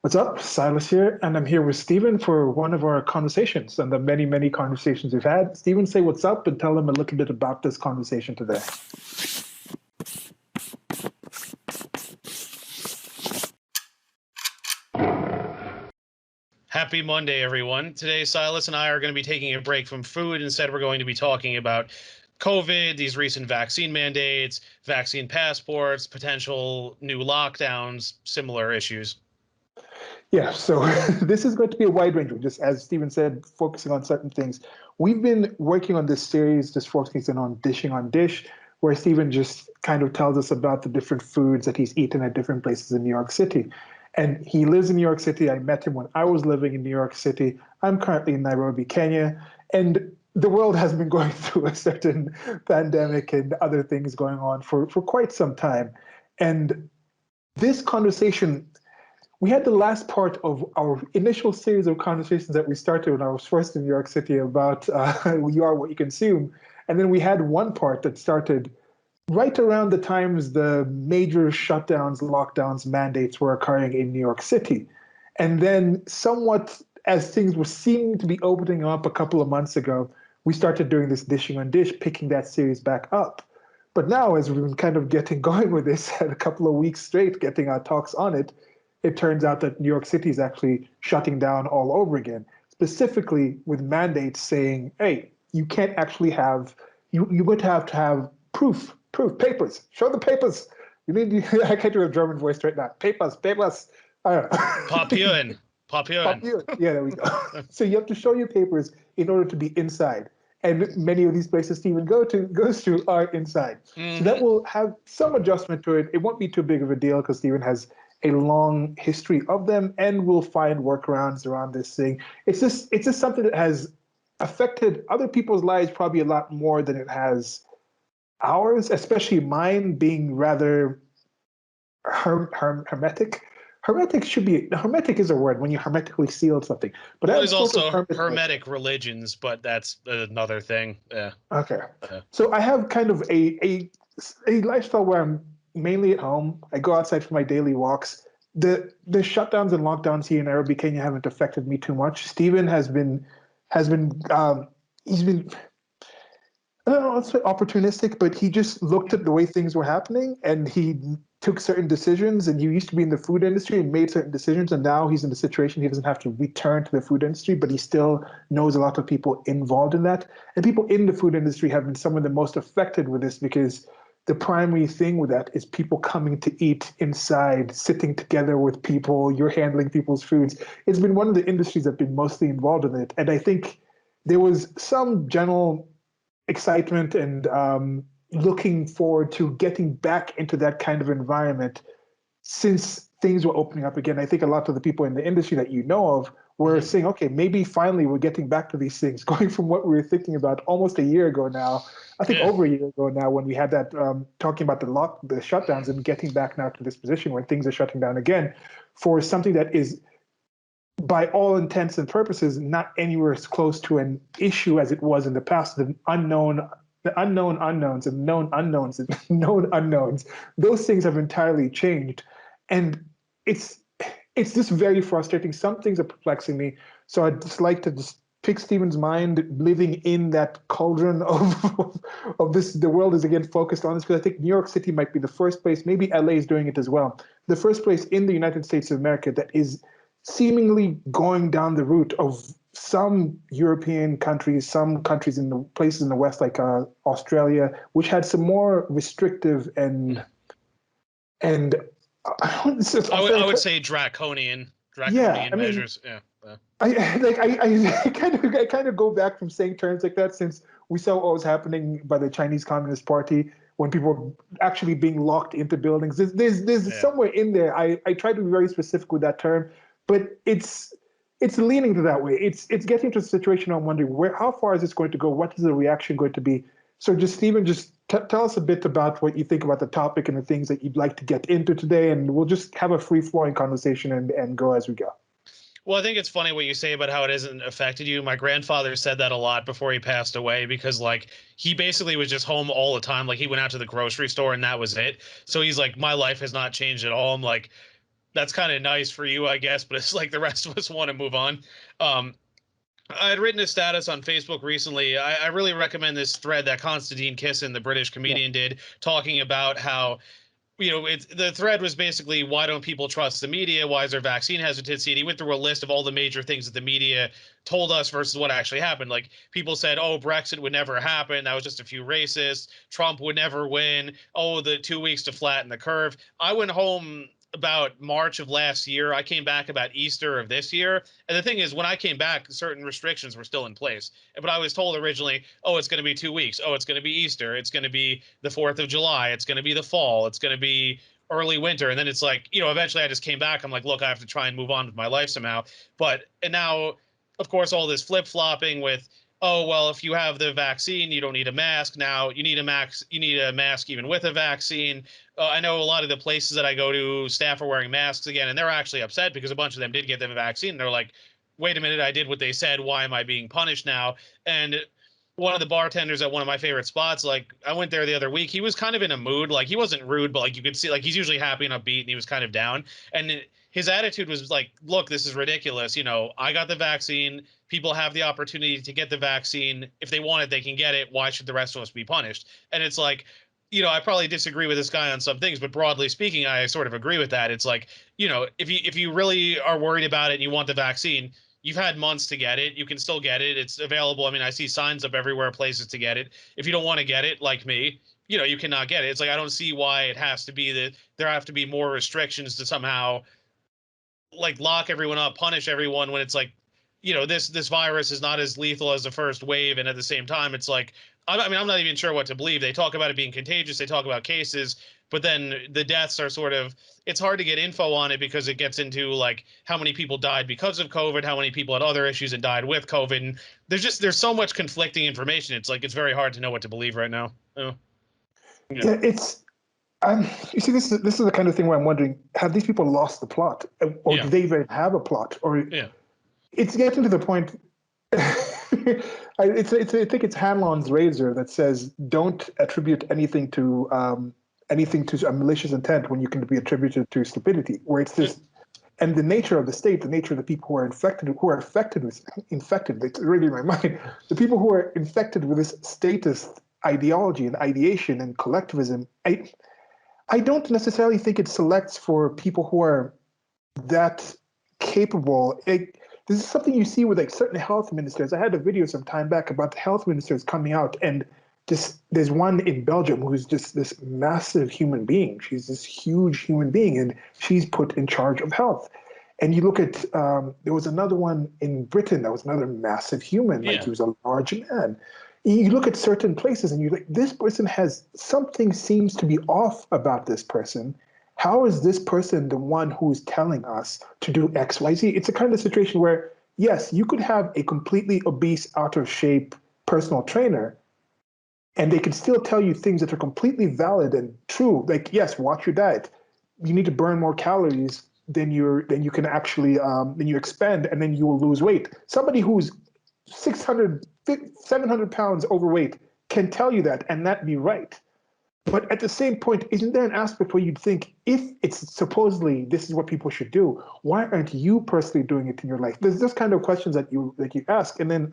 What's up? Silas here, and I'm here with Stephen for one of our conversations and the many, many conversations we've had. Stephen, say what's up and tell them a little bit about this conversation today. Happy Monday, everyone. Today, Silas and I are going to be taking a break from food. Instead, we're going to be talking about COVID, these recent vaccine mandates, vaccine passports, potential new lockdowns, similar issues. Yeah, so this is going to be a wide range, just as Stephen said, focusing on certain things. We've been working on this series, just focusing on dishing on dish, where Stephen just kind of tells us about the different foods that he's eaten at different places in New York City. And he lives in New York City. I met him when I was living in New York City. I'm currently in Nairobi, Kenya. And the world has been going through a certain pandemic and other things going on for quite some time. And this conversation, we had the last part of our initial series of conversations that we started when I was first in New York City about you are what you consume. And then we had one part that started right around the times the major shutdowns, lockdowns, mandates were occurring in New York City. And then somewhat as things were seeming to be opening up a couple of months ago, we started doing this dishing on dish, picking that series back up. But now, as we've been kind of getting going with this at a couple of weeks straight, getting our talks on it, it turns out that New York City is actually shutting down all over again, specifically with mandates saying, hey, you can't actually have, you're going to have proof, papers, show the papers. You need, I can't do a German voice right now. Papers. I don't know. Papieren. Yeah, there we go. So you have to show your papers in order to be inside. And many of these places Stephen goes to are inside. Mm-hmm. So that will have some adjustment to it. It won't be too big of a deal because Stephen has a long history of them, and we'll find workarounds around this thing. It's just something that has affected other people's lives probably a lot more than it has ours, especially mine being rather hermetic. Hermetic is a word when you hermetically seal something. But there's also hermetic religions, but that's another thing. Yeah. Okay. So I have kind of a lifestyle where I'm mainly at home. I go outside for my daily walks. The shutdowns and lockdowns here in Nairobi, Kenya haven't affected me too much. Stephen he's been I don't know, let's say opportunistic, but he just looked at the way things were happening and he took certain decisions. And he used to be in the food industry and made certain decisions. And now he's in the situation he doesn't have to return to the food industry, but he still knows a lot of people involved in that. And people in the food industry have been some of the most affected with this because the primary thing with that is people coming to eat inside, sitting together with people, you're handling people's foods. It's been one of the industries that have been mostly involved in it. And I think there was some general excitement and looking forward to getting back into that kind of environment since things were opening up again. I think a lot of the people in the industry that you know of were saying, okay, maybe finally we're getting back to these things, going from what we were thinking about almost a year ago now, I think over a year ago now, when we had that talking about the shutdowns and getting back now to this position where things are shutting down again for something that is, by all intents and purposes, not anywhere as close to an issue as it was in the past. The unknown unknowns and known unknowns and known unknowns, those things have entirely changed. And it's just very frustrating. Some things are perplexing me. So I'd just like to just pick Stephen's mind living in that cauldron of this. The world is again focused on this because I think New York City might be the first place, maybe LA is doing it as well, the first place in the United States of America that is seemingly going down the route of some European countries, some countries in the places in the West, like Australia, which had some more restrictive and I would say draconian measures. Yeah. I kind of go back from saying terms like that since we saw what was happening by the Chinese Communist Party when people were actually being locked into buildings. There's somewhere in there. I try to be very specific with that term, but it's leaning to that way. It's getting to a situation I'm wondering how far is this going to go? What is the reaction going to be? So just Stephen, tell us a bit about what you think about the topic and the things that you'd like to get into today, and we'll just have a free-flowing conversation and go as we go. Well, I think it's funny what you say about how it hasn't affected you. My grandfather said that a lot before he passed away because, like, he basically was just home all the time. Like, he went out to the grocery store and that was it. So he's like, my life has not changed at all. I'm like, that's kind of nice for you, I guess, but it's like the rest of us want to move on. Um, I had written a status on Facebook recently. I really recommend this thread that Konstantin Kissin, the British Yeah. comedian, did, talking about how, the thread was basically, why don't people trust the media? Why is there vaccine hesitancy? And he went through a list of all the major things that the media told us versus what actually happened. Like, people said, oh, Brexit would never happen. That was just a few racists. Trump would never win. Oh, the 2 weeks to flatten the curve. I went home about March of last year. I came back about Easter of this year. And the thing is, when I came back, certain restrictions were still in place. But I was told originally, oh, it's going to be 2 weeks. Oh, it's going to be Easter. It's going to be the 4th of July. It's going to be the fall. It's going to be early winter. And then it's like, eventually I just came back. I'm like, look, I have to try and move on with my life somehow. And now, of course, all this flip flopping with, oh, well, if you have the vaccine, you don't need a mask. Now you need a mask even with a vaccine. I know a lot of the places that I go to, staff are wearing masks again, and they're actually upset because a bunch of them did get the vaccine. And they're like, wait a minute, I did what they said. Why am I being punished now? And one of the bartenders at one of my favorite spots, like, I went there the other week. He was kind of in a mood. Like, he wasn't rude, but like, you could see, like, he's usually happy and upbeat, and he was kind of down. And his attitude was like, look, this is ridiculous. I got the vaccine. People have the opportunity to get the vaccine. If they want it, they can get it. Why should the rest of us be punished? And it's like, I probably disagree with this guy on some things, but broadly speaking, I sort of agree with that. It's like, if you really are worried about it and you want the vaccine, you've had months to get it. You can still get it. It's available. I mean, I see signs up everywhere, places to get it. If you don't want to get it, like me, you cannot get it. It's like, I don't see why it has to be that there have to be more restrictions to somehow, like, lock everyone up, punish everyone, when it's like, this virus is not as lethal as the first wave. And at the same time, it's like, I mean, I'm not even sure what to believe. They talk about it being contagious. They talk about cases, but then the deaths are sort of, it's hard to get info on it because it gets into like how many people died because of COVID, how many people had other issues and died with COVID. And there's so much conflicting information. It's like, it's very hard to know what to believe right now. Yeah. Yeah, you see, this is the kind of thing where I'm wondering: have these people lost the plot, or Yeah. do they even have a plot? Or Yeah. it's getting to the point. I think it's Hanlon's razor that says, "Don't attribute anything to a malicious intent when you can be attributed to stupidity." Where it's this, and the nature of the state, the nature of the people who are affected with infected. It's really in my mind. The people who are infected with this statist ideology and ideation and collectivism. I don't necessarily think it selects for people who are that capable. This is something you see with like certain health ministers. I had a video some time back about the health ministers coming out, and there's one in Belgium who's just this massive human being. She's this huge human being, and she's put in charge of health. And you look at there was another one in Britain that was another massive human, like Yeah. he was a large man. You look at certain places and you're like, this person has something seems to be off about this person. How is this person the one who's telling us to do X, Y, Z? It's a kind of situation where, yes, you could have a completely obese, out of shape personal trainer, and they can still tell you things that are completely valid and true. Like, yes, watch your diet. You need to burn more calories than you can actually than you expend, and then you will lose weight. Somebody who's 600, 700 pounds overweight can tell you that and that be right. But at the same point, isn't there an aspect where you'd think, if it's supposedly this is what people should do, why aren't you personally doing it in your life? There's this kind of questions that you ask. And then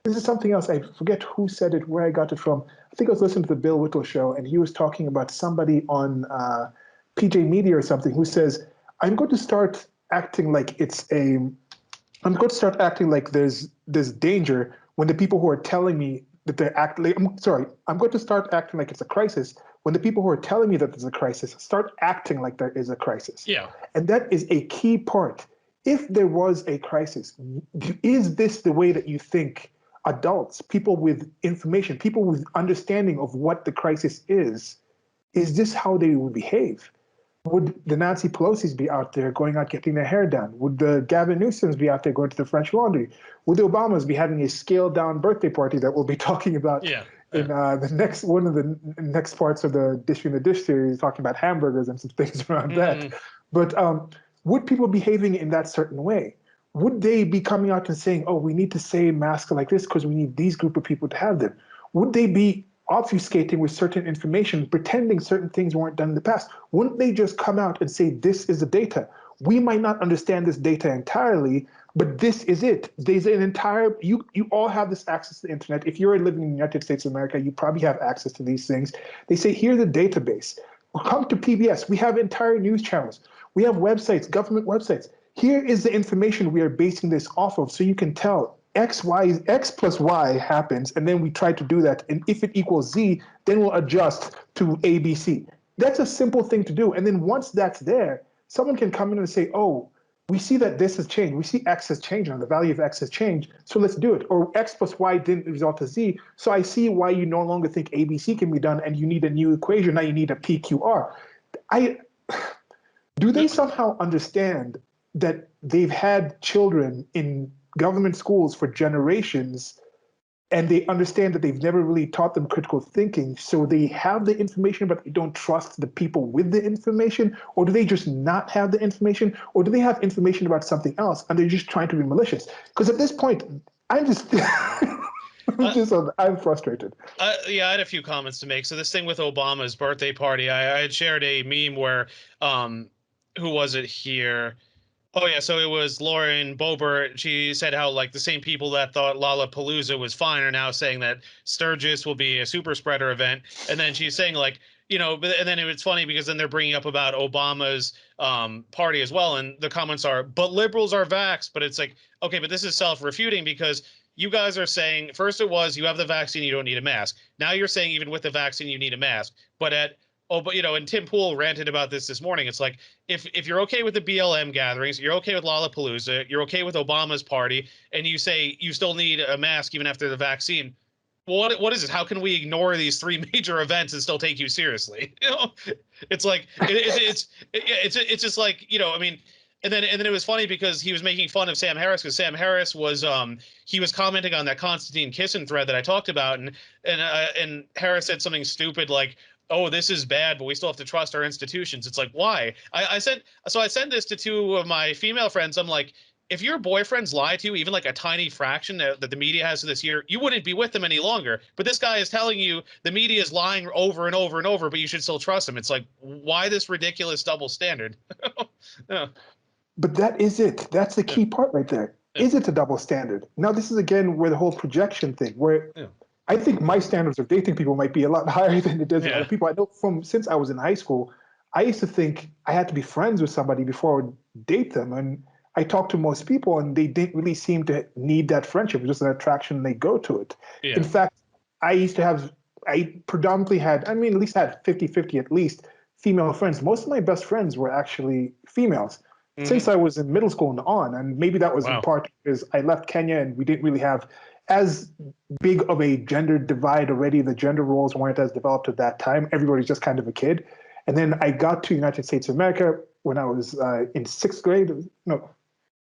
this is something else. I forget who said it, where I got it from. I think I was listening to the Bill Whittle show, and he was talking about somebody on PJ Media or something who says, I'm going to start acting like I'm going to start acting like there's danger when the people who are telling me that they're acting. I'm going to start acting like it's a crisis when the people who are telling me that there's a crisis start acting like there is a crisis. Yeah. And that is a key part. If there was a crisis, is this the way that you think adults, people with information, people with understanding of what the crisis is this how they would behave? Would the Nancy Pelosi's be out there going out getting their hair done? Would the Gavin Newsoms be out there going to the French Laundry? Would the Obamas be having a scaled down birthday party that we'll be talking about in the next one of the next parts of the Dish in the Dish series, talking about hamburgers and some things around that. But would people behaving in that certain way? Would they be coming out and saying, oh, we need to say masks like this because we need these group of people to have them? Would they be obfuscating with certain information, pretending certain things weren't done in the past? Wouldn't they just come out and say, this is the data? we might not understand this data entirely, but this is it. There's an entire, you all have this access to the internet. If you're living in the United States of America, you probably have access to these things. They say, here's a database. Come to PBS. We have entire news channels. We have websites, government websites. Here is the information we are basing this off of, so you can tell X plus Y happens, and then we try to do that. And if it equals Z, then we'll adjust to ABC. That's a simple thing to do. And then once that's there, someone can come in and say, oh, we see that this has changed. We see X has changed, and the value of X has changed, so let's do it. Or X plus Y didn't result to Z, so I see why you no longer think ABC can be done, and you need a new equation. Now you need a PQR. Do they somehow understand that they've had children in government schools for generations, and they understand that they've never really taught them critical thinking, so they have the information but they don't trust the people with the information? Or do they just not have the information? Or do they have information about something else and they're just trying to be malicious? Because at this point, I'm just I'm frustrated. Yeah, I had a few comments to make. So this thing with Obama's birthday party, I had shared a meme where who was it here? Oh yeah, so it was Lauren Boebert. She said how like the same people that thought Lollapalooza was fine are now saying that Sturgis will be a super spreader event. And then she's saying like, and then it's funny because then they're bringing up about Obama's party as well, and the comments are, but liberals are vaxxed. But it's like, okay, but this is self-refuting because you guys are saying first it was you have the vaccine, you don't need a mask. Now you're saying even with the vaccine you need a mask. But and Tim Pool ranted about this morning. It's like if you're okay with the BLM gatherings, you're okay with Lollapalooza, you're okay with Obama's party, and you say you still need a mask even after the vaccine. Well, what is it? How can we ignore these three major events and still take you seriously? It's like it's just like I mean. And then it was funny because he was making fun of Sam Harris because Sam Harris was he was commenting on that Konstantin Kisin thread that I talked about, and Harris said something stupid like, oh, this is bad, but we still have to trust our institutions. It's like, why? I sent this to two of my female friends. I'm like, if your boyfriends lie to you, even like a tiny fraction that the media has this year, you wouldn't be with them any longer. But this guy is telling you the media is lying over and over and over, but you should still trust them. It's like, why this ridiculous double standard? Yeah. But that is it. That's the key part right there. Yeah. Is it a double standard? Now, this is again where the whole projection thing, where I think my standards of dating people might be a lot higher than it does with other people. I know since I was in high school, I used to think I had to be friends with somebody before I would date them. And I talked to most people and they didn't really seem to need that friendship. It was just an attraction and they go to it. Yeah. In fact, I predominantly had, at least had 50-50 at least female friends. Most of my best friends were actually females. Since I was in middle school and on, and maybe that was in part because I left Kenya and we didn't really have as big of a gender divide already. The gender roles weren't as developed at that time. Everybody's just kind of a kid. And then I got to United States of America when I was in fifth grade. No,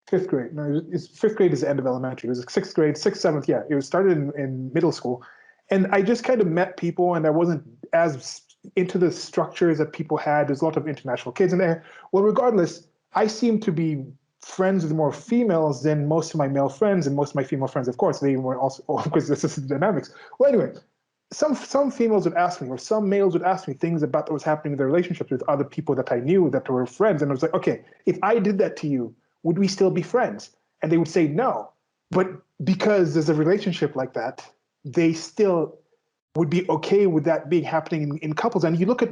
fifth grade is the end of elementary. It was sixth grade, seventh. Yeah, it was started in middle school. And I just kind of met people and I wasn't as into the structures that people had. There's a lot of international kids in there. Well, regardless, I seem to be friends with more females than most of my male friends, and most of my female friends, of course, they were also, because this is the dynamics. Well, anyway, some females would ask me, or some males would ask me things about what was happening in their relationships with other people that I knew that were friends. And I was like, okay, if I did that to you, would we still be friends? And they would say no. But because there's a relationship like that, they still would be okay with that being happening in couples. And you look at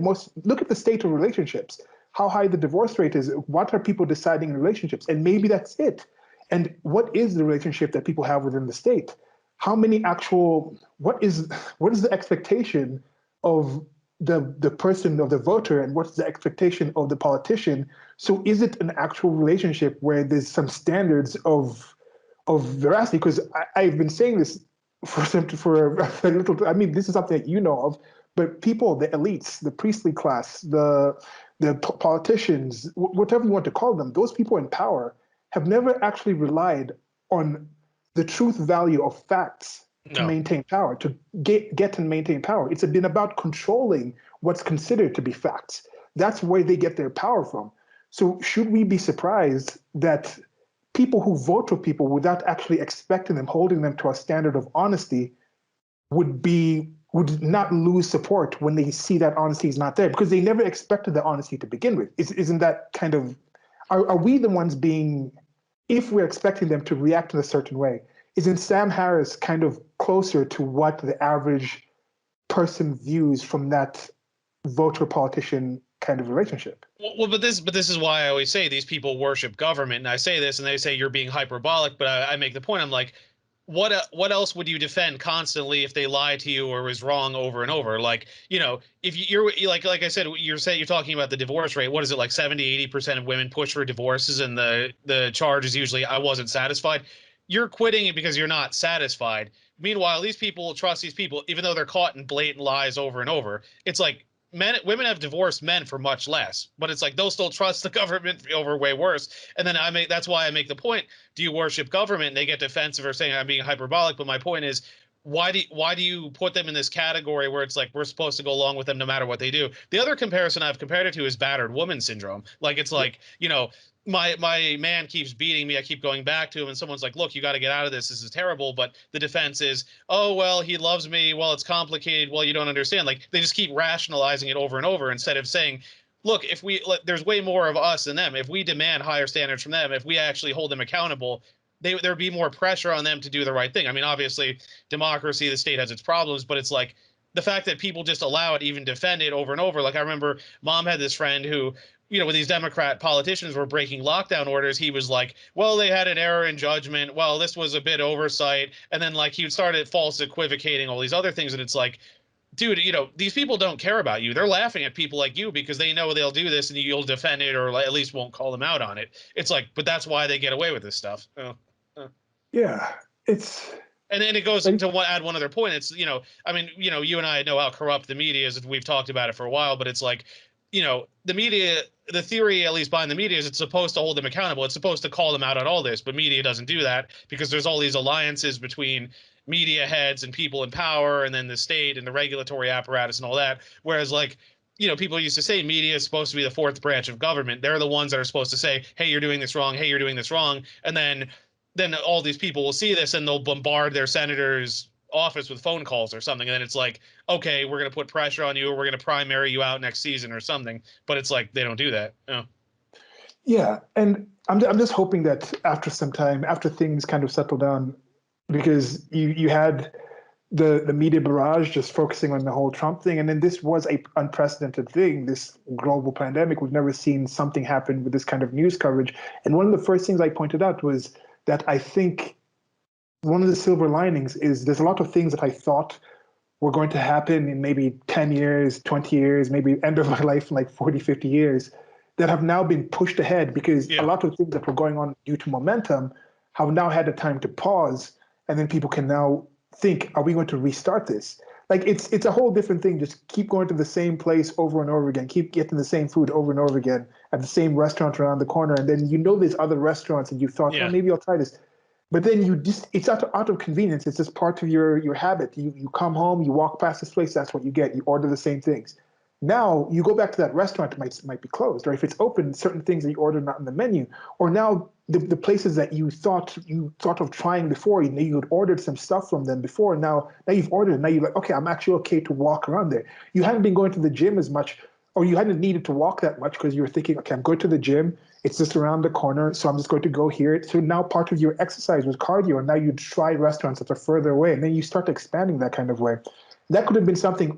the state of relationships, how high the divorce rate is, what are people deciding in relationships? And maybe that's it. And what is the relationship that people have within the state? How many what is the expectation of the person, of the voter, and what's the expectation of the politician? So is it an actual relationship where there's some standards of veracity? Because I've been saying this for a little, this is something that you know of, but people, the elites, the priestly class, the politicians, whatever you want to call them, those people in power have never actually relied on the truth value of facts to maintain power, to get and maintain power. It's been about controlling what's considered to be facts. That's where they get their power from. So should we be surprised that people who vote for people without actually expecting them, holding them to a standard of honesty, would not lose support when they see that honesty is not there, because they never expected the honesty to begin with? Isn't that kind of, are we the ones being, if we're expecting them to react in a certain way, isn't Sam Harris kind of closer to what the average person views from that voter politician kind of relationship? Well, but this is why I always say these people worship government, and I say this, and they say you're being hyperbolic, but I make the point. I'm like, what else would you defend constantly if they lied to you or was wrong over and over? Like, if you're like I said, you're talking about the divorce rate. What is it, like 70-80% of women push for divorces, and the charge is usually I wasn't satisfied. You're quitting it because you're not satisfied. Meanwhile, these people trust these people, even though they're caught in blatant lies over and over. It's like women have divorced men for much less, but it's like they'll still trust the government over way worse. And then that's why I make the point. Do you worship government? And they get defensive or saying I'm being hyperbolic. But my point is, why do you put them in this category where it's like we're supposed to go along with them no matter what they do? The other comparison I've compared it to is battered woman syndrome. Like it's like, my man keeps beating me. I keep going back to him, and someone's like, "Look, you got to get out of this. This is terrible." But the defense is, "Oh well, he loves me. Well, it's complicated. Well, you don't understand." Like they just keep rationalizing it over and over instead of saying, "Look, there's way more of us than them. If we demand higher standards from them, if we actually hold them accountable, there'd be more pressure on them to do the right thing." I mean, obviously, democracy, the state has its problems, but it's like the fact that people just allow it, even defend it over and over. Like I remember, Mom had this friend who when these Democrat politicians were breaking lockdown orders, he was like, well, they had an error in judgment. Well, this was a bit oversight. And then like he would start false equivocating all these other things. And it's like, dude, these people don't care about you. They're laughing at people like you because they know they'll do this and you'll defend it or at least won't call them out on it. It's like, but that's why they get away with this stuff. Yeah, it's. And then it goes to add one other point. It's, I mean, you and I know how corrupt the media is. We've talked about it for a while, but it's like, the media, the theory, at least behind the media, is it's supposed to hold them accountable. It's supposed to call them out on all this, but media doesn't do that because there's all these alliances between media heads and people in power and then the state and the regulatory apparatus and all that. Whereas like, people used to say media is supposed to be the fourth branch of government. They're the ones that are supposed to say, hey, you're doing this wrong. Hey, you're doing this wrong. And then all these people will see this and they'll bombard their senators' office with phone calls or something. And then it's like, okay, we're going to put pressure on you or we're going to primary you out next season or something. But it's like, they don't do that. Yeah. And I'm just hoping that after some time, after things kind of settle down, because you had the media barrage just focusing on the whole Trump thing. And then this was a unprecedented thing, this global pandemic. We've never seen something happen with this kind of news coverage. And one of the first things I pointed out was that I think one of the silver linings is there's a lot of things that I thought were going to happen in maybe 10 years, 20 years, maybe end of my life in like 40, 50 years that have now been pushed ahead because a lot of things that were going on due to momentum have now had the time to pause. And then people can now think, are we going to restart this? Like it's a whole different thing. Just keep going to the same place over and over again. Keep getting the same food over and over again at the same restaurant around the corner. And then there's other restaurants and you thought, oh, maybe I'll try this. But then it's out of convenience. It's just part of your habit. You come home, you walk past this place, that's what you get. You order the same things. Now you go back to that restaurant, it might be closed, or if it's open, certain things that you ordered not in the menu. Or now the places that you thought of trying before, you had ordered some stuff from them before. Now you've ordered, now you're like, okay, I'm actually okay to walk around there. You hadn't been going to the gym as much, or you hadn't needed to walk that much because you were thinking, okay, I'm going to the gym. It's just around the corner, so I'm just going to go here. So now part of your exercise was cardio, and now you try restaurants that are further away, and then you start expanding that kind of way. That could have been something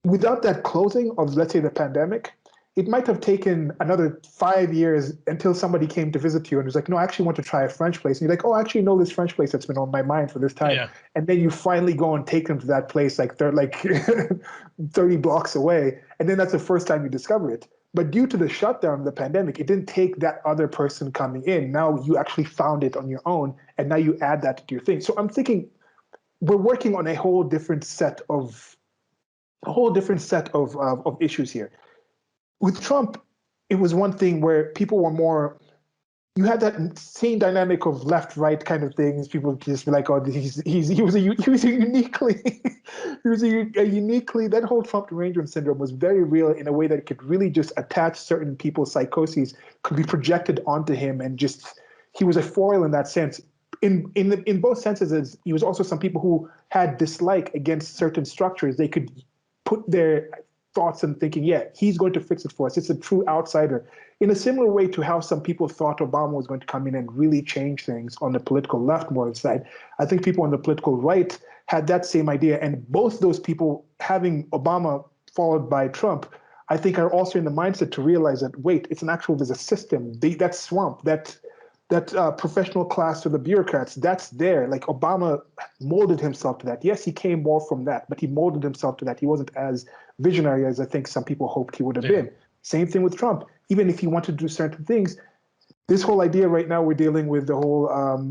without that closing of, let's say, the pandemic. It might have taken another 5 years until somebody came to visit you and was like, no, I actually want to try a French place. And you're like, oh, I actually know this French place that's been on my mind for this time. Yeah. And then you finally go and take them to that place like they're like 30 blocks away. And then that's the first time you discover it. But due to the shutdown, the pandemic, it didn't take that other person coming in. Now you actually found it on your own, and now you add that to your thing. So I'm thinking we're working on a whole different set of issues here. With Trump, it was one thing where people were more. You had that same dynamic of left-right kind of things. People just be like, "Oh, he was a uniquely that whole Trump derangement syndrome was very real in a way that it could really just attach certain people's psychoses, could be projected onto him, and just he was a foil in that sense. In both senses, as he was also some people who had dislike against certain structures. They could put their thoughts and thinking, yeah, he's going to fix it for us. It's a true outsider. In a similar way to how some people thought Obama was going to come in and really change things on the political left more side, I think people on the political right had that same idea. And both those people, having Obama followed by Trump, I think are also in the mindset to realize that, wait, there's a system, that swamp, that professional class of the bureaucrats, that's there. Like Obama molded himself to that. Yes, he came more from that, but he molded himself to that. He wasn't as visionary as I think some people hoped he would have been. Same thing with Trump. Even if he wanted to do certain things, this whole idea right now, we're dealing with the whole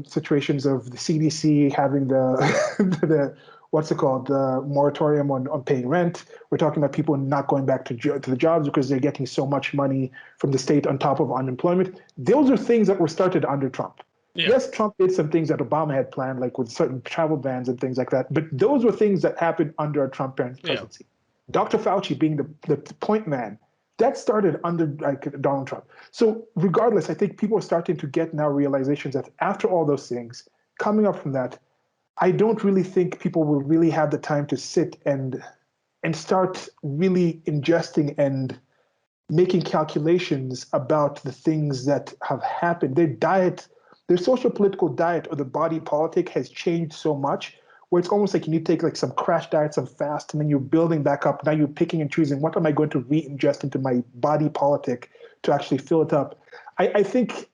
situations of the CDC having the what's it called, the moratorium on paying rent. We're talking about people not going back to the jobs because they're getting so much money from the state on top of unemployment. Those are things that were started under Trump. Yeah. Yes, Trump did some things that Obama had planned, like with certain travel bans and things like that. But those were things that happened under a Trump presidency. Yeah. Dr. Fauci being the point man, that started under Donald Trump. So regardless, I think people are starting to get now realizations that after all those things, coming up from that, I don't really think people will really have the time to sit and start really ingesting and making calculations about the things that have happened. Their social political diet or the body politic has changed so much where it's almost like you need to take like some crash diet, some fast, and then you're building back up. Now you're picking and choosing, what am I going to re-ingest into my body politic to actually fill it up? I think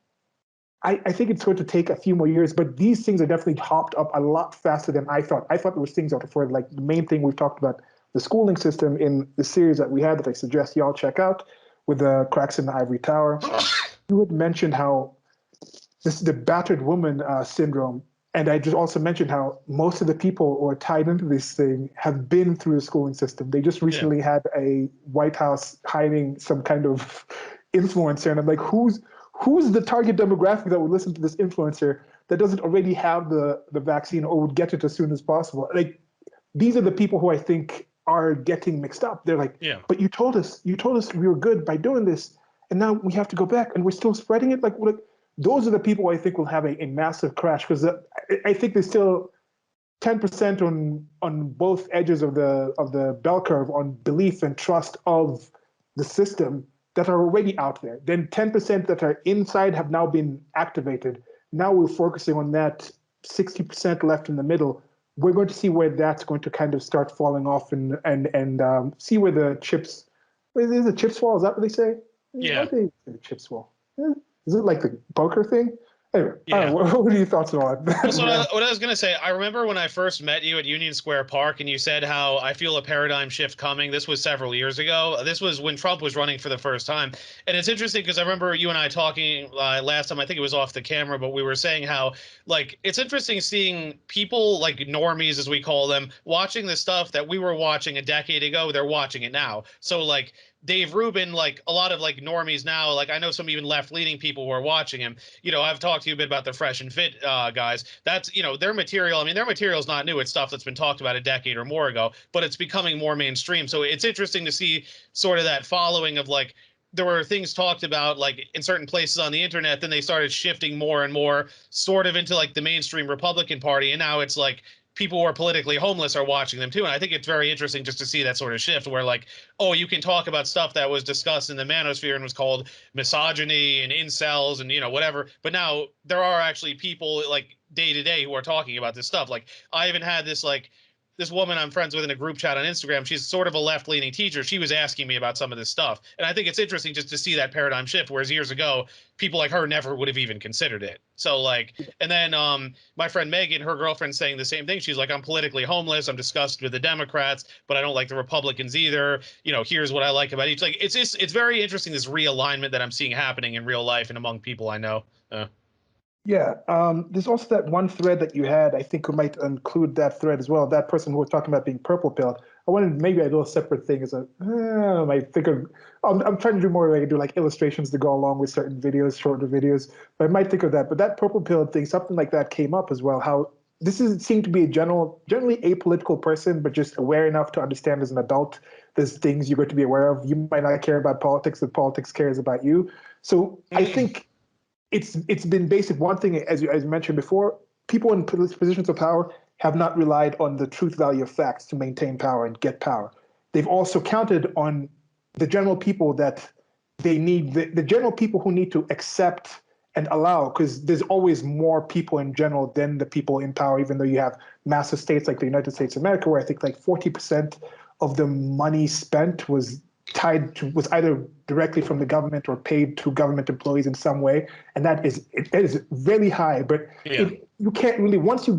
it's going to take a few more years, but these things are definitely hopped up a lot faster than I thought. I thought there was things out for, like the main thing we've talked about, the schooling system in the series that we had that I suggest y'all check out with the cracks in the ivory tower. You had mentioned how the battered woman syndrome, and I just also mentioned how most of the people who are tied into this thing have been through the schooling system. They just recently had a White House hiring some kind of influencer, and I'm like, who's the target demographic that would listen to this influencer that doesn't already have the vaccine or would get it as soon as possible? Like, these are the people who I think are getting mixed up. They're like, but you told us we were good by doing this, and now we have to go back and we're still spreading it. Like those are the people I think will have a massive crash, because I think there's still 10% on both edges of the bell curve on belief and trust of the system that are already out there. Then 10% that are inside have now been activated. Now we're focusing on that 60% left in the middle. We're going to see where that's going to kind of start falling off and see where the chips. Is the chips fall? Is that what they say? Yeah. Why do they say chips fall? Is it like the poker thing? Anyway, what are your thoughts on that? So what I was going to say, I remember when I first met you at Union Square Park, and you said how I feel a paradigm shift coming. This was several years ago. This was when Trump was running for the first time. And it's interesting because I remember you and I talking last time, I think it was off the camera, but we were saying how, like, it's interesting seeing people like normies, as we call them, watching the stuff that we were watching a decade ago. They're watching it now. So, like, Dave Rubin, like a lot of like normies now, like I know some even left-leaning people who are watching him. You know, I've talked to you a bit about the Fresh and Fit guys. That's, you know, their material. I mean, their material is not new. It's stuff that's been talked about a decade or more ago, but it's becoming more mainstream. So it's interesting to see sort of that following of, like, there were things talked about like in certain places on the internet, then they started shifting more and more sort of into like the mainstream Republican Party. And now it's like people who are politically homeless are watching them too. And I think it's very interesting just to see that sort of shift where, like, oh, you can talk about stuff that was discussed in the manosphere and was called misogyny and incels and, you know, whatever. But now there are actually people like day to day who are talking about this stuff. Like, I even had this woman I'm friends with in a group chat on Instagram. She's sort of a left-leaning teacher. She was asking me about some of this stuff. And I think it's interesting just to see that paradigm shift, whereas years ago, people like her never would have even considered it. So, like, and then my friend Megan, her girlfriend, saying the same thing. She's like, I'm politically homeless. I'm disgusted with the Democrats, but I don't like the Republicans either. You know, here's what I like about each. Like, it's very interesting, this realignment that I'm seeing happening in real life and among people I know. Yeah, there's also that one thread that you had. I think we might include that thread as well. That person who was talking about being purple pilled. I wanted maybe a little separate thing as I think I'm trying to do more like I do like illustrations to go along with certain videos, shorter videos. But I might think of that. But that purple pilled thing, something like that came up as well. How seemed to be a generally apolitical person, but just aware enough to understand as an adult there's things you're going to be aware of. You might not care about politics, but politics cares about you. So I think it's been basic. One thing, as you mentioned before, people in positions of power have not relied on the truth value of facts to maintain power and get power. they've also counted on the general people that they need, the general people who need to accept and allow, because there's always more people in general than the people in power, even though you have massive states like the United States of America, where I think like 40% of the money spent was either directly from the government or paid to government employees in some way, and that is very high. But you can't really, once you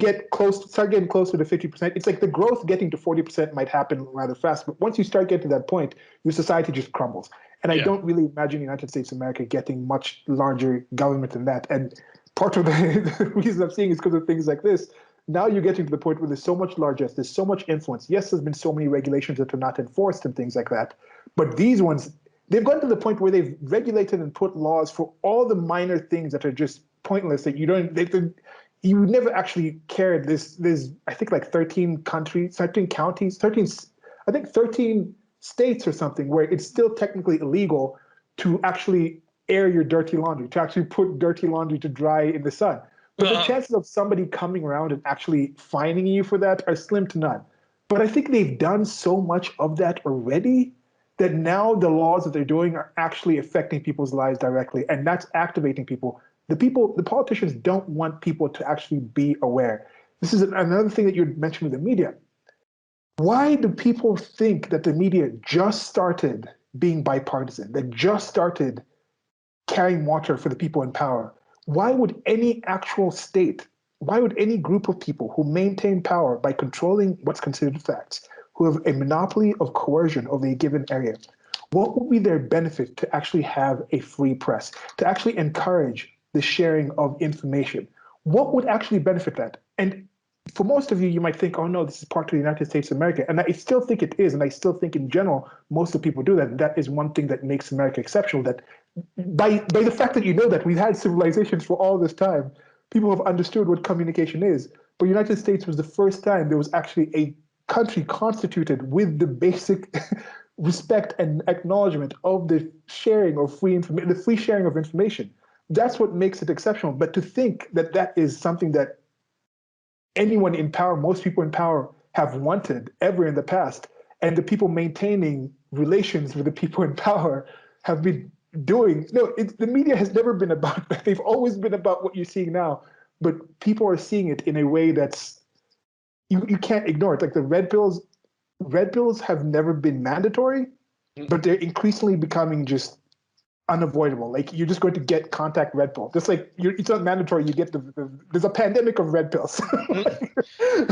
start getting closer to 50%, it's like the growth getting to 40% might happen rather fast. But once you start getting to that point, your society just crumbles. And I don't really imagine the United States of America getting much larger government than that. And part of the reason I'm seeing is because of things like this. Now you're getting to the point where there's so much largesse, there's so much influence. Yes, there's been so many regulations that are not enforced and things like that. But these ones, they've gotten to the point where they've regulated and put laws for all the minor things that are just pointless, that you would never actually care. There's I think like 13 countries, 13 counties, 13 states or something where it's still technically illegal to actually air your dirty laundry, to actually put dirty laundry to dry in the sun. But the chances of somebody coming around and actually fining you for that are slim to none. But I think they've done so much of that already that now the laws that they're doing are actually affecting people's lives directly, and that's activating people. The politicians don't want people to actually be aware. This is another thing that you mentioned with the media. Why do people think that the media just started being bipartisan, that just started carrying water for the people in power? Why would any actual state, why would any group of people who maintain power by controlling what's considered facts, who have a monopoly of coercion over a given area, what would be their benefit to actually have a free press, to actually encourage the sharing of information? What would actually benefit that? And for most of you, you might think, oh no, this is part of the United States of America. And I still think it is. And I still think in general, most of the people do that. That is one thing that makes America exceptional, that by the fact that you know that we've had civilizations for all this time, people have understood what communication is. But the United States was the first time there was actually a country constituted with the basic respect and acknowledgement of the sharing of free information, the free sharing of information. That's what makes it exceptional. But to think that that is something that anyone in power, most people in power have wanted ever in the past, and the people maintaining relations with the people in power have been doing. No, the media has never been about that. They've always been about what you're seeing now, but people are seeing it in a way that's, you can't ignore it. Like the red pills have never been mandatory, but they're increasingly becoming just unavoidable. Like you're just going to get contact red pill. Just like it's not mandatory. You get there's a pandemic of red pills. Well,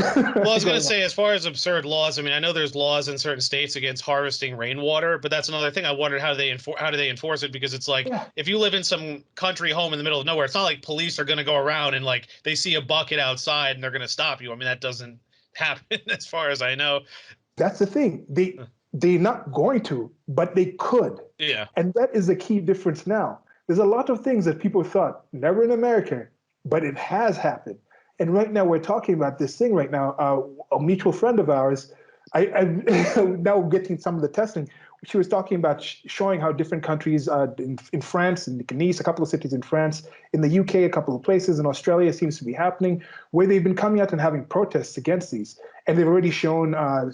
I was going to say, as far as absurd laws, I mean, I know there's laws in certain states against harvesting rainwater, but that's another thing. I wondered how do they enforce it? Because it's like, if you live in some country home in the middle of nowhere, it's not like police are going to go around and like they see a bucket outside and they're going to stop you. I mean, that doesn't happen as far as I know. That's the thing. They're not going to, but they could. Yeah. And that is the key difference now. There's a lot of things that people thought never in America, but it has happened. And right now we're talking about this thing right now. A mutual friend of ours, I'm now getting some of the testing. She was talking about showing how different countries in France, in Nice, a couple of cities in France, in the UK, a couple of places, in Australia seems to be happening, where they've been coming out and having protests against these. And they've already shown, I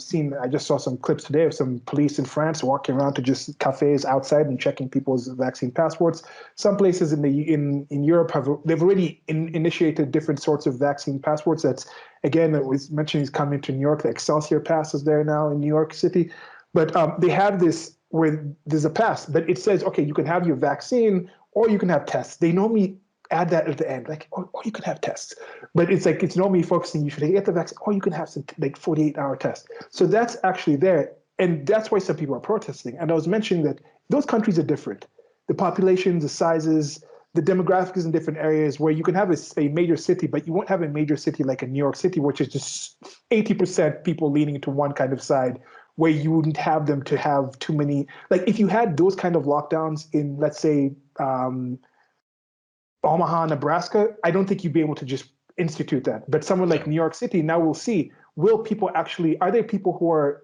just saw some clips today of some police in France walking around to just cafes outside and checking people's vaccine passports. Some places in Europe they've already initiated different sorts of vaccine passports. That's, again, it was mentioned he's coming to New York. The Excelsior Pass is there now in New York City. But they have this where there's a pass, but it says, okay, you can have your vaccine or you can have tests. They normally add that at the end, like, or you can have tests. But it's like, it's normally focusing, you should get the vaccine, or you can have some like 48-hour tests. So that's actually there. And that's why some people are protesting. And I was mentioning that those countries are different. The populations, the sizes, the demographics in different areas where you can have a major city, but you won't have a major city like a New York City, which is just 80% people leaning to one kind of side, where you wouldn't have them to have too many. Like if you had those kind of lockdowns in, let's say, Omaha, Nebraska, I don't think you'd be able to just institute that. But somewhere like New York City, now we'll see, are there people who are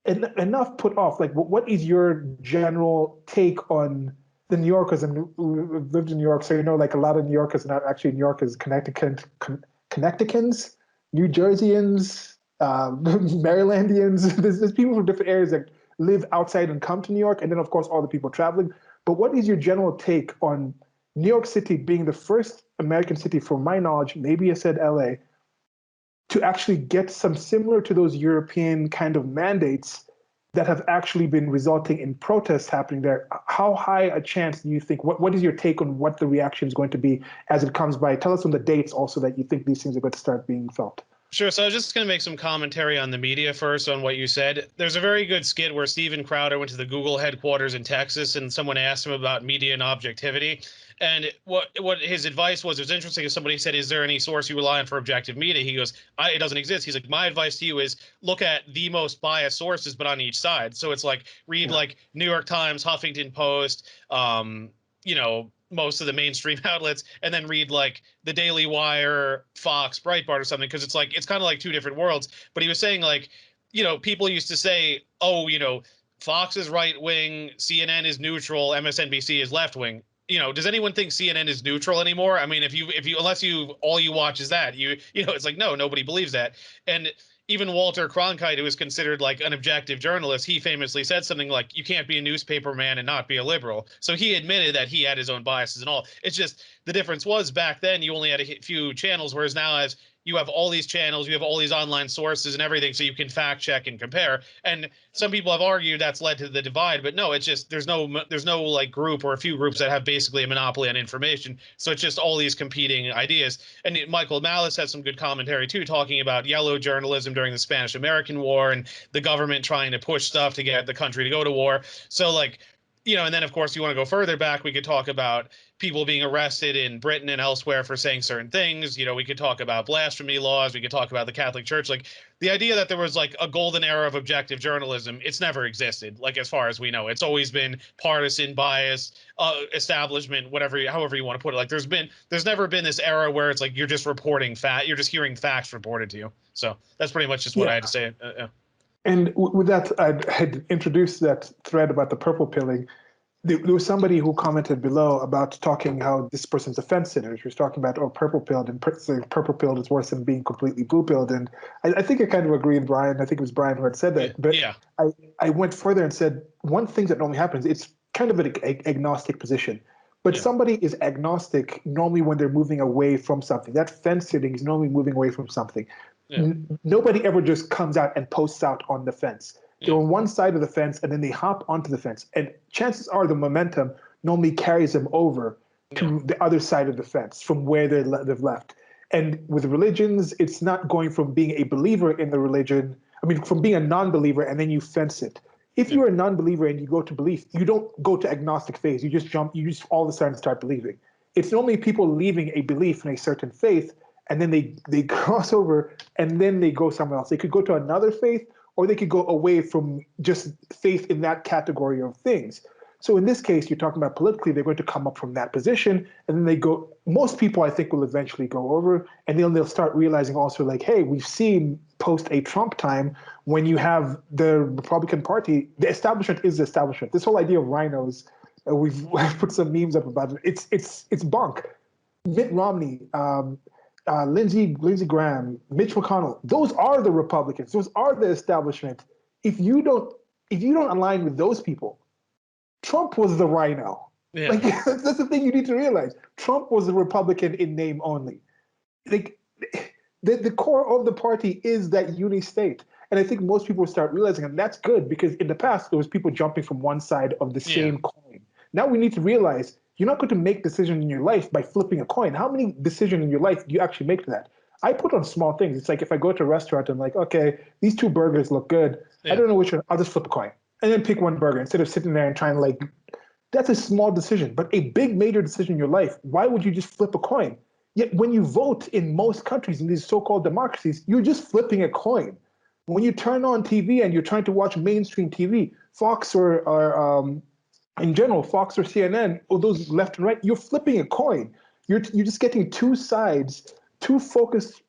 enough put off? Like, what is your general take on the New Yorkers? And who lived in New York, so you know, like a lot of New Yorkers are not actually New Yorkers, Connecticutans, New Jerseyans. Marylandians. There's people from different areas that live outside and come to New York, and then of course all the people traveling. But what is your general take on New York City being the first American city, from my knowledge, maybe I said LA, to actually get some similar to those European kind of mandates that have actually been resulting in protests happening there? How high a chance do you think? What is your take on what the reaction is going to be as it comes by? Tell us on the dates also that you think these things are going to start being felt. Sure. So I was just going to make some commentary on the media first on what you said. There's a very good skit where Steven Crowder went to the Google headquarters in Texas, and someone asked him about media and objectivity. And what his advice was, it was interesting. If somebody said, "Is there any source you rely on for objective media?" He goes, "It doesn't exist." He's like, "My advice to you is look at the most biased sources, but on each side." So it's like read like New York Times, Huffington Post, most of the mainstream outlets, and then read like the Daily Wire, Fox, Breitbart, or something, because it's kind of like two different worlds. But he was saying like, people used to say, oh, Fox is right wing, CNN is neutral, MSNBC is left wing. Does anyone think CNN is neutral anymore? I mean, if you unless all you watch is that, it's like, no, nobody believes that. And even Walter Cronkite, who is considered like an objective journalist, he famously said something like, "You can't be a newspaper man and not be a liberal." So he admitted that he had his own biases and all. It's just the difference was back then you only had a few channels, whereas now as you have all these channels, you have all these online sources and everything, so you can fact check and compare. And some people have argued that's led to the divide, but no, it's just there's no like group or a few groups that have basically a monopoly on information. So it's just all these competing ideas. And Michael Malice has some good commentary too, talking about yellow journalism during the Spanish-American War and the government trying to push stuff to get the country to go to war. So like, and then of course you want to go further back, we could talk about people being arrested in Britain and elsewhere for saying certain things. We could talk about blasphemy laws. We could talk about the Catholic Church. Like the idea that there was like a golden era of objective journalism, it's never existed. Like as far as we know, it's always been partisan, bias, establishment, however you want to put it. Like there's never been this era where it's like you're just reporting you're just hearing facts reported to you. So that's pretty much just what I had to say. And with that, I had introduced that thread about the purple pilling. There was somebody who commented below about talking how this person's a fence sitter. She was talking about, purple pilled, and purple pilled is worse than being completely blue pilled. And I think I kind of agree with Brian. I think it was Brian who had said that. But yeah. I went further and said, one thing that normally happens, it's kind of an agnostic position. But somebody is agnostic normally when they're moving away from something. That fence sitting is normally moving away from something. Nobody ever just comes out and posts out on the fence. They're on one side of the fence and then they hop onto the fence. And chances are the momentum normally carries them over to the other side of the fence from where they've left. And with religions, it's not going from being a believer in the religion, from being a non-believer and then you fence it. If you're a non-believer and you go to belief, you don't go to agnostic phase. You just all of a sudden start believing. It's normally people leaving a belief in a certain faith and then they cross over and then they go somewhere else. They could go to another faith, or they could go away from just faith in that category of things. So in this case, you're talking about politically, they're going to come up from that position, and then they go, most people I think will eventually go over, and they'll start realizing also like, hey, we've seen post a Trump time when you have the Republican Party, the establishment is the establishment. This whole idea of rhinos, we've put some memes up about it. It's bunk. Mitt Romney, Lindsey Graham, Mitch McConnell, those are the Republicans. Those are the establishment. If you don't align with those people, Trump was the rhino. Yeah. Like that's the thing you need to realize. Trump was a Republican in name only. Like the core of the party is that uni state. And I think most people start realizing, and that's good because in the past there was people jumping from one side of the same coin. Now we need to realize you're not going to make decisions in your life by flipping a coin. How many decisions in your life do you actually make to that? I put on small things. It's like if I go to a restaurant and I'm like, okay, these two burgers look good. I don't know which one. I'll just flip a coin and then pick one burger instead of sitting there and trying to like, that's a small decision. But a big major decision in your life, why would you just flip a coin? Yet when you vote in most countries, in these so-called democracies, you're just flipping a coin. When you turn on TV and you're trying to watch mainstream TV, Fox or in general, Fox or CNN, or those left and right, you're flipping a coin. You're just getting two sides, two focused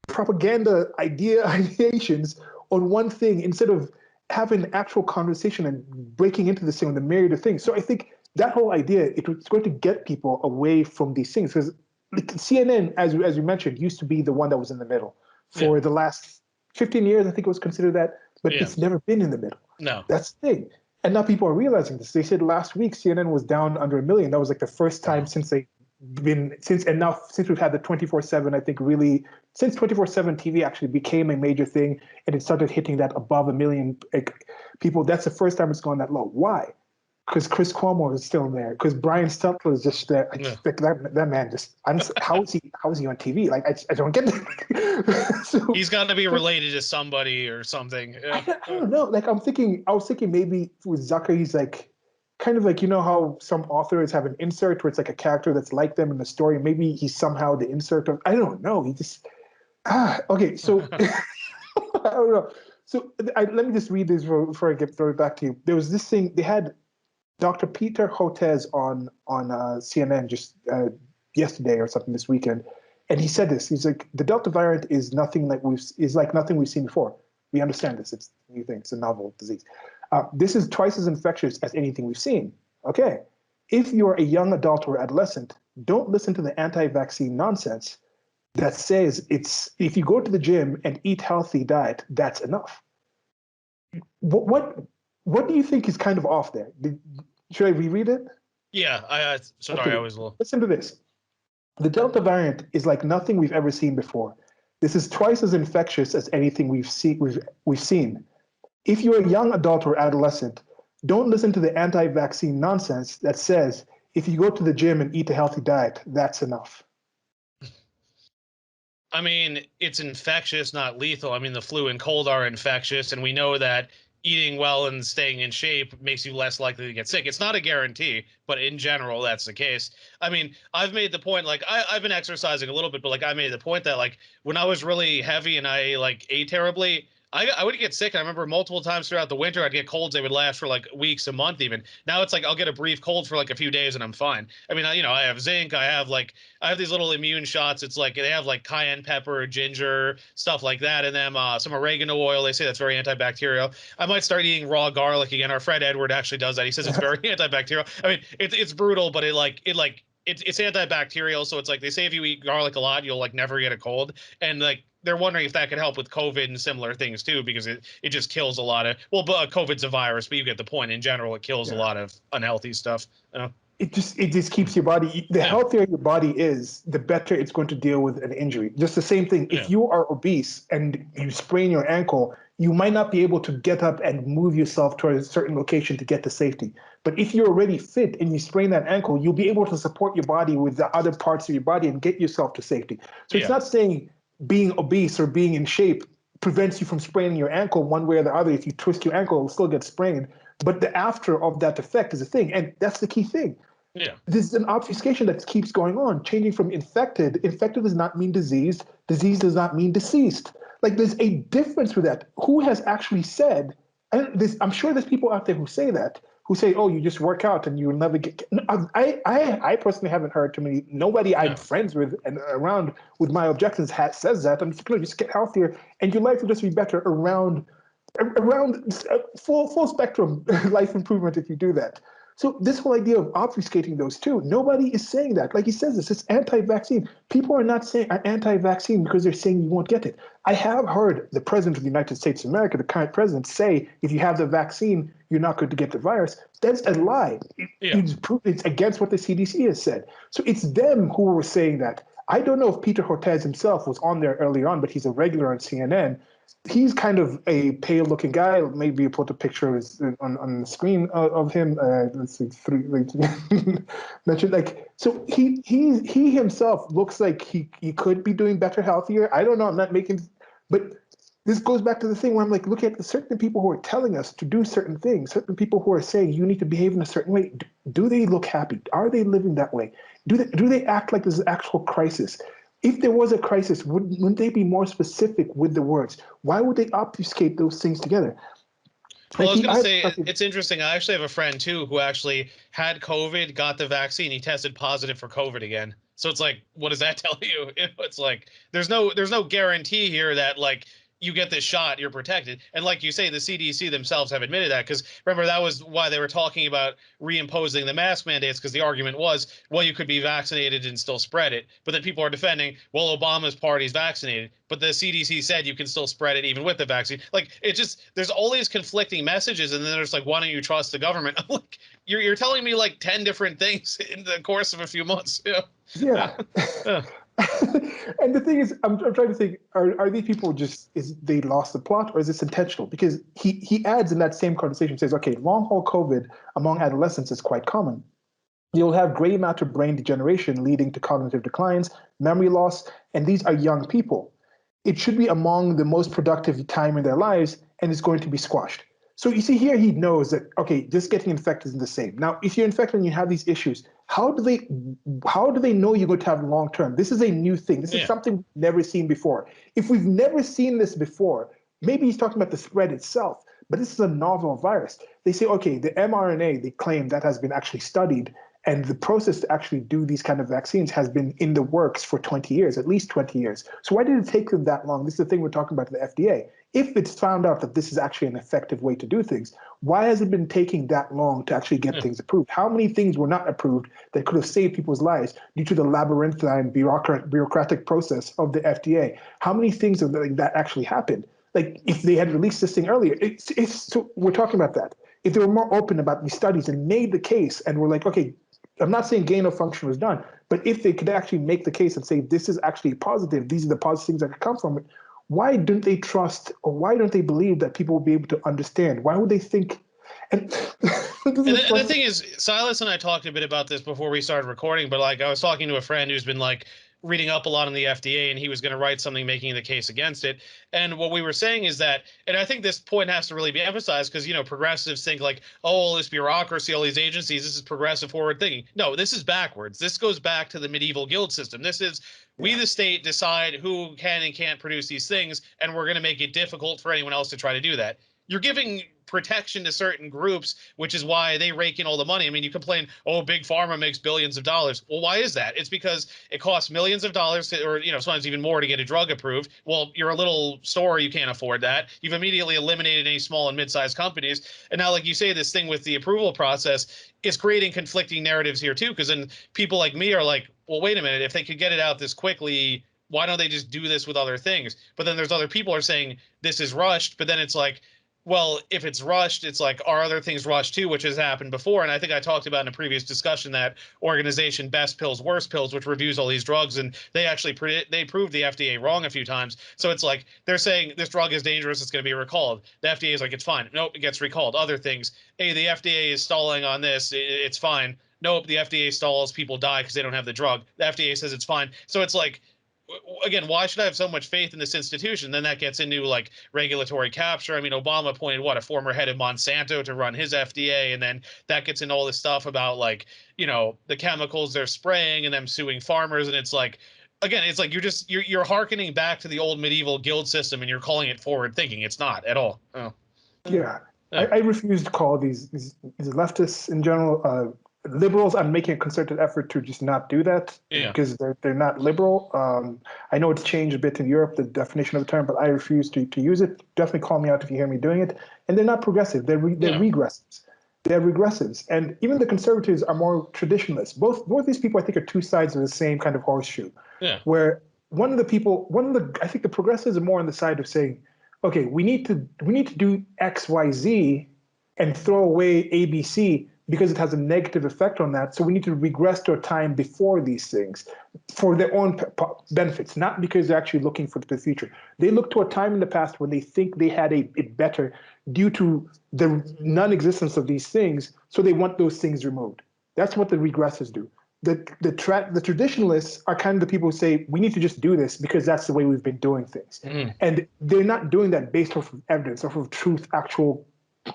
propaganda ideations on one thing instead of having actual conversation and breaking into this thing on the myriad of things. So I think that whole idea, it's going to get people away from these things because CNN, as you mentioned, used to be the one that was in the middle for the last 15 years, I think it was considered that, but Yeah. it's never been in the middle. No. That's the thing. And now people are realizing this. They said last week CNN was down under 1 million. That was like the first time since we've had the 24/7, I think really since 24/7 TV actually became a major thing and it started hitting that above 1 million people. That's the first time it's gone that low. Why? Because Chris Cuomo is still there. Because Brian Stelter is just there. I just think that man just. How is he on TV? Like I don't get it. So, he's got to be related to somebody or something. Yeah. I don't know. Like I was thinking maybe with Zucker, he's like kind of like, you know how some authors have an insert where it's like a character that's like them in the story. Maybe he's somehow the insert of. I don't know. He just. Okay. So I don't know. So let me just read this before I throw it back to you. There was this thing they had. Dr. Peter Hotez on CNN just yesterday or something this weekend, and he said this. He's like, the Delta variant is like nothing we've seen before. We understand this. It's a new thing. It's a novel disease. This is twice as infectious as anything we've seen. Okay, if you're a young adult or adolescent, don't listen to the anti-vaccine nonsense that says if you go to the gym and eat healthy diet, that's enough. What do you think is kind of off there? Should I reread it? Yeah, sorry, Okay. I always will. Listen to this. The Delta variant is like nothing we've ever seen before. This is twice as infectious as anything we've seen. If you're a young adult or adolescent, don't listen to the anti-vaccine nonsense that says if you go to the gym and eat a healthy diet, that's enough. I mean, it's infectious, not lethal. I mean, the flu and cold are infectious, and we know that eating well and staying in shape makes you less likely to get sick. It's not a guarantee, but in general, that's the case. I mean, I've made the point, like, I've been exercising a little bit, but like I made the point that like when I was really heavy and I like ate terribly, I would get sick. I remember multiple times throughout the winter, I'd get colds. They would last for like weeks, a month even. Now it's like I'll get a brief cold for like a few days and I'm fine. I mean, I have zinc. I have these little immune shots. It's like they have like cayenne pepper, ginger, stuff like that in them. Some oregano oil. They say that's very antibacterial. I might start eating raw garlic again. Our friend Edward actually does that. He says it's very antibacterial. I mean, it's brutal, but it's antibacterial. So it's like they say if you eat garlic a lot, you'll like never get a cold. And like they're wondering if that could help with COVID and similar things too, because it just kills a lot of COVID's a virus, but you get the point. In general, it kills a lot of unhealthy stuff. It just keeps your body. The healthier your body is, the better it's going to deal with an injury. Just the same thing. If you are obese and you sprain your ankle, you might not be able to get up and move yourself to a certain location to get to safety. But if you're already fit and you sprain that ankle, you'll be able to support your body with the other parts of your body and get yourself to safety. So it's not saying being obese or being in shape prevents you from spraining your ankle one way or the other. If you twist your ankle, it'll still get sprained. But the after of that effect is a thing. And that's the key thing. Yeah. There's an obfuscation that keeps going on, changing from infected. Infected does not mean diseased. Disease does not mean deceased. Like there's a difference with that. Who has actually said, and I'm sure there's people out there who say that, who say, oh, you just work out and you will never get. I personally haven't heard too many. Nobody I'm friends with and around with my objections says that. I'm just get healthier and your life will just be better around full spectrum life improvement if you do that. So this whole idea of obfuscating those two, nobody is saying that. Like he says this, it's anti-vaccine. People are not saying anti-vaccine because they're saying you won't get it. I have heard the president of the United States of America, the current president, say if you have the vaccine, you're not going to get the virus. That's a lie. It's against what the CDC has said. So it's them who were saying that. I don't know if Peter Hotez himself was on there earlier on, but he's a regular on CNN. He's kind of a pale-looking guy. Maybe you put a picture on the screen of him. Let's see, mentioned like so. He himself looks like he could be doing better, healthier. I don't know. I'm not making, but this goes back to the thing where I'm like, look at certain people who are telling us to do certain things. Certain people who are saying you need to behave in a certain way. Do they look happy? Are they living that way? Do they act like there's an actual crisis? If there was a crisis, wouldn't they be more specific with the words? Why would they obfuscate those things together? Well, I was going to say, it's interesting. I actually have a friend, too, who actually had COVID, got the vaccine. He tested positive for COVID again. So it's like, what does that tell you? It's like, there's no guarantee here that, like, you get this shot, you're protected. And like you say, the CDC themselves have admitted that, because remember, that was why they were talking about reimposing the mask mandates, because the argument was, well, you could be vaccinated and still spread it. But then people are defending, well, Obama's party's vaccinated, but the CDC said you can still spread it even with the vaccine. Like, it just, there's all these conflicting messages, and then there's like, why don't you trust the government? I'm like, you're telling me like 10 different things in the course of a few months. Yeah. Yeah. And the thing is, I'm trying to think: are these people just, is they lost the plot, or is this intentional? Because he adds in that same conversation, says, okay, long haul COVID among adolescents is quite common. You'll have gray matter brain degeneration leading to cognitive declines, memory loss, and these are young people. It should be among the most productive time in their lives, and it's going to be squashed. So you see here, he knows that, okay, just getting infected is the same. Now, if you're infected and you have these issues, how do they know you're going to have long term? This is a new thing. This is something we've never seen before. If we've never seen this before, maybe he's talking about the spread itself, but this is a novel virus. They say, okay, the mRNA, they claim that has been actually studied, and the process to actually do these kind of vaccines has been in the works for 20 years, at least 20 years. So why did it take them that long? This is the thing we're talking about the FDA. If it's found out that this is actually an effective way to do things, why has it been taking that long to actually get things approved? How many things were not approved that could have saved people's lives due to the labyrinthine bureaucratic process of the FDA? How many things of that actually happened? Like, if they had released this thing earlier, so we're talking about that. If they were more open about these studies and made the case and were like, okay, I'm not saying gain of function was done, but if they could actually make the case and say, this is actually positive, these are the positive things that could come from it, why don't they trust, or why don't they believe that people will be able to understand? Why would they think? And, The thing is, Silas and I talked a bit about this before we started recording, but like, I was talking to a friend who's been like reading up a lot on the FDA, and he was going to write something making the case against it. And what we were saying is that, and I think this point has to really be emphasized, because, progressives think like, oh, all this bureaucracy, all these agencies, this is progressive forward thinking. No, this is backwards. This goes back to the medieval guild system. This is, we, the state, decide who can and can't produce these things, and we're going to make it difficult for anyone else to try to do that. You're giving protection to certain groups, which is why they rake in all the money. I mean, you complain, oh, big pharma makes billions of dollars. Well, why is that? It's because it costs millions of dollars to, or sometimes even more, to get a drug approved. Well, you're a little store, you can't afford that. You've immediately eliminated any small and mid-sized companies. And now, like you say, this thing with the approval process is creating conflicting narratives here too, because then people like me are like, well, wait a minute, if they could get it out this quickly, why don't they just do this with other things? But then there's other people are saying this is rushed, but then it's like, well, if it's rushed, it's like, are other things rushed too, which has happened before? And I think I talked about in a previous discussion that organization Best Pills, Worst Pills, which reviews all these drugs, and they actually they proved the FDA wrong a few times. So it's like, they're saying this drug is dangerous, it's going to be recalled. The FDA is like, it's fine. Nope, it gets recalled. Other things, hey, the FDA is stalling on this, it's fine. Nope, the FDA stalls, people die because they don't have the drug. The FDA says it's fine. So it's like, again, why should I have so much faith in this institution? Then that gets into like regulatory capture. I mean, Obama appointed a former head of Monsanto to run his FDA, and then that gets into all this stuff about like, the chemicals they're spraying and them suing farmers, and it's like, again, it's like you're hearkening back to the old medieval guild system, and you're calling it forward thinking. It's not at all. Oh. Yeah, I refuse to call these leftists in general liberals. I'm making a concerted effort to just not do that, because they're not liberal. I know it's changed a bit in Europe, the definition of the term, but I refuse to use it. Definitely call me out if you hear me doing it. And they're not progressive. They're regressives. They're regressives. And even the conservatives are more traditionalists. Both these people, I think, are two sides of the same kind of horseshoe. Yeah. Where I think the progressives are more on the side of saying, okay, we need to do X, Y, Z, and throw away A, B, C, because it has a negative effect on that. So we need to regress to a time before these things for their own benefits, not because they're actually looking for the future. They look to a time in the past when they think they had it better due to the non-existence of these things. So they want those things removed. That's what the regressors do. The traditionalists are kind of the people who say, we need to just do this because that's the way we've been doing things. Mm-hmm. And they're not doing that based off of evidence, off of truth,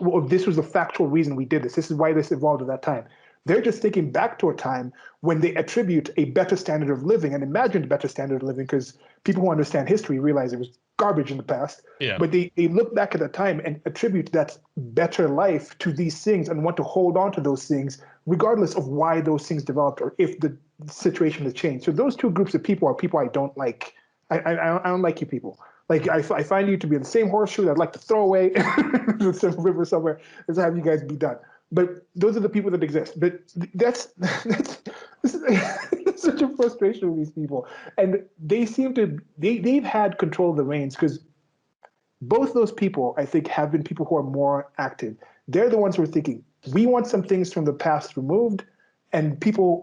well, this was the factual reason we did this. This is why this evolved at that time. They're just thinking back to a time when they attribute a better standard of living and imagined a better standard of living, because people who understand history realize it was garbage in the past. Yeah. But they look back at that time and attribute that better life to these things and want to hold on to those things regardless of why those things developed or if the situation has changed. So those two groups of people are people I don't like. I don't like you people. Like I find you to be in the same horseshoe that I'd like to throw away in some river somewhere and have you guys be done. But those are the people that exist. But that's this is such a frustration with these people, and they seem to they've had control of the reins because both those people, I think, have been people who are more active. They're the ones who are thinking, we want some things from the past removed, and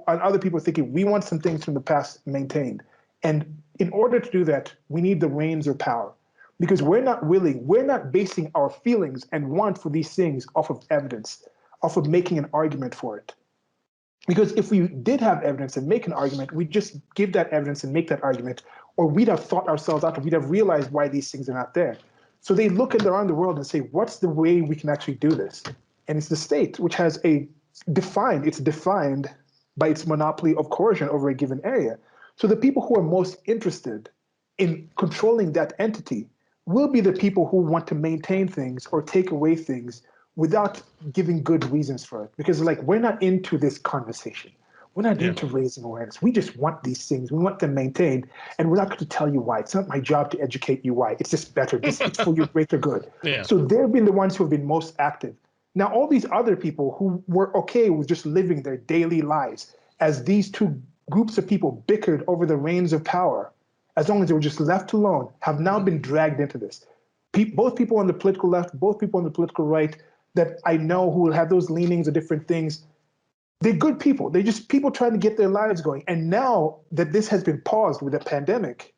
other people are thinking, we want some things from the past maintained. And in order to do that, we need the reins of power. Because we're not basing our feelings and want for these things off of evidence, off of making an argument for it. Because if we did have evidence and make an argument, we'd just give that evidence and make that argument, or we'd have thought ourselves out, or we'd have realized why these things are not there. So they look around the world and say, what's the way we can actually do this? And it's the state, which has it's defined by its monopoly of coercion over a given area. So the people who are most interested in controlling that entity will be the people who want to maintain things or take away things without giving good reasons for it. Because like, we're not into this conversation. We're not into raising awareness. We just want these things. We want them maintained. And we're not going to tell you why. It's not my job to educate you why. It's just better. It's for your greater good. Yeah. So they've been the ones who have been most active. Now, all these other people who were okay with just living their daily lives as these two groups of people bickered over the reins of power, as long as they were just left alone, have now been dragged into this. Both people on the political left, both people on the political right that I know who will have those leanings of different things, they're good people. They're just people trying to get their lives going. And now that this has been paused with a pandemic,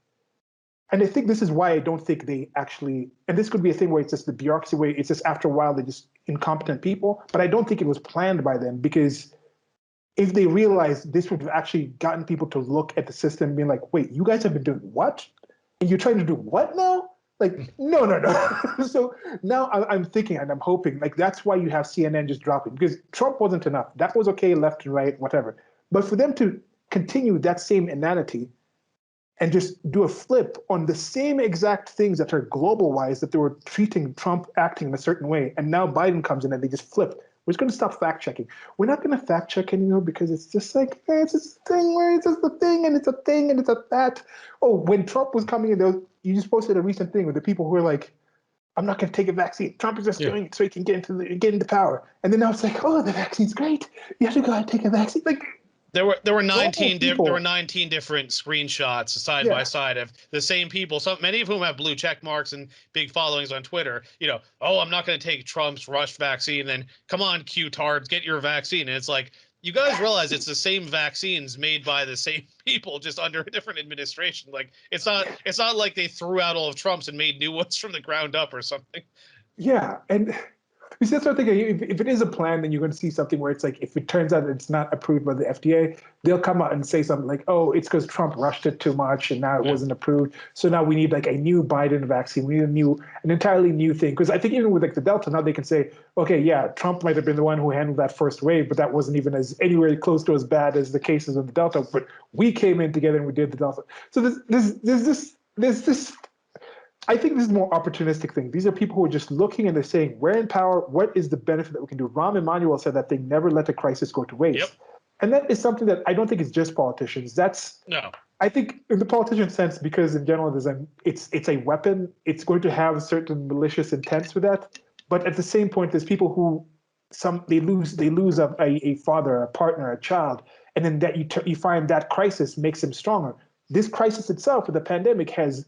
and I think this is why I don't think they actually, and this could be a thing where it's just the bureaucracy way, it's just after a while they're just incompetent people, but I don't think it was planned by them, because if they realized this would have actually gotten people to look at the system and being like, wait, you guys have been doing what? And you're trying to do what now? Like, no. So now I'm thinking and I'm hoping, like, that's why you have CNN just dropping, because Trump wasn't enough. That was okay, left and right, whatever. But for them to continue that same inanity and just do a flip on the same exact things that are global-wise, that they were treating Trump acting in a certain way, and now Biden comes in and they just flip. We're just going to stop fact-checking. We're not going to fact-check anymore because it's just like, it's just a thing where it's just a thing and it's a thing and it's a that. Oh, when Trump was coming in, you just posted a recent thing with the people who were like, I'm not going to take a vaccine. Trump is just doing it so he can get into power. And then now it's like, oh, the vaccine's great. You have to go out and take a vaccine. Like, There were 19 different screenshots side by side of the same people. So many of whom have blue check marks and big followings on Twitter. Oh, I'm not going to take Trump's rush vaccine. Then come on, Q-tards, get your vaccine. And it's like, you guys realize it's the same vaccines made by the same people, just under a different administration. Like, it's not like they threw out all of Trump's and made new ones from the ground up or something. Yeah, and you see, that's what I'm thinking. If it is a plan, then you're going to see something where it's like, if it turns out it's not approved by the FDA, they'll come out and say something like, oh, it's because Trump rushed it too much and now it wasn't approved. So now we need like a new Biden vaccine. We need an entirely new thing. Because I think even with like the Delta, now they can say, okay, yeah, Trump might have been the one who handled that first wave, but that wasn't even anywhere close to as bad as the cases of the Delta. But we came in together and we did the Delta. So there's this. I think this is a more opportunistic thing. These are people who are just looking and they're saying, we're in power. What is the benefit that we can do? Rahm Emanuel said that they never let a crisis go to waste. Yep. And that is something that I don't think is just politicians. I think in the politician sense, because in general, it's a weapon. It's going to have certain malicious intents with that. But at the same point, there's people who they lose a father, a partner, a child. And then that you find that crisis makes them stronger. This crisis itself with the pandemic has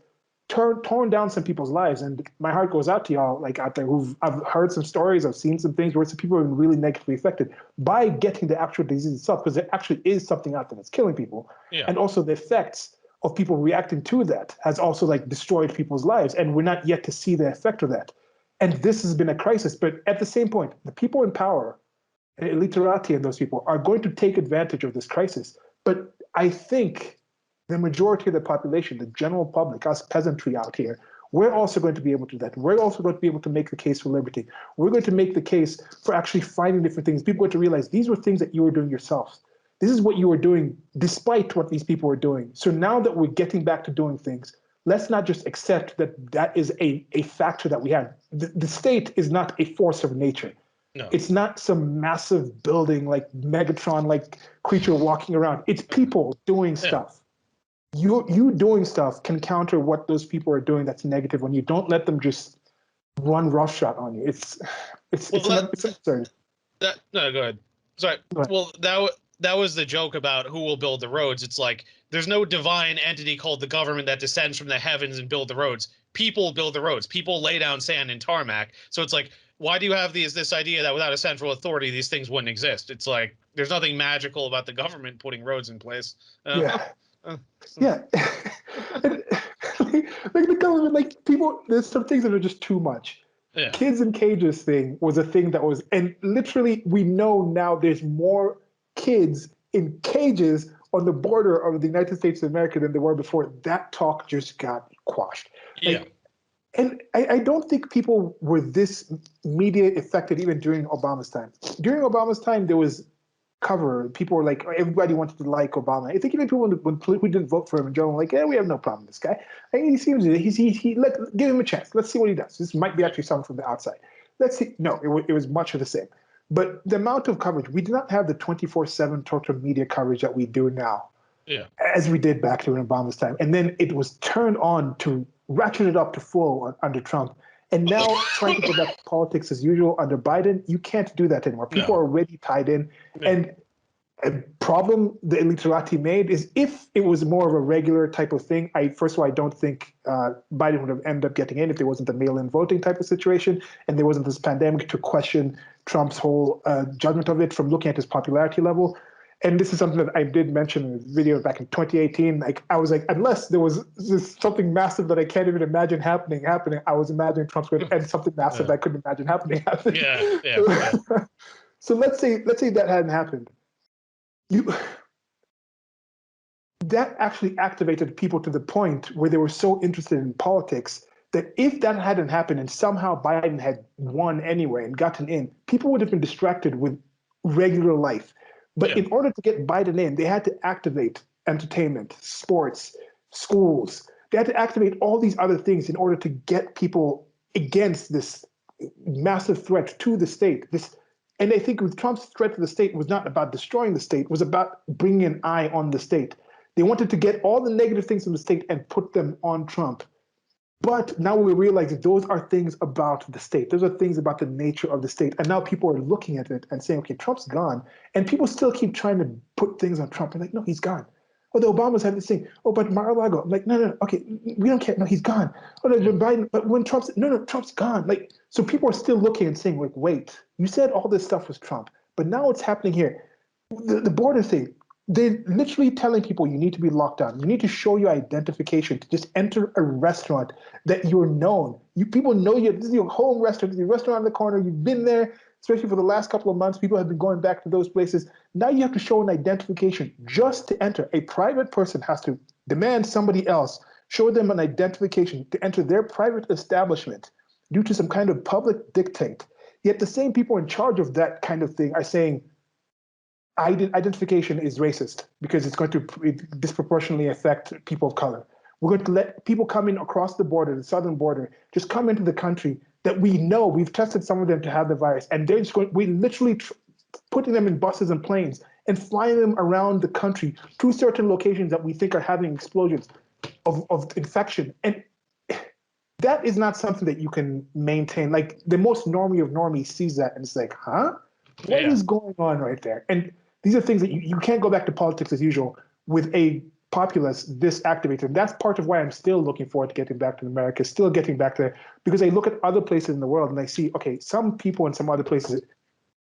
torn down some people's lives, and my heart goes out to y'all, like out there I've heard some stories, I've seen some things where some people have been really negatively affected by getting the actual disease itself, because there actually is something out there that's killing people, and also the effects of people reacting to that has also like destroyed people's lives, and we're not yet to see the effect of that. And this has been a crisis, but at the same point, the people in power, literati and those people, are going to take advantage of this crisis. But I think the majority of the population, the general public, us peasantry out here, we're also going to be able to do that. We're also going to be able to make the case for liberty. We're going to make the case for actually finding different things. People are going to realize these were things that you were doing yourselves. This is what you were doing despite what these people were doing. So now that we're getting back to doing things, let's not just accept that is a factor that we have. The state is not a force of nature. No. It's not some massive building like Megatron, like creature walking around. It's people doing stuff. you doing stuff can counter what those people are doing that's negative when you don't let them just run roughshod on you. It's absurd. No, go ahead. Sorry. Go ahead. Well, that was the joke about who will build the roads. It's like there's no divine entity called the government that descends from the heavens and build the roads. People build the roads. People lay down sand and tarmac. So it's like, why do you have this idea that without a central authority these things wouldn't exist? It's like there's nothing magical about the government putting roads in place. Yeah. Yeah. And, like the government, like people, there's some things that are just too much. Yeah. Kids in cages thing was a thing that was, and literally we know now there's more kids in cages on the border of the United States of America than there were before. That talk just got quashed. Yeah. Like, and I don't think people were this media affected even during Obama's time. During Obama's time, there was cover. People were like, everybody wanted to like Obama. I think even people who didn't vote for him in general were like, yeah, we have no problem with this guy. And he seems give him a chance. Let's see what he does. This might be actually someone from the outside. Let's see. No, it was much of the same. But the amount of coverage, we did not have the 24/7 total media coverage that we do now. Yeah. As we did back during Obama's time. And then it was turned on to ratchet it up to full under Trump. And now trying to go back to politics as usual under Biden, you can't do that anymore. People are already tied in. Yeah. And a problem the literati made is if it was more of a regular type of thing, first of all, I don't think Biden would have ended up getting in if there wasn't the mail-in voting type of situation and there wasn't this pandemic to question Trump's whole judgment of it from looking at his popularity level. And this is something that I did mention in a video back in 2018. Like I was like, unless there was just something massive that I can't even imagine happening, I was imagining Trump's going to end something massive that I couldn't imagine happening. Yeah. So let's say that hadn't happened. That actually activated people to the point where they were so interested in politics that if that hadn't happened and somehow Biden had won anyway and gotten in, people would have been distracted with regular life. But in order to get Biden in, they had to activate entertainment, sports, schools. They had to activate all these other things in order to get people against this massive threat to the state. And I think with Trump's threat to the state was not about destroying the state, it was about bringing an eye on the state. They wanted to get all the negative things from the state and put them on Trump. But now we realize that those are things about the state. Those are things about the nature of the state. And now people are looking at it and saying, okay, Trump's gone. And people still keep trying to put things on Trump. And like, no, he's gone. Oh, the Obamas had this thing. Oh, but Mar-a-Lago. I'm like, no, okay, we don't care. No, he's gone. Oh, no, but Biden, but when Trump's, no, Trump's gone. Like, so people are still looking and saying, like, wait, you said all this stuff was Trump, but now it's happening here. The border thing, they're literally telling people you need to be locked down. You need to show your identification to just enter a restaurant that you're known. People know you. This is your home restaurant. This is your restaurant on the corner. You've been there, especially for the last couple of months. People have been going back to those places. Now you have to show an identification just to enter. A private person has to demand somebody else show them an identification to enter their private establishment due to some kind of public dictate. Yet the same people in charge of that kind of thing are saying, identification is racist because it's going to disproportionately affect people of color. We're going to let people come in across the border, the southern border, just come into the country that we know we've tested some of them to have the virus, and they're just we're literally putting them in buses and planes and flying them around the country to certain locations that we think are having explosions of infection. And that is not something that you can maintain. Like the most normie of normies sees that and it's like, huh? What is going on right there? And these are things that you can't go back to politics as usual with a populace this activated. And that's part of why I'm still looking forward to getting back to America, still getting back there, because I look at other places in the world and I see, okay, some people in some other places,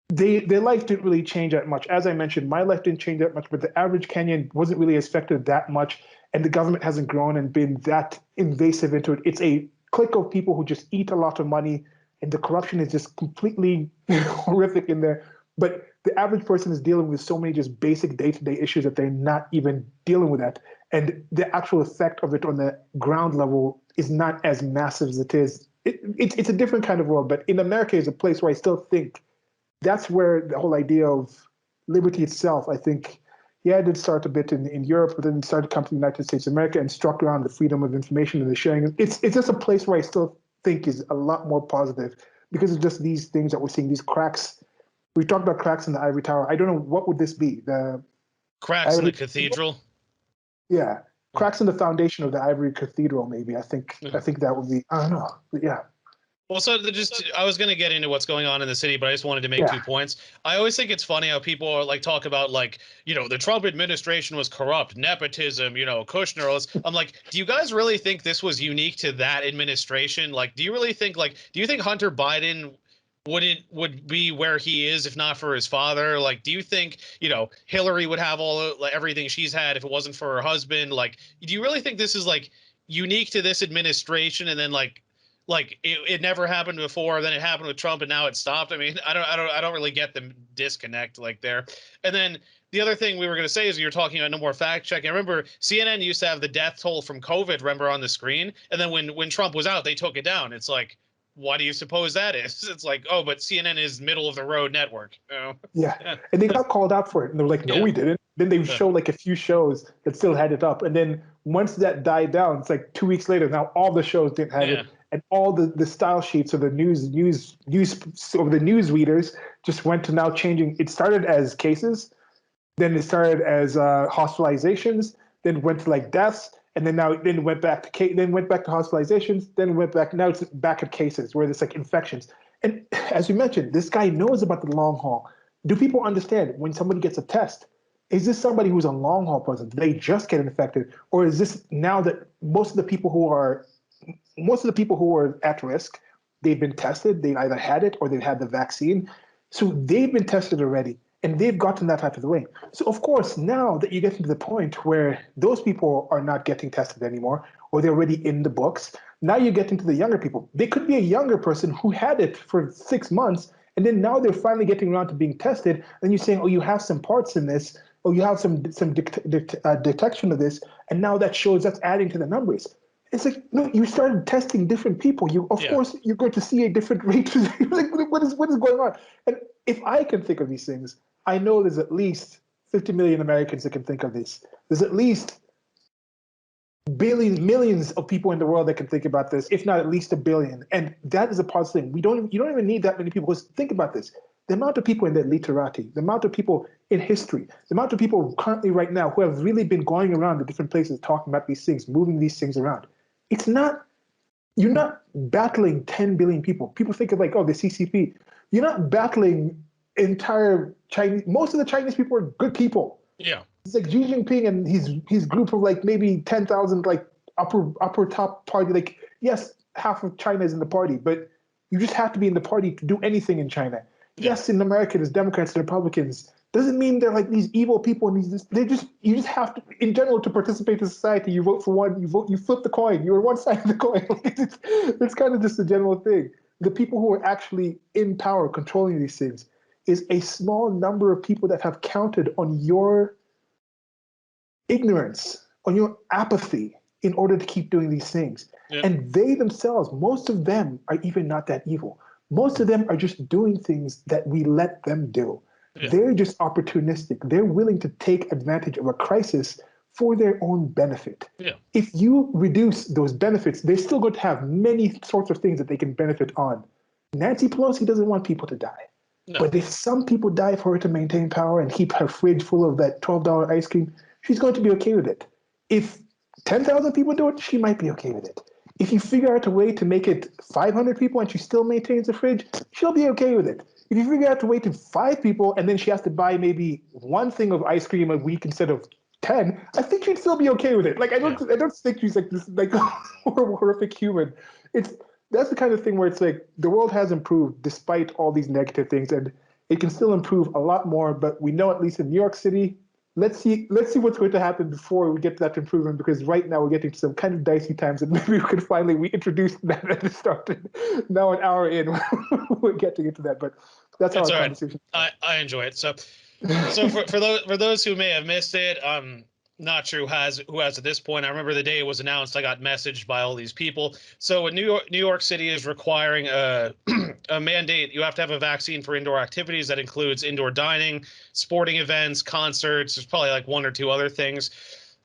their life didn't really change that much. As I mentioned, my life didn't change that much, but the average Kenyan wasn't really affected that much, and the government hasn't grown and been that invasive into it. It's a clique of people who just eat a lot of money, and the corruption is just completely horrific in there. But the average person is dealing with so many just basic day-to-day issues that they're not even dealing with that. And the actual effect of it on the ground level is not as massive as it is. It's a different kind of world, but in America is a place where I still think that's where the whole idea of liberty itself, I think, it did start a bit in Europe, but then it started to come to the United States of America and struck around the freedom of information and the sharing. It's just a place where I still think is a lot more positive because of just these things that we're seeing, these cracks. We talked about cracks in the ivory tower. I don't know, what would this be? The cracks in the cathedral? Yeah. cracks in the foundation of the Ivory Cathedral. Maybe I think that would be. I don't know. But yeah. Well, so I was going to get into what's going on in the city, but I just wanted to make 2 points. I always think it's funny how people are like talk about like, the Trump administration was corrupt, nepotism, Kushner. I'm like, do you guys really think this was unique to that administration? Like, do you really think do you think Hunter Biden would be where he is if not for his father? Like, do you think, Hillary would have everything she's had if it wasn't for her husband? Like, do you really think this is like unique to this administration and then it never happened before, then it happened with Trump and now it stopped? I mean, I don't really get the disconnect there. And then the other thing we were going to say is you're talking about no more fact checking. I remember CNN used to have the death toll from COVID, remember, on the screen. And then when Trump was out, they took it down. It's like, why do you suppose that is? It's like, oh, but CNN is middle of the road network. Yeah. And they got called out for it. And they were like, no, we didn't. Then they show like a few shows that still had it up. And then once that died down, it's like 2 weeks later, now all the shows didn't have it. And all the style sheets of the news of the news readers just went to now changing. It started as cases, then it started as hospitalizations, then went to like deaths, and then went back to hospitalizations, then went back. Now it's back at cases where it's like infections. And as you mentioned, this guy knows about the long haul. Do people understand when somebody gets a test? Is this somebody who's a long haul person? Do they just get infected, or is this now that most of the people who are at risk, they've been tested, they either had it or they've had the vaccine. So they've been tested already and they've gotten that out of the way. So of course, now that you get to the point where those people are not getting tested anymore, or they're already in the books, now you get into the younger people. They could be a younger person who had it for 6 months, and then now they're finally getting around to being tested, and you're saying, oh, you have some parts in this, or you have some detection of this, and now that's adding to the numbers. It's like, no, you started testing different people. Of course, you're going to see a different rate. Like, what is going on? And if I can think of these things, I know there's at least 50 million Americans that can think of this. There's at least millions of people in the world that can think about this, if not at least a billion. And that is a positive thing. You don't even need that many people. Because think about this. The amount of people in the literati, the amount of people in history, the amount of people currently right now who have really been going around to different places talking about these things, moving these things around. You're not battling 10 billion people. People think of like, oh, the CCP. You're not battling entire Chinese. Most of the Chinese people are good people. Yeah. It's like Xi Jinping and his group of like maybe 10,000 like upper top party. Like, yes, half of China is in the party, but you just have to be in the party to do anything in China. Yeah. Yes, in America, there's Democrats and Republicans. Doesn't mean they're like these evil people and you just have to, in general, to participate in society, you vote for one, you flip the coin, you're on one side of the coin. It's kind of just a general thing. The people who are actually in power controlling these things is a small number of people that have counted on your ignorance, on your apathy in order to keep doing these things. Yep. And they themselves, most of them are even not that evil. Most of them are just doing things that we let them do. Yeah. They're just opportunistic. They're willing to take advantage of a crisis for their own benefit. Yeah. If you reduce those benefits, they're still going to have many sorts of things that they can benefit on. Nancy Pelosi doesn't want people to die. No. But if some people die for her to maintain power and keep her fridge full of that $12 ice cream, she's going to be okay with it. If 10,000 people do it, she might be okay with it. If you figure out a way to make it 500 people and she still maintains the fridge, she'll be okay with it. If you figure out a way to 5 people and then she has to buy maybe one thing of ice cream a week instead of 10, I think she'd still be okay with it. Like I don't think she's like this like horrific human. That's the kind of thing where it's like the world has improved despite all these negative things, and it can still improve a lot more. But we know at least in New York City, let's see what's going to happen before we get to that improvement, because right now we're getting to some kind of dicey times, and maybe we could finally reintroduce that at the start. Now an hour in, we're getting into that, but that's our conversation. I enjoy it. So for those who may have missed it, not sure who has at this point. I remember the day it was announced, I got messaged by all these people. So New York City is requiring a mandate. You have to have a vaccine for indoor activities. That includes indoor dining, sporting events, concerts. There's probably like 1 or 2 other things.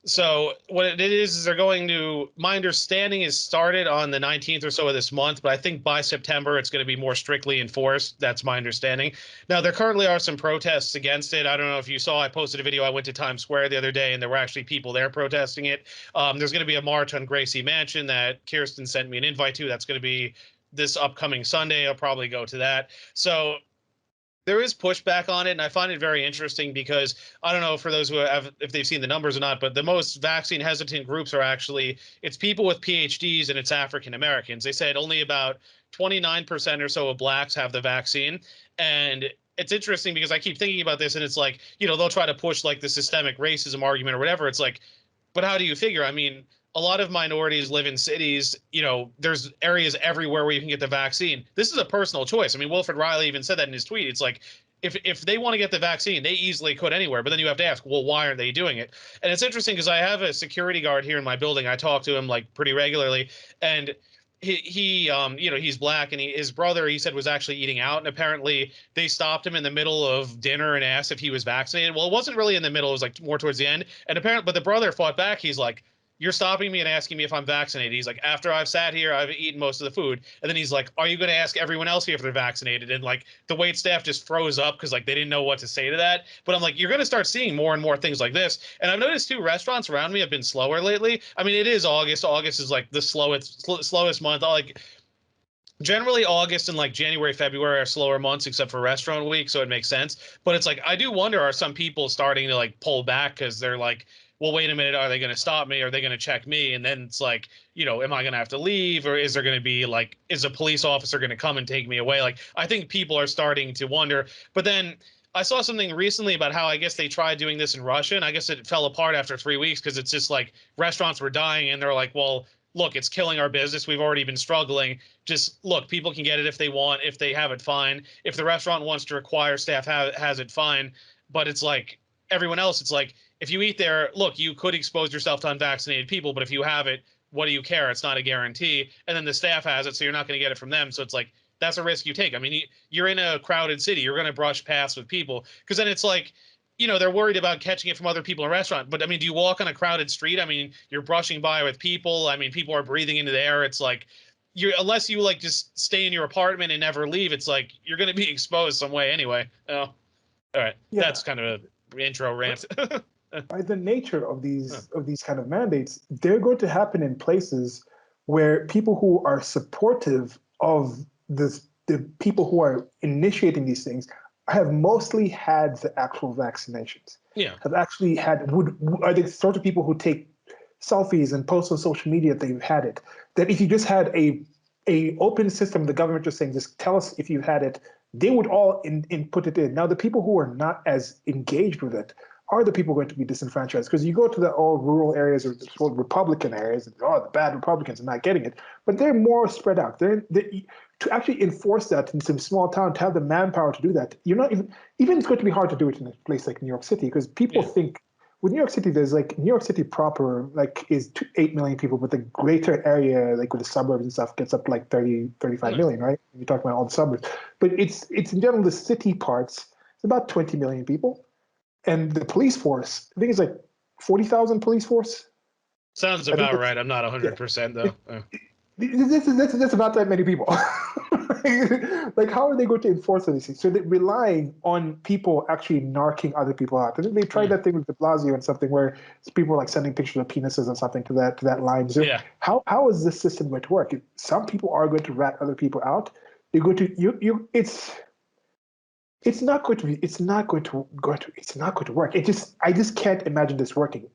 So what it is they're going to, my understanding is started on the 19th or so of this month, but I think by September it's going to be more strictly enforced. That's my understanding. Now, there currently are some protests against it. I don't know if you saw, I posted a video. I went to Times Square the other day and there were actually people there protesting it. There's going to be a march on Gracie Mansion that Kirsten sent me an invite to. That's going to be this upcoming Sunday. I'll probably go to that. So there is pushback on it, and I find it very interesting because I don't know for those who have if they've seen the numbers or not, but the most vaccine hesitant groups are actually it's people with PhDs and it's African Americans. They said only about 29% or so of blacks have the vaccine, and it's interesting because I keep thinking about this, and it's like they'll try to push like the systemic racism argument or whatever. It's like, but how do you figure? I mean, a lot of minorities live in cities. There's areas everywhere where you can get the vaccine. This is a personal choice. I mean, Wilfred Riley even said that in his tweet. It's like, if they want to get the vaccine, they easily could anywhere. But then you have to ask, well, why aren't they doing it? And it's interesting because I have a security guard here in my building. I talk to him like pretty regularly, and he's black, and his brother, he said, was actually eating out, and apparently they stopped him in the middle of dinner and asked if he was vaccinated. Well, it wasn't really in the middle; it was like more towards the end. And apparently, but the brother fought back. He's like, "You're stopping me and asking me if I'm vaccinated." He's like, "After I've sat here, I've eaten most of the food." And then he's like, "Are you going to ask everyone else here if they're vaccinated?" And like the wait staff just froze up because like they didn't know what to say to that. But I'm like, you're going to start seeing more and more things like this. And I've noticed too, restaurants around me have been slower lately. I mean, it is August. August is like the slowest month. Like generally August and like January, February are slower months except for restaurant week, so it makes sense. But it's like I do wonder, are some people starting to like pull back because they're like, well, wait a minute, are they going to stop me? Are they going to check me? And then it's like, am I going to have to leave, or is there going to be like, is a police officer going to come and take me away? Like, I think people are starting to wonder. But then I saw something recently about how I guess they tried doing this in Russia, and I guess it fell apart after 3 weeks because it's just like restaurants were dying, and they're like, well, look, it's killing our business. We've already been struggling. Just look, people can get it if they want. If they have it, fine. If the restaurant wants to require staff has it, fine. But it's like everyone else. It's like if you eat there, look, you could expose yourself to unvaccinated people. But if you have it, what do you care? It's not a guarantee. And then the staff has it, so you're not going to get it from them. So it's like that's a risk you take. I mean, you're in a crowded city. You're going to brush paths with people because then it's like they're worried about catching it from other people in a restaurant. But I mean, do you walk on a crowded street? I mean, you're brushing by with people. I mean, people are breathing into the air. It's like unless you like just stay in your apartment and never leave, it's like you're going to be exposed some way anyway. Oh, all right. Yeah. That's kind of an intro rant. By the nature of these kind of mandates, they're going to happen in places where people who are supportive of the people who are initiating these things have mostly had the actual vaccinations. Yeah. Have actually had are the sort of people who take selfies and post on social media that they've had it. That if you just had a open system, the government just saying, just tell us if you had it, they would all input it in. Now, the people who are not as engaged with it are the people going to be disenfranchised, because you go to the all rural areas or the Republican areas, and the bad Republicans are not getting it, but they're more spread out. To actually enforce that in some small town, to have the manpower to do that, you're not even it's going to be hard to do it in a place like New York City, because people think with New York City, there's like New York City proper is 8 million people, but the greater area, like with the suburbs and stuff, gets up to like 30, 35 million, right? You're talking about all the suburbs. But it's in general, the city parts, it's about 20 million people. And the police force, I think it's like 40,000 police force. Sounds about right. I'm not 100% though. That's not that many people. Like, how are they going to enforce these things? So they're relying on people actually narking other people out. And they tried that thing with de Blasio and something where people were like sending pictures of penises and something to that line. So how is this system going to work? Some people are going to rat other people out. You're going to it's not going to work. I just can't imagine this working.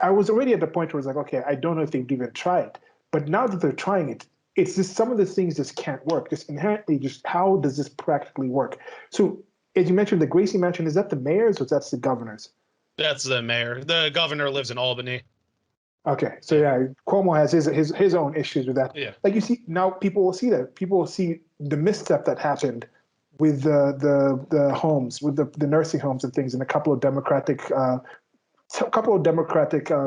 I was already at the point where it's like, okay, I don't know if they've even tried. But now that they're trying it, it's just some of the things just can't work. Just inherently, just how does this practically work? So, as you mentioned, the Gracie Mansion, is that the mayor's or that's the governor's? That's the mayor. The governor lives in Albany. Okay, so yeah, Cuomo has his own issues with that. Yeah. Like you see, now people will see that. People will see the misstep that happened with the homes, with the nursing homes and things, and a couple of Democratic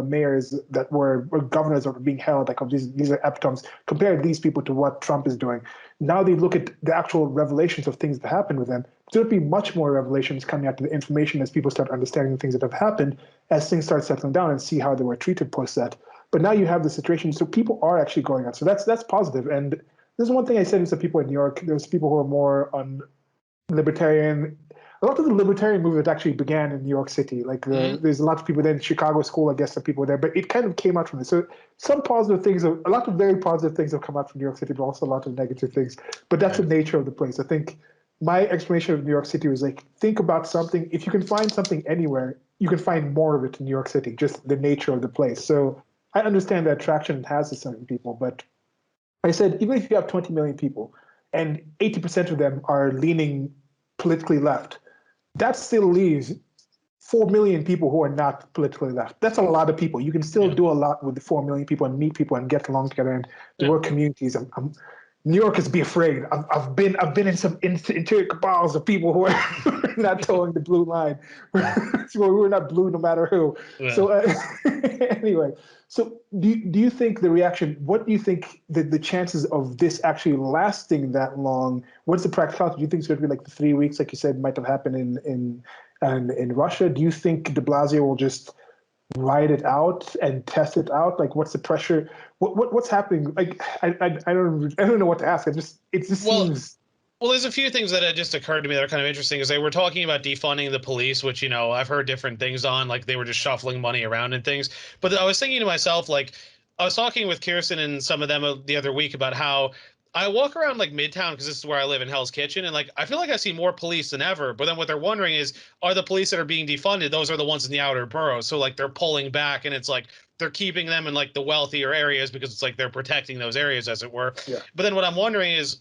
mayors that were governors that were being held, like these are epitomes. Compare these people to what Trump is doing. Now they look at the actual revelations of things that happened with them. there'll be much more revelations coming out to the information as people start understanding the things that have happened, as things start settling down and see how they were treated post that. But now you have the situation, so people are actually going out. So that's positive. And this is one thing I said to some people in New York. There's people who are more on libertarian. A lot of the libertarian movement actually began in New York City. There's a lot of people there in Chicago school, I guess, some people there, but it kind of came out from this. So some positive things, a lot of very positive things have come out from New York City, but also a lot of negative things. But that's the nature of the place. I think my explanation of New York City was like, think about something. If you can find something anywhere, you can find more of it in New York City, just the nature of the place. So I understand the attraction it has to certain people, but I said, even if you have 20 million people and 80% of them are leaning politically left, that still leaves 4 million people who are not politically left. That's a lot of people. You can still do a lot with the 4 million people and meet people and get along together and work communities. New Yorkers be afraid. I've been in some interior cabals of people who are not towing the blue line. We're not blue no matter who. Yeah. So anyway, so do you think the reaction? What do you think the chances of this actually lasting that long? What's the practicality? Do you think it's going to be like the 3 weeks, like you said, might have happened in Russia? Do you think De Blasio will just ride it out and test it out? Like, what's the pressure? What's happening? Like, I don't know what to ask. It just seems. Well, there's a few things that just occurred to me that are kind of interesting. Is they were talking about defunding the police, which, you know, I've heard different things on, like they were just shuffling money around and things. But I was thinking to myself, like, I was talking with Kirsten and some of them the other week about how I walk around like Midtown, because this is where I live in Hell's Kitchen, and like I feel like I see more police than ever. But then what they're wondering is, are the police that are being defunded, those are the ones in the outer boroughs? So like they're pulling back, and it's like they're keeping them in like the wealthier areas because it's like they're protecting those areas, as it were. Yeah. But then what I'm wondering is,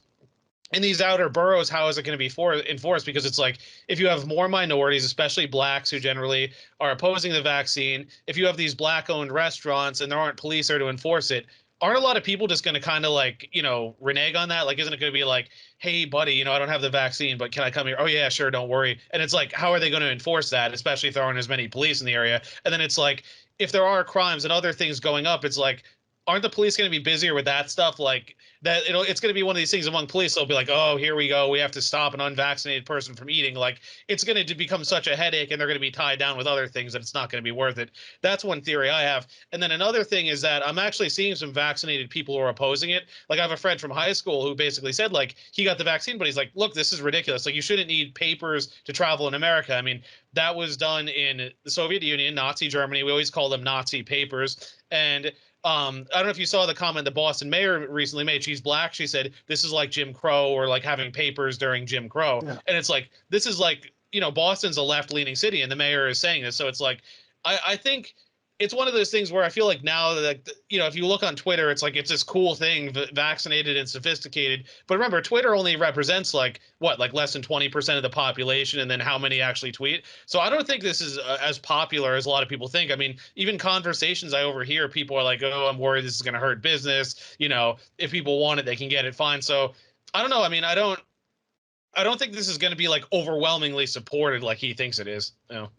in these outer boroughs, how is it going to be enforced? Because it's like, if you have more minorities, especially blacks who generally are opposing the vaccine, if you have these black-owned restaurants and there aren't police there to enforce it, aren't a lot of people just going to kind of like, you know, renege on that? Like, isn't it going to be like, hey, buddy, you know, I don't have the vaccine, but can I come here? Oh, yeah, sure, don't worry. And it's like, how are they going to enforce that, especially if there aren't as many police in the area? And then it's like, if there are crimes and other things going up, it's like, aren't the police going to be busier with that stuff? Like that, it's going to be one of these things among police. They'll be like, oh, here we go. We have to stop an unvaccinated person from eating. Like, it's going to become such a headache, and they're going to be tied down with other things that it's not going to be worth it. That's one theory I have. And then another thing is that I'm actually seeing some vaccinated people who are opposing it. Like, I have a friend from high school who basically said, like, he got the vaccine, but he's like, look, this is ridiculous. Like, you shouldn't need papers to travel in America. I mean, that was done in the Soviet Union, Nazi Germany. We always call them Nazi papers. And I don't know if you saw the comment the Boston mayor recently made. She's black. She said, this is like Jim Crow, or like having papers during Jim Crow. Yeah. And it's like, this is like, you know, Boston's a left-leaning city, and the mayor is saying this. So it's like, I think it's one of those things where I feel like now that, you know, if you look on Twitter, it's like, it's this cool thing, vaccinated and sophisticated. But remember, Twitter only represents like what, like less than 20% of the population, and then how many actually tweet. So I don't think this is as popular as a lot of people think. I mean, even conversations I overhear, people are like, oh, I'm worried this is going to hurt business. You know, if people want it, they can get it, fine. So I don't know. I mean, I don't think this is going to be like overwhelmingly supported like he thinks it is. You know?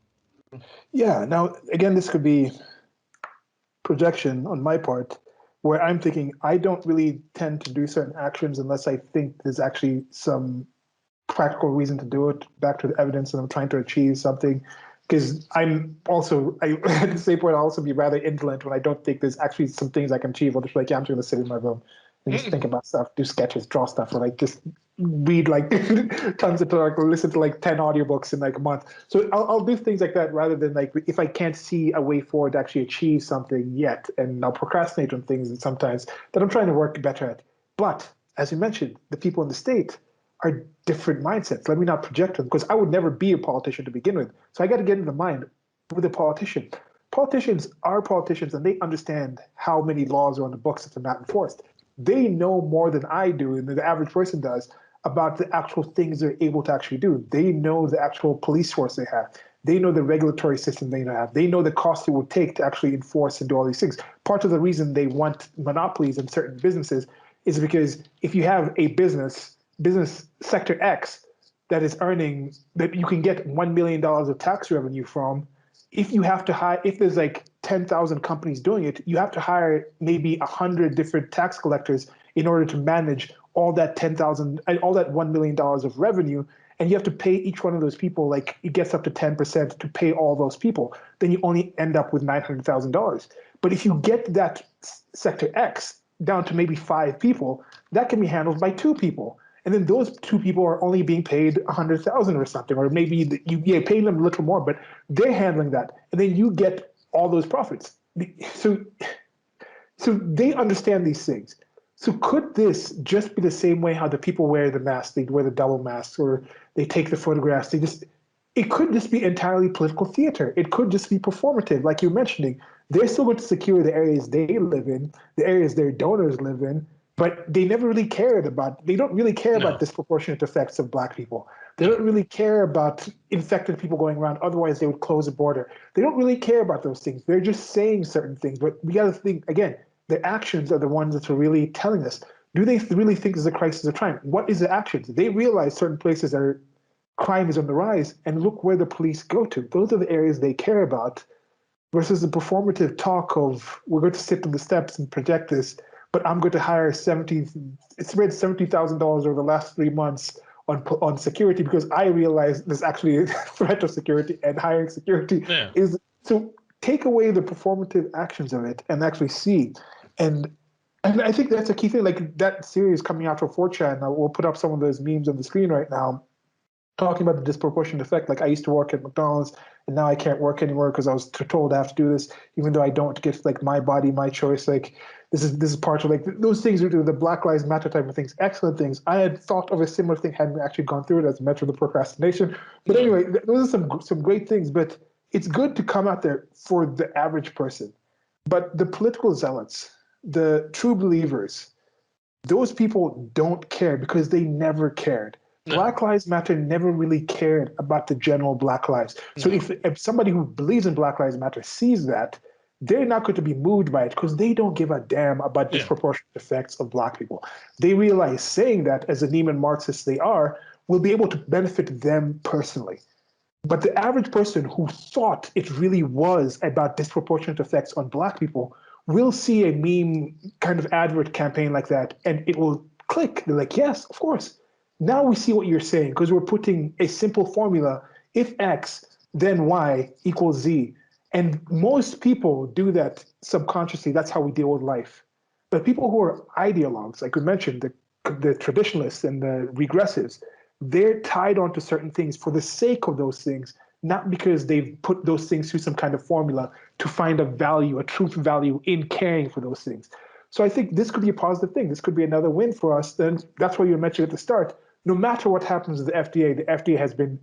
Yeah. Now, again, this could be projection on my part, where I'm thinking I don't really tend to do certain actions unless I think there's actually some practical reason to do it, back to the evidence, and I'm trying to achieve something. Because I'm also, at the same point, I'll also be rather indolent when I don't think there's actually some things I can achieve. I'll just be like, yeah, I'm just going to sit in my room and just think about stuff, do sketches, draw stuff, or like just read like tons of, like listen to like 10 audiobooks in like a month. So I'll do things like that rather than like, if I can't see a way forward to actually achieve something yet, and I'll procrastinate on things and sometimes that I'm trying to work better at. But as you mentioned, the people in the state are different mindsets. Let me not project them, because I would never be a politician to begin with. So I got to get into the mind with a politician. Politicians are politicians, and they understand how many laws are on the books that are not enforced. They know more than I do, and the average person does, about the actual things they're able to actually do. They know the actual police force they have. They know the regulatory system they have. They know the cost it would take to actually enforce and do all these things. Part of the reason they want monopolies in certain businesses is because if you have a business sector X that is earning, that you can get $1 million of tax revenue from, if you have to hire, if there's like 10,000 companies doing it, you have to hire maybe 100 different tax collectors in order to manage all that 10,000, all that $1 million of revenue. and you have to pay each one of those people, like it gets up to 10% to pay all those people, then you only end up with $900,000. But if you get that sector X down to maybe 5 people, that can be handled by 2 people. And then those 2 people are only being paid 100,000 or something, or maybe you're paying them a little more, but they're handling that, and then you get all those profits. So, so they understand these things. So could this just be the same way how the people wear the masks, they wear the double masks, or they take the photographs, it could just be entirely political theater. It could just be performative, like you're mentioning. They're still going to secure the areas they live in, the areas their donors live in, but they never really cared about, they don't really care about disproportionate effects of Black people. They don't really care about infected people going around, otherwise they would close the border. They don't really care about those things. They're just saying certain things, but we gotta think, again, the actions are the ones that are really telling us, do they really think there's a crisis or crime? What is the actions? They realize certain places are crime is on the rise, and look where the police go to. Those are the areas they care about, versus the performative talk of we're going to sit on the steps and project this, but I'm going to hire it's spent $70,000 over the last 3 months on security because I realize there's actually a threat of security, and hiring security is so. Take away the performative actions of it and actually see, and I think that's a key thing. Like that series coming out from 4chan, we'll put up some of those memes on the screen right now, talking about the disproportionate effect. Like I used to work at McDonald's, and now I can't work anymore because I was told I have to do this, even though I don't get like my body, my choice. Like this is part of like those things are the Black Lives Matter type of things, excellent things. I had thought of a similar thing, hadn't actually gone through it as a measure of the procrastination. But anyway, those are some great things. But it's good to come out there for the average person. But the political zealots, the true believers, those people don't care because they never cared. Black Lives Matter never really cared about the general Black lives. So if somebody who believes in Black Lives Matter sees that, they're not going to be moved by it because they don't give a damn about disproportionate effects of Black people. They realize saying that, as a Neiman Marxists they are, will be able to benefit them personally. But the average person who thought it really was about disproportionate effects on Black people will see a meme kind of advert campaign like that, and it will click. They're like, yes, of course. Now we see what you're saying because we're putting a simple formula. If X, then Y equals Z. And most people do that subconsciously. That's how we deal with life. But people who are ideologues, like we mentioned, the traditionalists and the regressives, they're tied onto certain things for the sake of those things, not because they've put those things through some kind of formula to find a value, a truth value in caring for those things. So I think this could be a positive thing. This could be another win for us. Then that's why you mentioned at the start. No matter what happens with the FDA has been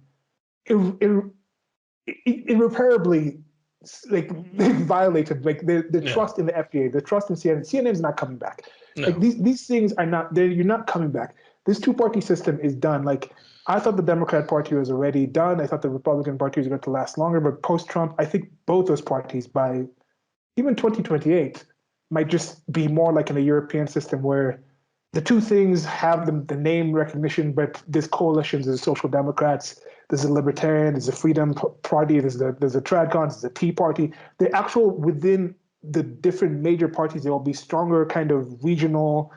irreparably like violated. Like the trust in the FDA, the trust in CNN. CNN is not coming back. Like these things are not. You're not coming back. This two-party system is done. Like I thought the Democrat Party was already done. I thought the Republican Party was going to last longer. But post-Trump, I think both those parties by even 2028 might just be more like in a European system where the two things have the name recognition, but there's coalitions. There's Social Democrats, there's a Libertarian, there's a Freedom Party, there's a Tradcons, there's a Tea Party. The actual within the different major parties, there will be stronger kind of regional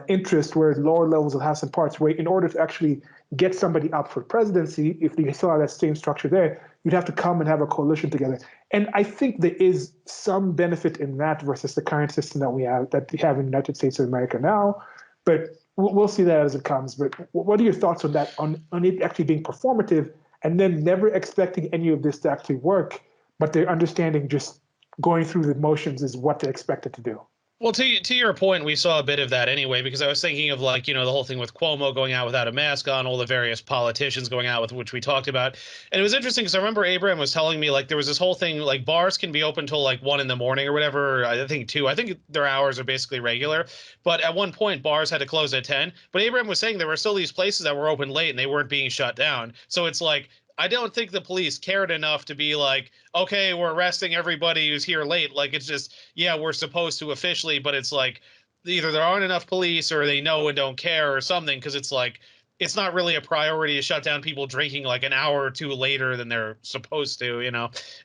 interest where lower levels will have some parts where in order to actually get somebody up for presidency, if they still have that same structure there, you'd have to come and have a coalition together. And I think there is some benefit in that versus the current system that we have in the United States of America now. But we'll see that as it comes. But what are your thoughts on that, on it actually being performative and then never expecting any of this to actually work, but they're understanding just going through the motions is what they're expected to do? Well, to your point, we saw a bit of that anyway, because I was thinking of like, the whole thing with Cuomo going out without a mask on, all the various politicians going out with which we talked about. And it was interesting because I remember Abraham was telling me like there was this whole thing like bars can be open till like 1 in the morning or whatever. I think 2. I think their hours are basically regular. But at one point, bars had to close at 10. But Abraham was saying there were still these places that were open late and they weren't being shut down. So it's like, I don't think the police cared enough to be like, okay, we're arresting everybody who's here late. Like, it's just, yeah, we're supposed to officially, but it's like either there aren't enough police or they know and don't care or something. Cause it's like, it's not really a priority to shut down people drinking like an hour or 2 later than they're supposed to,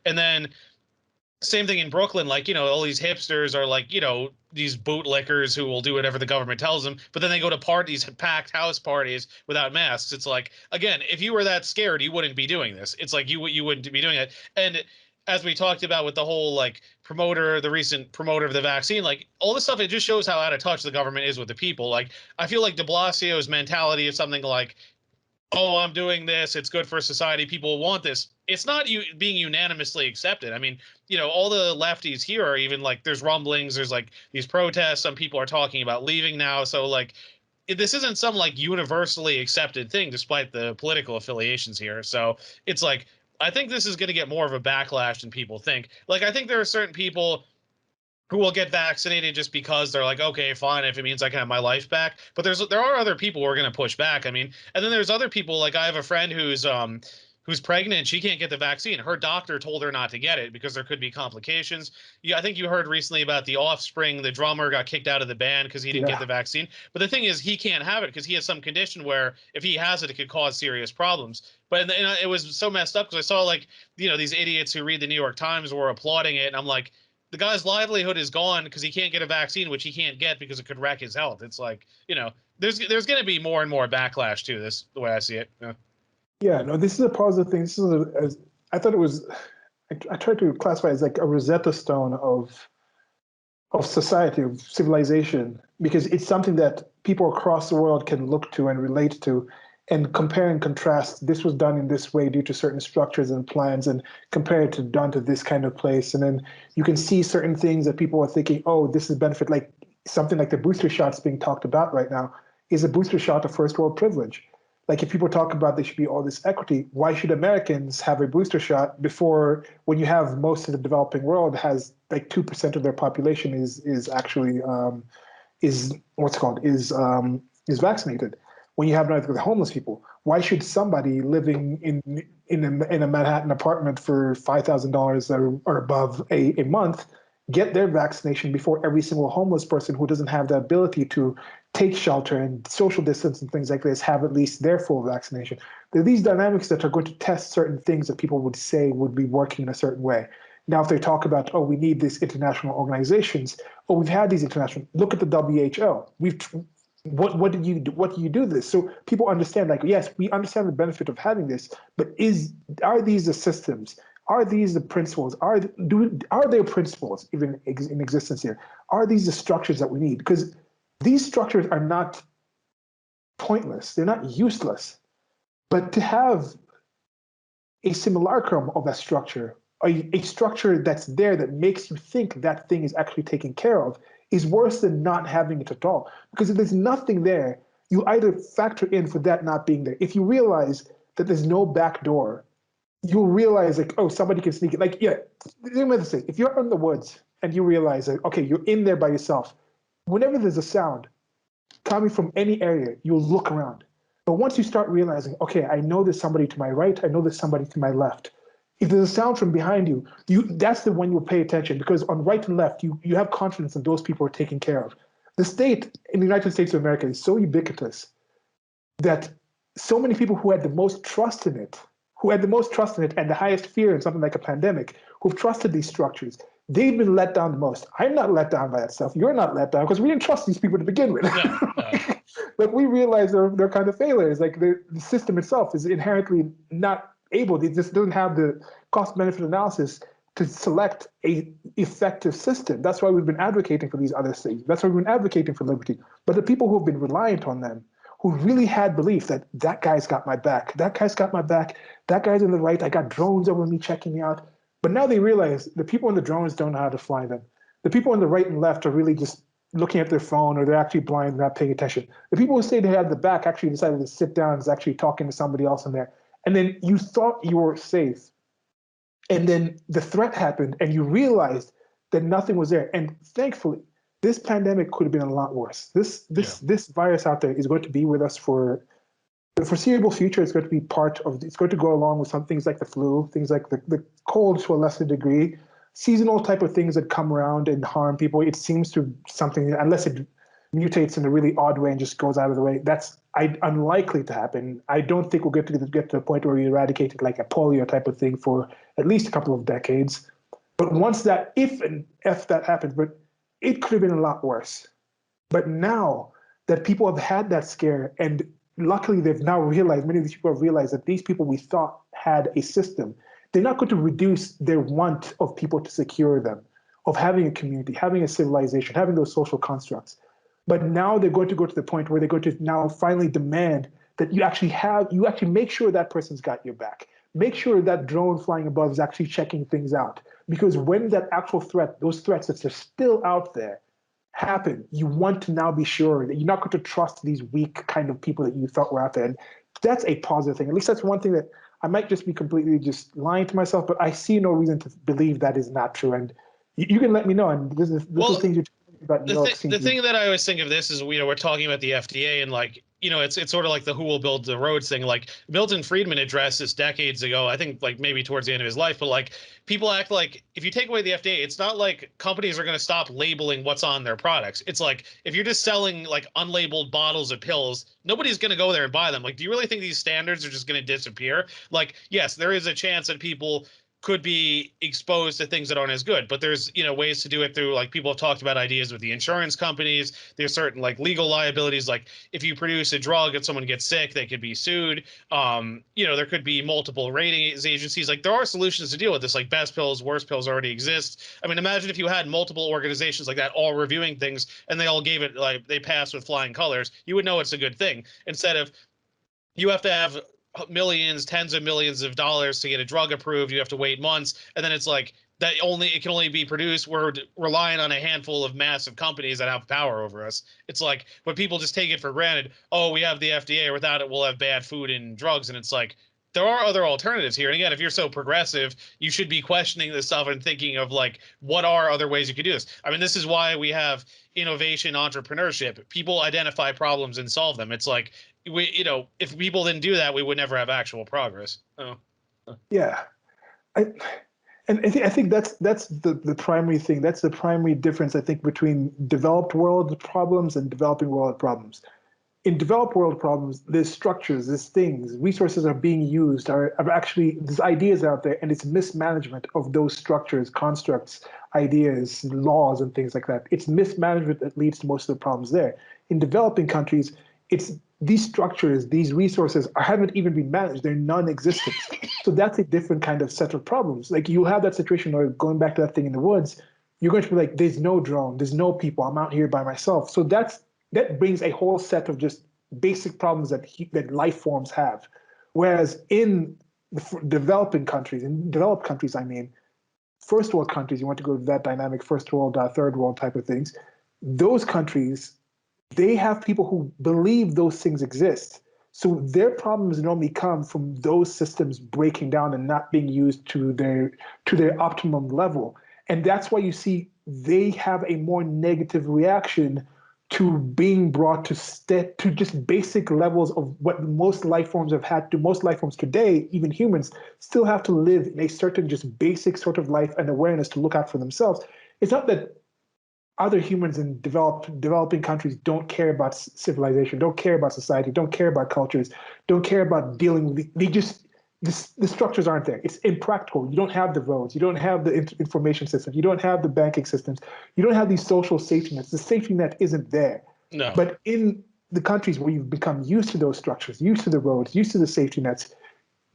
And then same thing in Brooklyn, like, all these hipsters are like, these bootlickers who will do whatever the government tells them, but then they go to parties, packed house parties without masks. It's like, again, if you were that scared, you wouldn't be doing this. It's like you wouldn't be doing it. And as we talked about with the whole like the recent promoter of the vaccine, like all this stuff, it just shows how out of touch the government is with the people. Like I feel like de Blasio's mentality is something like, oh, I'm doing this, it's good for society, people want this. It's not being unanimously accepted. I mean, all the lefties here are even like, there's rumblings, there's like these protests, some people are talking about leaving now. So like, this isn't some like universally accepted thing despite the political affiliations here. So it's like, I think this is going to get more of a backlash than people think. Like, I think there are certain people who will get vaccinated just because they're like, okay, fine, if it means I can have my life back. But there are other people who are going to push back. I mean, and then there's other people, like I have a friend who's pregnant. She can't get the vaccine. Her doctor told her not to get it because there could be complications. Yeah, I think you heard recently about the Offspring. The drummer got kicked out of the band because he didn't get the vaccine. But the thing is, he can't have it because he has some condition where if he has it, it could cause serious problems. But it was so messed up because I saw like, these idiots who read the New York Times were applauding it. And I'm like, the guy's livelihood is gone because he can't get a vaccine, which he can't get because it could wreck his health. It's like, there's going to be more and more backlash to this, the way I see it. Yeah, no, this is a positive thing. This is I thought it was. I tried to classify it as like a Rosetta Stone of society, of civilization, because it's something that people across the world can look to and relate to, and compare and contrast. This was done in this way due to certain structures and plans, and compare it to done to this kind of place. And then you can see certain things that people are thinking, oh, this is benefit. Like something like the booster shots being talked about right now. Is a booster shot a first world privilege? Like if people talk about there should be all this equity, why should Americans have a booster shot before, when you have most of the developing world has like 2% of their population is actually is what's it called is vaccinated? When you have the homeless people, why should somebody living in a Manhattan apartment for $5,000 or above a month get their vaccination before every single homeless person who doesn't have the ability to take shelter and social distance and things like this have at least their full vaccination? There are these dynamics that are going to test certain things that people would say would be working in a certain way. Now, if they talk about, oh, we need these international organizations, oh, we've had these international, look at the WHO. What do you do this? So people understand, like, yes, we understand the benefit of having this, but are these the systems? Are these the principles? Are there principles even in existence here? Are these the structures that we need? Because these structures are not pointless. They're not useless. But to have a simulacrum of that structure, a structure that's there that makes you think that thing is actually taken care of, is worse than not having it at all. Because if there's nothing there, you either factor in for that not being there. If you realize that there's no back door, you'll realize like, oh, somebody can sneak it. Like, yeah, let me say, if you're in the woods and you realize that, okay, you're in there by yourself, whenever there's a sound coming from any area, you'll look around. But once you start realizing, okay, I know there's somebody to my right, I know there's somebody to my left. If there's a sound from behind you, that's the one you'll pay attention, because on right and left, you have confidence that those people are taken care of. The state in the United States of America is so ubiquitous that so many people who had the most trust in it, and the highest fear in something like a pandemic, who've trusted these structures, they've been let down the most. I'm not let down by that stuff. You're not let down because we didn't trust these people to begin with. No. But we realize they're kind of failures. Like the system itself is inherently not able. It just doesn't have the cost-benefit analysis to select a effective system. That's why we've been advocating for these other things. That's why we've been advocating for liberty. But the people who have been reliant on them, who really had belief that that guy's got my back, that guy's got my back, that guy's on the right, I got drones over me checking me out. But now they realize the people in the drones don't know how to fly them. The people on the right and left are really just looking at their phone, or they're actually blind, not paying attention. The people who say they had the back actually decided to sit down and is actually talking to somebody else in there. And then you thought you were safe. And then the threat happened and you realized that nothing was there. And thankfully, this pandemic could have been a lot worse. This virus out there is going to be with us for the foreseeable future. It's going to be it's going to go along with some things like the flu, things like the cold to a lesser degree, seasonal type of things that come around and harm people. It seems to something, unless it mutates in a really odd way and just goes out of the way, that's unlikely to happen. I don't think we'll get to the point where we eradicate it like a polio type of thing for at least a couple of decades. But once that, if that happens, but it could have been a lot worse. But now that people have had that scare, and luckily they've now realized, many of these people have realized that these people we thought had a system, they're not going to reduce their want of people to secure them, of having a community, having a civilization, having those social constructs. But now they're going to go to the point where they're going to now finally demand that you actually make sure that person's got your back. Make sure that drone flying above is actually checking things out. Because when that actual threat, those threats that are still out there, happen, you want to now be sure that you're not going to trust these weak kind of people that you thought were out there. And that's a positive thing. At least that's one thing that I might just be completely just lying to myself, but I see no reason to believe that is not true. And you can let me know. And this is things you're talking about New York. The thing that I always think of this is, we're talking about the FDA, and like, it's sort of like the who will build the roads thing. Like Milton Friedman addressed this decades ago, I think like maybe towards the end of his life, but like people act like if you take away the FDA, it's not like companies are going to stop labeling what's on their products. It's like if you're just selling like unlabeled bottles of pills, nobody's going to go there and buy them. Like, do you really think these standards are just going to disappear? Like, yes, there is a chance that people could be exposed to things that aren't as good, but there's ways to do it through, like, people have talked about ideas with the insurance companies. There's certain like legal liabilities, like if you produce a drug and someone gets sick, they could be sued. There could be multiple ratings agencies. Like, there are solutions to deal with this. Like, best pills, worst pills already exist. I mean, imagine if you had multiple organizations like that all reviewing things and they all gave it, like, they passed with flying colors. You would know it's a good thing, instead of you have to have millions, tens of millions of dollars to get a drug approved. You have to wait months, and then it's like that it can only be produced. We're relying on a handful of massive companies that have power over us. It's like, but people just take it for granted. Oh, we have the FDA. Without it, we'll have bad food and drugs. And it's like, there are other alternatives here. And again, if you're so progressive, you should be questioning this stuff and thinking of like, what are other ways you could do this? I mean, this is why we have innovation, entrepreneurship. People identify problems and solve them. It's like, if people didn't do that, we would never have actual progress. Oh. Yeah. I think that's the primary thing. That's the primary difference, I think, between developed world problems and developing world problems. In developed world problems, there's structures, there's things, resources are being used, are actually, there's ideas out there, and it's mismanagement of those structures, constructs, ideas, laws, and things like that. It's mismanagement that leads to most of the problems there. In developing countries, it's these structures, these resources haven't even been managed. They're non-existent. So that's a different kind of set of problems. Like, you have that situation where, going back to that thing in the woods, you're going to be like, there's no drone, there's no people, I'm out here by myself. So that brings a whole set of just basic problems that life forms have. Whereas in the developing countries, in developed countries, I mean, first world countries, you want to go to that dynamic first world, third world type of things, those countries, they have people who believe those things exist. So their problems normally come from those systems breaking down and not being used to their optimum level. And that's why you see they have a more negative reaction to being brought to just basic levels of what most life forms have had to. Most life forms today, even humans, still have to live in a certain just basic sort of life and awareness to look out for themselves. It's not that other humans in developing countries don't care about civilization, don't care about society, don't care about cultures, don't care about dealing with. The structures aren't there. It's impractical. You don't have the roads. You don't have the information systems. You don't have the banking systems. You don't have these social safety nets. The safety net isn't there. No. But in the countries where you've become used to those structures, used to the roads, used to the safety nets,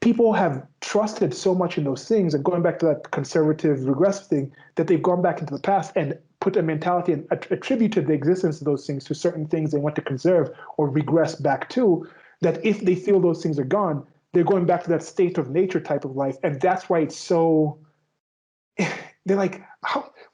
people have trusted so much in those things, and going back to that conservative, regressive thing, that they've gone back into the past and put a mentality and attributed the existence of those things to certain things they want to conserve or regress back to, that if they feel those things are gone, they're going back to that state of nature type of life. And that's why it's so, they're like,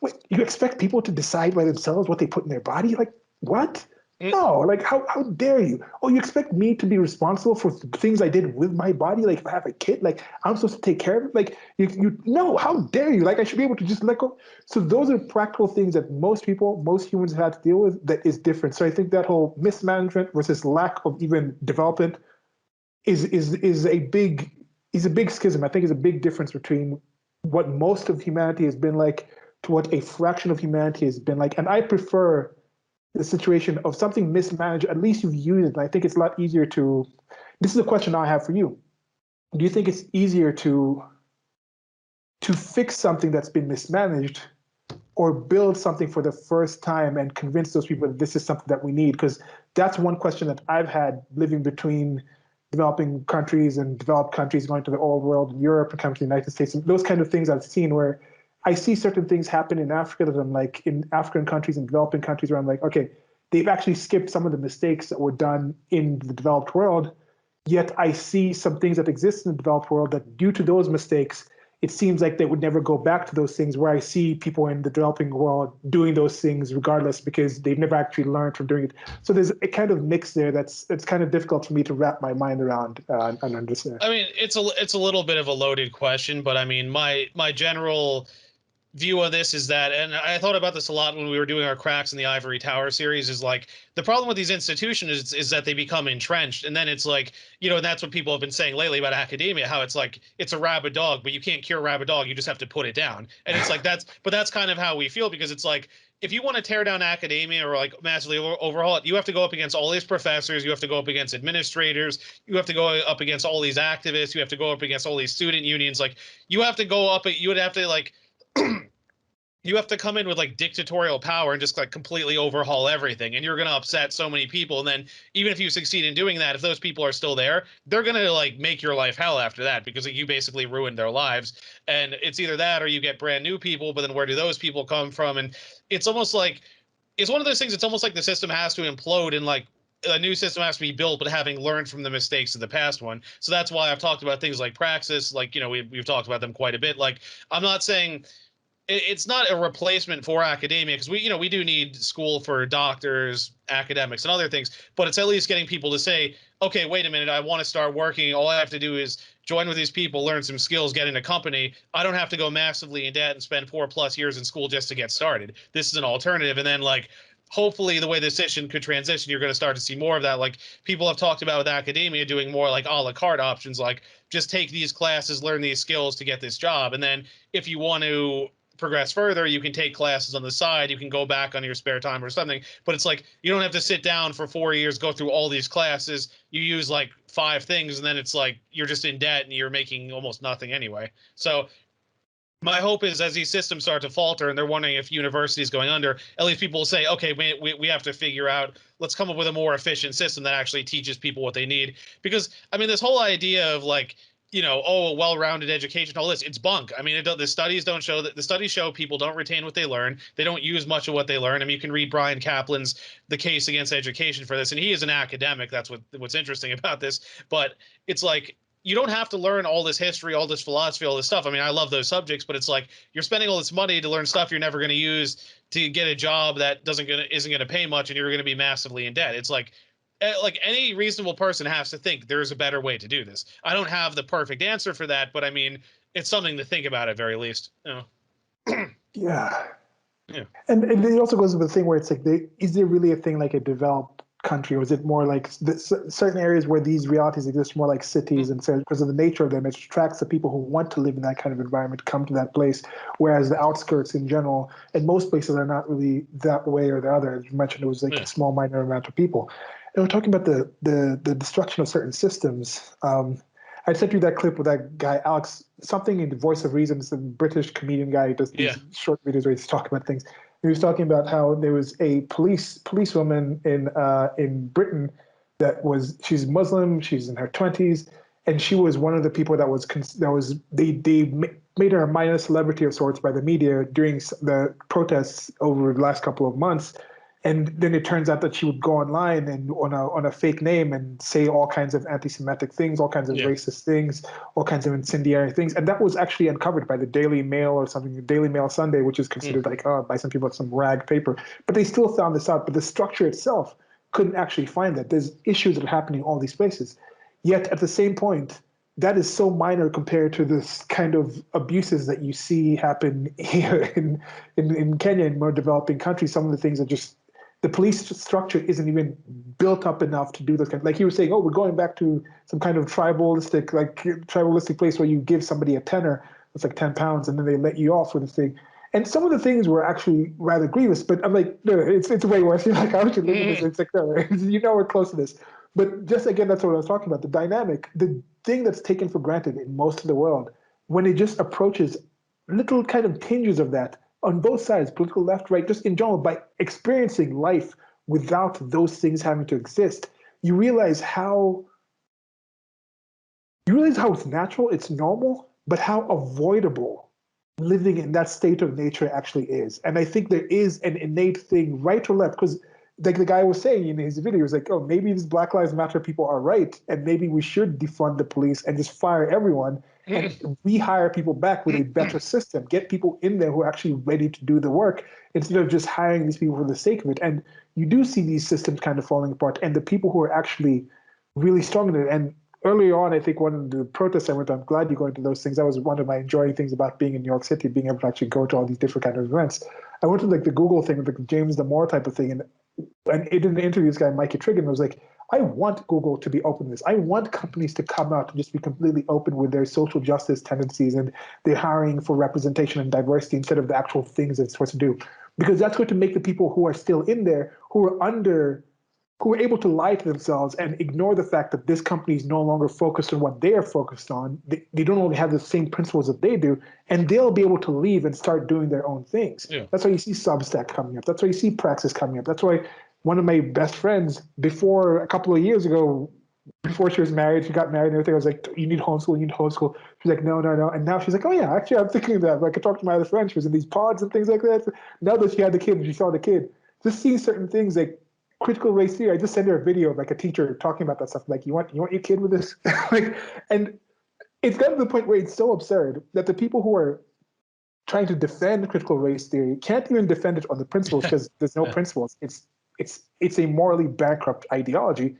wait, you expect people to decide by themselves what they put in their body? Like, what? No, like, how dare you? Oh, you expect me to be responsible for things I did with my body? Like, if I have a kid, like, I'm supposed to take care of it? Like, you no, how dare you? Like, I should be able to just let go. So those are practical things that most humans have had to deal with that is different. So I think that whole mismanagement versus lack of even development is a big schism. I think it's a big difference between what most of humanity has been like to what a fraction of humanity has been like. And I prefer the situation of something mismanaged. At least you've used it. And I think it's a lot easier to. This is a question I have for you. Do you think it's easier to fix something that's been mismanaged or build something for the first time and convince those people that this is something that we need? Because that's one question that I've had living between developing countries and developed countries, going to the old world in Europe and coming to the United States. And those kind of things I've seen where I see certain things happen in Africa that I'm like, in African countries and developing countries where I'm like, okay, they've actually skipped some of the mistakes that were done in the developed world. Yet I see some things that exist in the developed world that, due to those mistakes, it seems like they would never go back to those things, where I see people in the developing world doing those things regardless because they've never actually learned from doing it. So there's a kind of mix there that's kind of difficult for me to wrap my mind around and understand. I mean, it's a little bit of a loaded question, but I mean, my general view of this is that, and I thought about this a lot when we were doing our Cracks in the Ivory Tower series, is like the problem with these institutions is that they become entrenched, and then it's like, and that's what people have been saying lately about academia, how it's like it's a rabid dog, but you can't cure a rabid dog, you just have to put it down. And it's like that's kind of how we feel, because it's like, if you want to tear down academia or like massively overhaul it, you have to go up against all these professors, you have to go up against administrators, you have to go up against all these activists, you have to go up against all these student unions. Like, you have to go up, you would have to like you have to come in with like dictatorial power and just like completely overhaul everything, and you're going to upset so many people. And then even if you succeed in doing that, if those people are still there, they're going to like make your life hell after that, because you basically ruined their lives. And it's either that or you get brand new people, but then where do those people come from? And it's almost like, it's one of those things, it's almost like the system has to implode, and like a new system has to be built, but having learned from the mistakes of the past one. So that's why I've talked about things like praxis, like, we've talked about them quite a bit. Like, I'm not saying it's not a replacement for academia, because we do need school for doctors, academics, and other things, but it's at least getting people to say, okay, wait a minute, I want to start working. All I have to do is join with these people, learn some skills, get in a company. I don't have to go massively in debt and spend 4+ years in school just to get started. This is an alternative. And then, like, hopefully the way this system could transition, you're going to start to see more of that. Like, people have talked about with academia doing more like a la carte options, like just take these classes, learn these skills to get this job, and then if you want to progress further, you can take classes on the side, you can go back on your spare time or something. But it's like, you don't have to sit down for 4 years, go through all these classes, you use like 5 things, and then it's like you're just in debt and you're making almost nothing anyway. So my hope is, as these systems start to falter and they're wondering if universities going under, at least people will say, okay, we have to figure out, let's come up with a more efficient system that actually teaches people what they need. Because I mean, this whole idea of like, oh, a well-rounded education, all this, it's bunk. I mean, the studies don't show that. The studies show people don't retain what they learn. They don't use much of what they learn. I mean, you can read Brian Kaplan's The Case Against Education for this, and he is an academic. That's what's interesting about this. But it's like, you don't have to learn all this history, all this philosophy, all this stuff. I mean, I love those subjects, but it's like you're spending all this money to learn stuff you're never going to use to get a job that isn't going to pay much, and you're going to be massively in debt. It's like any reasonable person has to think there's a better way to do this. I don't have the perfect answer for that, but I mean, it's something to think about at very least. Yeah. Yeah. And it also goes with the thing where it's like, is there really a thing like a developed country, or is it more like certain areas where these realities exist more like cities, and so because of the nature of them, it attracts the people who want to live in that kind of environment, come to that place, whereas the outskirts in general, and most places are not really that way or the other. As you mentioned, it was like a small minor amount of people. And we're talking about the destruction of certain systems. I sent you that clip with that guy, Alex, something in the Voice of Reason, it's a British comedian guy who does these short videos where he's talking about things. He was talking about how there was a policewoman in Britain she's Muslim, she's in her 20s, and she was one of the people they made her a minor celebrity of sorts by the media during the protests over the last couple of months. And then it turns out that she would go online and on a fake name and say all kinds of anti-Semitic things, all kinds of racist things, all kinds of incendiary things. And that was actually uncovered by the Daily Mail or something, the Daily Mail Sunday, which is considered like, by some people, some rag paper. But they still found this out. But the structure itself couldn't actually find that. There's issues that are happening in all these places. Yet at the same point, that is so minor compared to this kind of abuses that you see happen here in Kenya and more developing countries. Some of the things are just, the police structure isn't even built up enough to do this kind of, like he was saying, oh, we're going back to some kind of tribalistic place where you give somebody a tenner, it's like 10 pounds, and then they let you off with a thing. And some of the things were actually rather grievous, but I'm like, no, it's way worse. You're like, how would you live in this? It's like, no, we're close to this. But just again, that's what I was talking about. The dynamic, the thing that's taken for granted in most of the world, when it just approaches little kind of tinges of that, on both sides, political left, right, just in general, by experiencing life without those things having to exist, you realize how it's natural, it's normal, but how avoidable living in that state of nature actually is. And I think there is an innate thing, right or left, because like the guy was saying in his video, he was like, oh, maybe these Black Lives Matter people are right, and maybe we should defund the police and just fire everyone and rehire people back with a better system, get people in there who are actually ready to do the work instead of just hiring these people for the sake of it. And you do see these systems kind of falling apart, and the people who are actually really strong in it. And earlier on, I think one of the protests I went to, I'm glad you go into those things. That was one of my enjoying things about being in New York City, being able to actually go to all these different kind of events. I went to like the Google thing, like the James Damore type of thing, and it in the interview, this guy Mikey Triggin was like, I want Google to be open to this. I want companies to come out and just be completely open with their social justice tendencies and their hiring for representation and diversity instead of the actual things that it's supposed to do. Because that's going to make the people who are still in there, who are able to lie to themselves and ignore the fact that this company is no longer focused on what they are focused on. They don't only have the same principles that they do, and they'll be able to leave and start doing their own things. Yeah. That's why you see Substack coming up. That's why you see Praxis coming up. That's why one of my best friends, before a couple of years ago, before she was married, she got married and everything, I was like, you need homeschool, you need homeschool. She's like, no. And now she's like, oh yeah, actually I'm thinking of that. I could talk to my other friends. She was in these pods and things like that. Now that she had the kid and she saw the kid, just seeing certain things like critical race theory, I just send her a video of like a teacher talking about that stuff. Like, you want your kid with this? Like, and it's gotten to the point where it's so absurd that the people who are trying to defend critical race theory can't even defend it on the principles because there's no principles. It's a morally bankrupt ideology.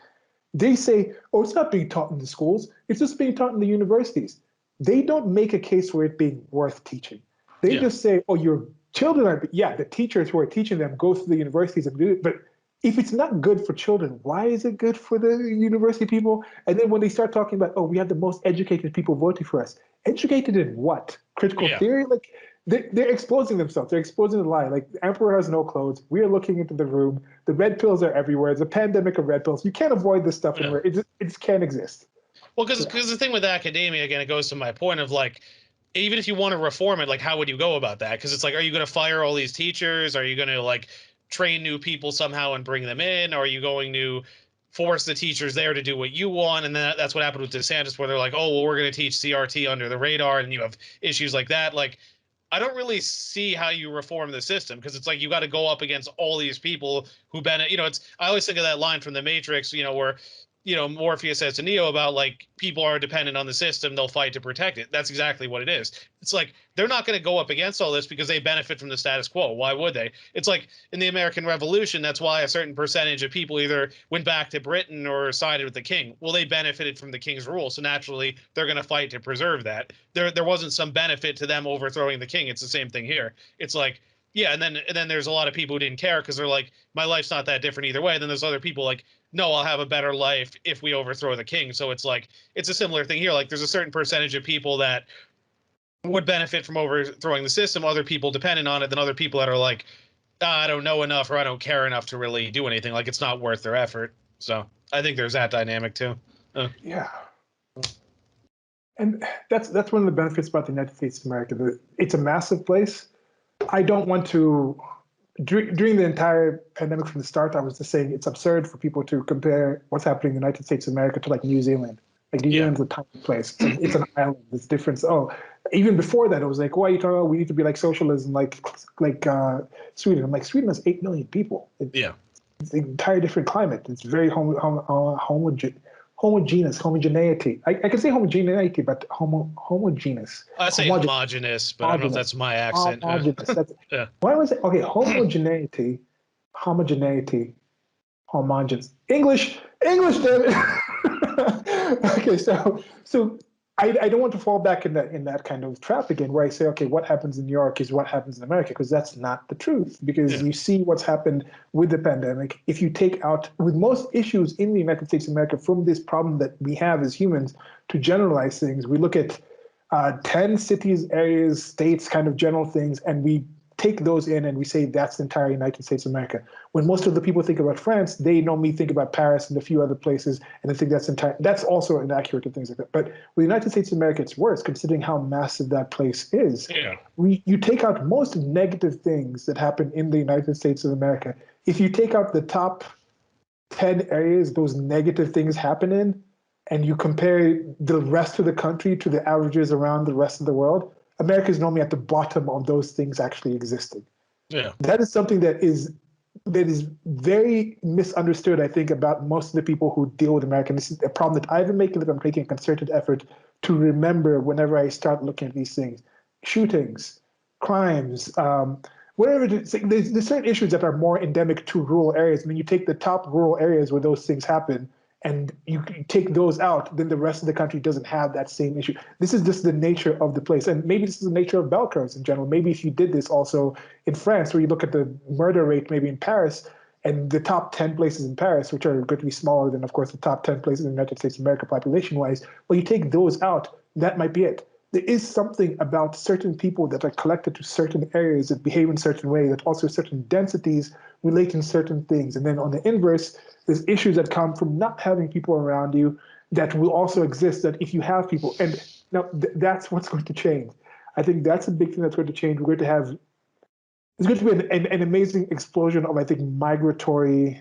They say, oh, it's not being taught in the schools. It's just being taught in the universities. They don't make a case for it being worth teaching. They just say, oh, your children are, the teachers who are teaching them go through the universities and do it. But if it's not good for children, why is it good for the university people? And then when they start talking about, oh, we have the most educated people voting for us. Educated in what? Critical theory? Like, they're exposing themselves. They're exposing the lie. Like, the emperor has no clothes. We are looking into the room. The red pills are everywhere. It's a pandemic of red pills. You can't avoid this stuff anywhere. It just can't exist. Well, because the thing with academia, again, it goes to my point of like, even if you want to reform it, like, how would you go about that? Because it's like, are you going to fire all these teachers? Are you going to like train new people somehow and bring them in? Or are you going to force the teachers there to do what you want? And then that's what happened with DeSantis, where they're like, oh, well, we're going to teach CRT under the radar, and you have issues like that. Like, I don't really see how you reform the system, because it's like you got to go up against all these people who benefit. You know, I always think of that line from The Matrix, you know, where, you know, Morpheus says to Neo about like, people are dependent on the system, they'll fight to protect it. That's exactly what it is. It's like, they're not going to go up against all this because they benefit from the status quo. Why would they? It's like in the American Revolution, that's why a certain percentage of people either went back to Britain or sided with the king. Well, they benefited from the king's rule, so naturally they're going to fight to preserve that. There wasn't some benefit to them overthrowing the king. It's the same thing here. It's like, yeah, and then there's a lot of people who didn't care because they're like, my life's not that different either way. Then there's other people like, no, I'll have a better life if we overthrow the king. So it's like, it's a similar thing here. Like, there's a certain percentage of people that would benefit from overthrowing the system, other people dependent on it, than other people that are like, I don't know enough, or I don't care enough to really do anything. Like, it's not worth their effort. So I think there's that dynamic too. Yeah. And that's one of the benefits about the United States of America. It's a massive place. I don't want to, during the entire pandemic from the start, I was just saying it's absurd for people to compare what's happening in the United States of America to like New Zealand. Like, New Zealand's a tiny place. It's an island. It's different. Oh, even before that, it was like, why are you talking about we need to be like socialism, like Sweden? I'm like, Sweden has 8 million people. It's an entire different climate. It's very homogeneity. I can say homogeneity, but homogeneous. I say homogeneous, but I don't know if that's my accent. Homogeneous. Why was it? Okay, homogeneity, homogeneous. English, damn it. Okay, so I don't want to fall back in that kind of trap again, where I say, okay, what happens in New York is what happens in America, because that's not the truth. Because you see what's happened with the pandemic. If you take out, with most issues in the United States of America, from this problem that we have as humans to generalize things, we look at 10 cities, areas, states, kind of general things, and we take those in and we say that's the entire United States of America. When most of the people think about France, they normally think about Paris and a few other places, and they think that's entire. That's also inaccurate and things like that. But with the United States of America, it's worse considering how massive that place is. Yeah. You take out most negative things that happen in the United States of America. If you take out the top 10 areas those negative things happen in, and you compare the rest of the country to the averages around the rest of the world, America is normally at the bottom of those things actually existing. Yeah. That is something that is very misunderstood, I think, about most of the people who deal with America. And this is a problem that I've been making, that I'm making a concerted effort to remember whenever I start looking at these things. Shootings, crimes, whatever it is, there's certain issues that are more endemic to rural areas. I mean, you take the top rural areas where those things happen, and you take those out, then the rest of the country doesn't have that same issue. This is just the nature of the place. And maybe this is the nature of bell curves in general. Maybe if you did this also in France, where you look at the murder rate maybe in Paris, and the top 10 places in Paris, which are going to be smaller than, of course, the top 10 places in the United States of America population-wise, well, you take those out, that might be it. There is something about certain people that are collected to certain areas that behave in certain ways, that also certain densities relate in certain things. And then on the inverse, there's issues that come from not having people around you that will also exist, that if you have people, and now that's what's going to change. I think that's a big thing that's going to change. We're going to have, there's going to be an amazing explosion of, I think, migratory,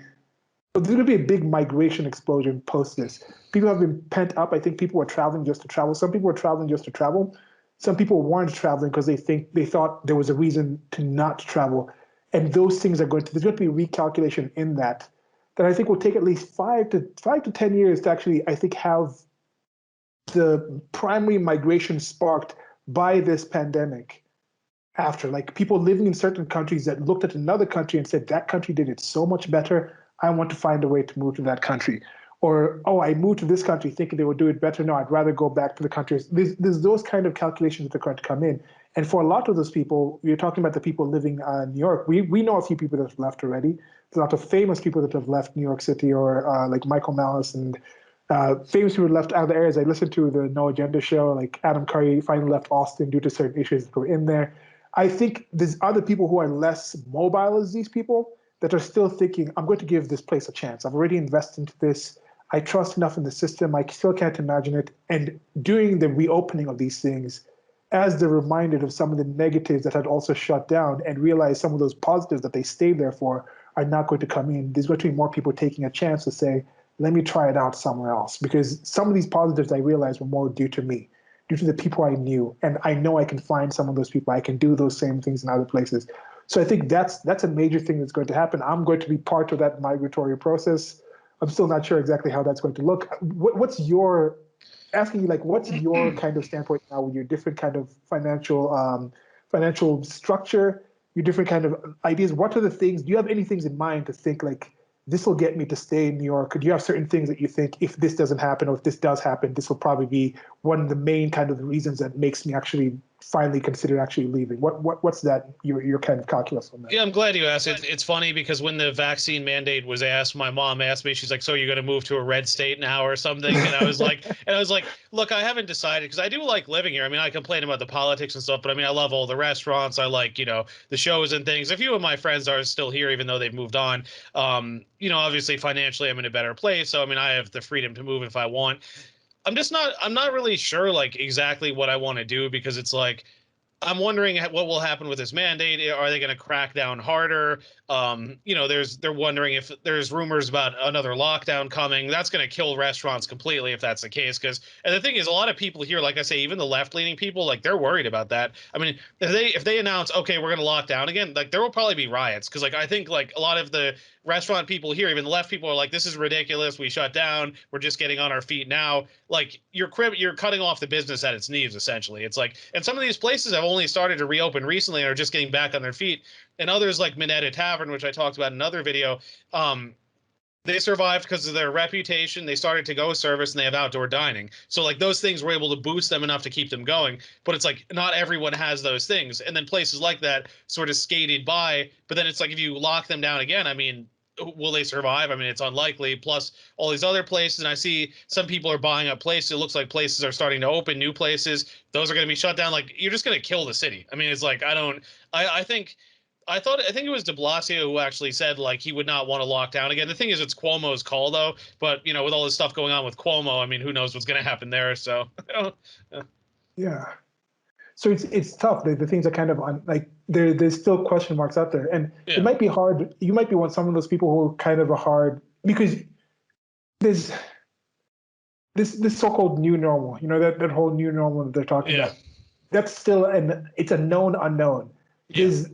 but there's going to be a big migration explosion post this. People have been pent up. I think people were traveling just to travel. Some people were traveling just to travel. Some people weren't traveling because they thought there was a reason to not travel. And those things are there's going to be recalculation in that I think will take at least 5 to 10 years to actually, I think, have the primary migration sparked by this pandemic. After, like, people living in certain countries that looked at another country and said, that country did it so much better, I want to find a way to move to that country. Or, oh, I moved to this country thinking they would do it better. No, I'd rather go back to the countries. There's those kind of calculations that are going to come in. And for a lot of those people, you're talking about the people living in New York. We know a few people that have left already. There's a lot of famous people that have left New York City, or like Michael Malice, and famous people left other areas. I listened to the No Agenda show, like Adam Curry finally left Austin due to certain issues that were in there. I think there's other people who are less mobile as these people that are still thinking, I'm going to give this place a chance. I've already invested into this. I trust enough in the system. I still can't imagine it. And during the reopening of these things, as they're reminded of some of the negatives that had also shut down, and realize some of those positives that they stayed there for are not going to come in, there's going to be more people taking a chance to say, let me try it out somewhere else. Because some of these positives I realized were more due to me, due to the people I knew. And I know I can find some of those people. I can do those same things in other places. So I think that's a major thing that's going to happen. I'm going to be part of that migratory process. I'm still not sure exactly how that's going to look. What's your, asking you, like, what's your kind of standpoint now with your different kind of financial structure, your different kind of ideas? What are the things, do you have any things in mind to think, like, this will get me to stay in New York? Do you have certain things that you think, if this doesn't happen, or if this does happen, this will probably be one of the main kind of reasons that makes me actually finally consider actually leaving? What's that, your kind of calculus on that? Yeah, I'm glad you asked. It's funny because when the vaccine mandate was asked, my mom asked me, she's like, so you're going to move to a red state now or something? And I was like, look, I haven't decided, because I do like living here. I mean, I complain about the politics and stuff, but I mean, I love all the restaurants. I like, the shows and things. A few of my friends are still here, even though they've moved on. Obviously financially I'm in a better place. So, I mean, I have the freedom to move if I want. I'm not really sure, like, exactly what I want to do, because it's like, I'm wondering what will happen with this mandate. Are they going to crack down harder? They're wondering if there's rumors about another lockdown coming. That's going to kill restaurants completely if that's the case. And the thing is, a lot of people here, like I say, even the left-leaning people, like, they're worried about that. I mean, if they announce, okay, we're going to lock down again, like, there will probably be riots, because, like, I think, like, a lot of the restaurant people here, even the left people, are like, this is ridiculous. We shut down. We're just getting on our feet now. Like, you're cutting off the business at its knees, essentially. It's like, and some of these places have only started to reopen recently and are just getting back on their feet. And others, like Minetta Tavern, which I talked about in another video, they survived because of their reputation. They started to go service, and they have outdoor dining. So, like, those things were able to boost them enough to keep them going. But it's like, not everyone has those things. And then places like that sort of skated by. But then it's like, if you lock them down again, I mean, will they survive? I mean, it's unlikely. Plus all these other places, and I see some people are buying up places. It looks like places are starting to open, new places. Those are going to be shut down. Like, you're just going to kill the city. I mean, it's like, I don't. I think. I think it was De Blasio who actually said like he would not want to lock down again. The thing is, it's Cuomo's call though. But with all this stuff going on with Cuomo, I mean, who knows what's going to happen there? So, Yeah. So it's tough. The things are kind of like there's still question marks out there, and it yeah, might be hard. You might be one some of those people who are kind of a hard because there's this so-called new normal. That whole new normal that they're talking yeah, about. That's still it's a known unknown. yeah, There's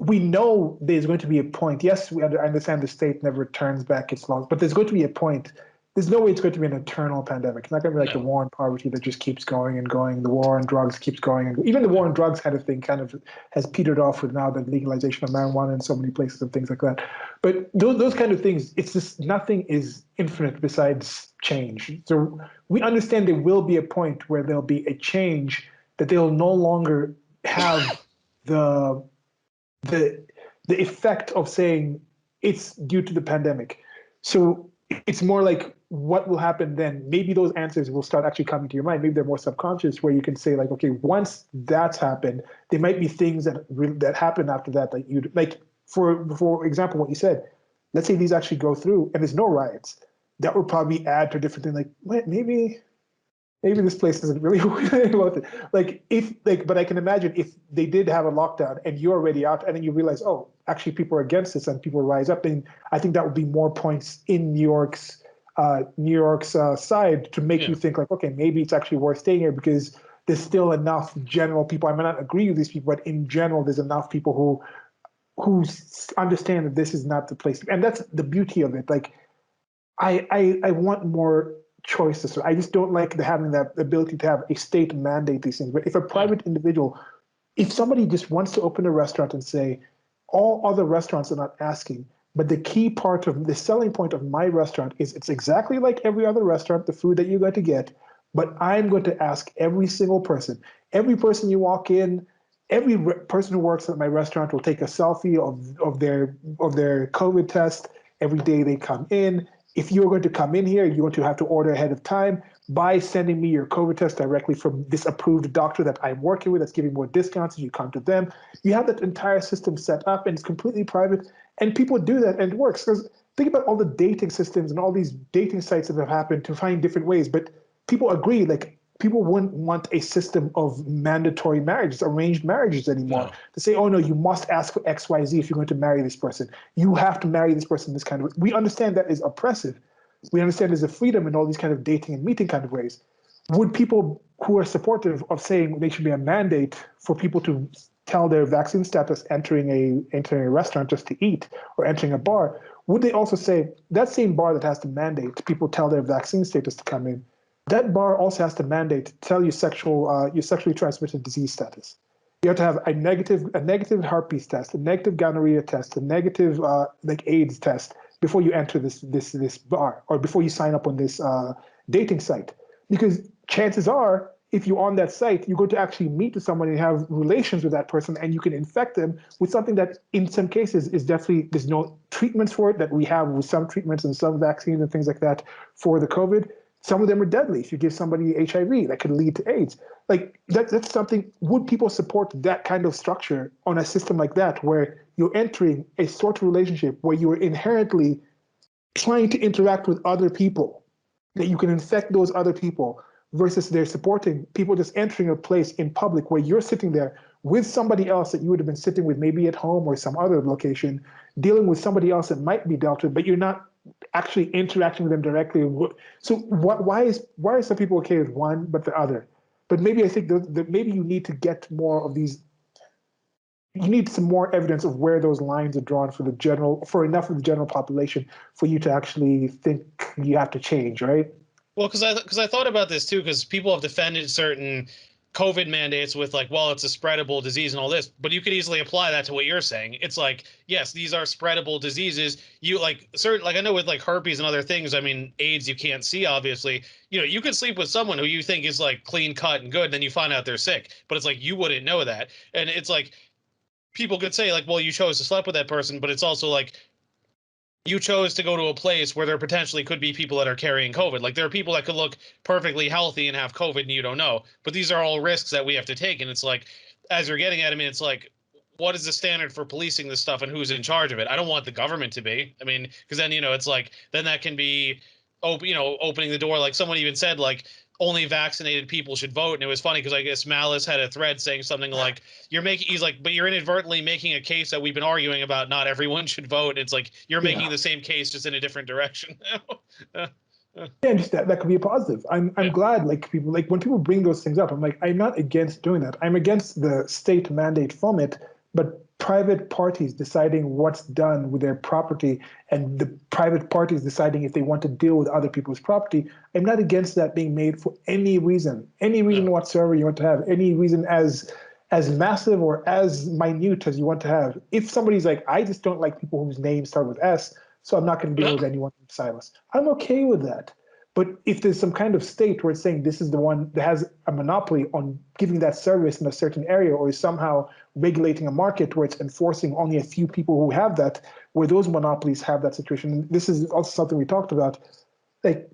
we know there's going to be a point. Yes, I understand the state never turns back its laws, but there's going to be a point. There's no way it's going to be an eternal pandemic. It's not going to be like the no, war on poverty that just keeps going and going. The war on drugs keeps going, and even the war on drugs kind of thing kind of has petered off with now the legalization of marijuana in so many places and things like that. But those kind of things, it's just nothing is infinite besides change. So we understand there will be a point where there'll be a change that they'll no longer have the the the effect of saying it's due to the pandemic. So it's more like what will happen then. Maybe those answers will start actually coming to your mind. Maybe they're more subconscious, where you can say like, okay, once that's happened, there might be things that happen after that you like. For example, what you said. Let's say these actually go through, and there's no riots. That would probably add to a different thing. Like, wait, maybe this place isn't really worth it. But I can imagine if they did have a lockdown and you're already out, and then you realize, oh, actually people are against this, and people rise up, then I think that would be more points in New York's side to make yeah, you think like, okay, maybe it's actually worth staying here because there's still enough general people. I may not agree with these people, but in general, there's enough people who understand that this is not the place, and that's the beauty of it. Like I want more choices. So I just don't like having that ability to have a state mandate these things. But if a yeah, private individual, if somebody just wants to open a restaurant and say, all other restaurants are not asking, but the key part of the selling point of my restaurant is it's exactly like every other restaurant, the food that you're going to get, but I'm going to ask every person you walk in, every person who works at my restaurant will take a selfie of their COVID test every day they come in. If you're going to come in here, you're going to have to order ahead of time by sending me your COVID test directly from this approved doctor that I'm working with that's giving more discounts. You come to them. You have that entire system set up and it's completely private. And people do that and it works. Because think about all the dating systems and all these dating sites that have happened to find different ways. But people agree, like, people wouldn't want a system of mandatory marriages, arranged marriages anymore. no, To say, oh no, you must ask for XYZ if you're going to marry this person. You have to marry this person this kind of way. We understand that is oppressive. We understand there's a freedom in all these kind of dating and meeting kind of ways. Would people who are supportive of saying there should be a mandate for people to tell their vaccine status entering a restaurant just to eat or entering a bar, would they also say that same bar that has to mandate people tell their vaccine status to come in, that bar also has to mandate to tell you your sexually transmitted disease status. You have to have a negative herpes test, a negative gonorrhea test, a negative like AIDS test before you enter this bar or before you sign up on this dating site. Because chances are, if you're on that site, you're going to actually meet with someone and have relations with that person, and you can infect them with something that, in some cases, is definitely there's no treatments for it that we have with some treatments and some vaccines and things like that for the COVID. Some of them are deadly. If you give somebody HIV, that could lead to AIDS. Like that's something. Would people support that kind of structure on a system like that, where you're entering a sort of relationship where you're inherently trying to interact with other people, that you can infect those other people, versus they're supporting people just entering a place in public where you're sitting there with somebody else that you would have been sitting with maybe at home or some other location, dealing with somebody else that might be dealt with, but you're not actually interacting with them directly. So why are some people okay with one but the other? But maybe I think that maybe you need to get more of these. You need some more evidence of where those lines are drawn for enough of the general population for you to actually think you have to change, right? Well, because I thought about this too, because people have defended certain COVID mandates with like, well, it's a spreadable disease and all this, but you could easily apply that to what you're saying. It's like, yes, these are spreadable diseases. You like certain, like I know with like herpes and other things. I mean, AIDS you can't see, obviously. You could sleep with someone who you think is like clean cut and good, then you find out they're sick, but it's like you wouldn't know that, and it's like people could say like, well, you chose to sleep with that person, but it's also like you chose to go to a place where there potentially could be people that are carrying COVID. Like there are people that could look perfectly healthy and have COVID and you don't know. But these are all risks that we have to take. And it's like, as you're getting at, I mean, it's like, what is the standard for policing this stuff and who's in charge of it? I don't want the government to be. I mean, because then, it's like, then that can be, opening the door. Like someone even said, like, only vaccinated people should vote. And it was funny because I guess Malice had a thread saying something like, he's like, but you're inadvertently making a case that we've been arguing about not everyone should vote. It's like you're making the same case just in a different direction now. Yeah, just that could be a positive. I'm glad like people like when people bring those things up, I'm like, I'm not against doing that. I'm against the state mandate from it, but private parties deciding what's done with their property and the private parties deciding if they want to deal with other people's property, I'm not against that being made for any reason whatsoever you want to have, any reason as massive or as minute as you want to have. If somebody's like, I just don't like people whose names start with S, so I'm not going to deal with anyone named Silas, I'm okay with that. But if there's some kind of state where it's saying this is the one that has a monopoly on giving that service in a certain area, or is somehow regulating a market where it's enforcing only a few people who have that, where those monopolies have that situation. This is also something we talked about. Like,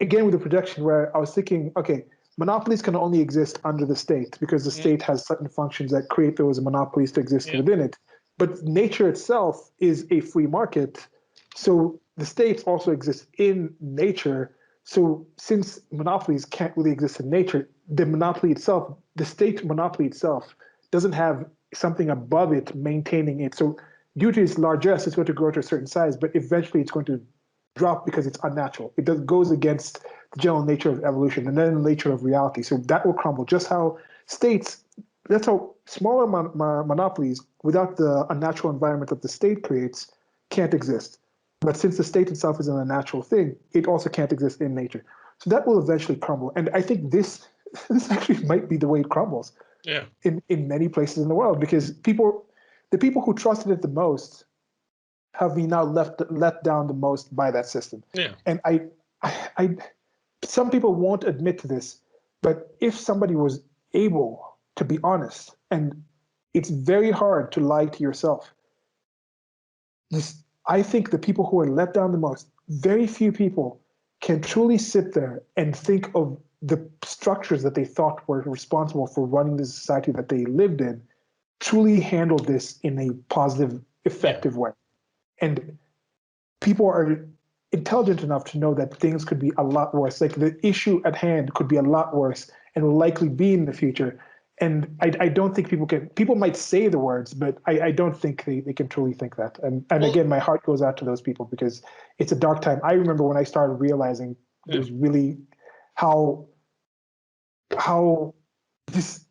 again, with the projection where I was thinking, okay, monopolies can only exist under the state because the state has certain functions that create those monopolies to exist within it. But nature itself is a free market. So the states also exist in nature. So since monopolies can't really exist in nature, the monopoly itself, the state monopoly itself, doesn't have something above it maintaining it. So due to its largesse, it's going to grow to a certain size, but eventually it's going to drop because it's unnatural. It goes against the general nature of evolution and then the nature of reality. So that will crumble. Just how states, that's how smaller monopolies without the unnatural environment that the state creates can't exist. But since the state itself is an unnatural thing, it also can't exist in nature. So that will eventually crumble. And I think this actually might be the way it crumbles in many places in the world, because the people who trusted it the most have been now let down the most by that system. And I some people won't admit to this, but if somebody was able to be honest, and it's very hard to lie to yourself, I think the people who are let down the most, very few people can truly sit there and think of the structures that they thought were responsible for running the society that they lived in, truly handled this in a positive, effective way. And people are intelligent enough to know that things could be a lot worse. Like the issue at hand could be a lot worse and will likely be in the future. And I don't think people might say the words, but I don't think they can truly think that. And again, my heart goes out to those people because it's a dark time. I remember when I started realizing there's really how this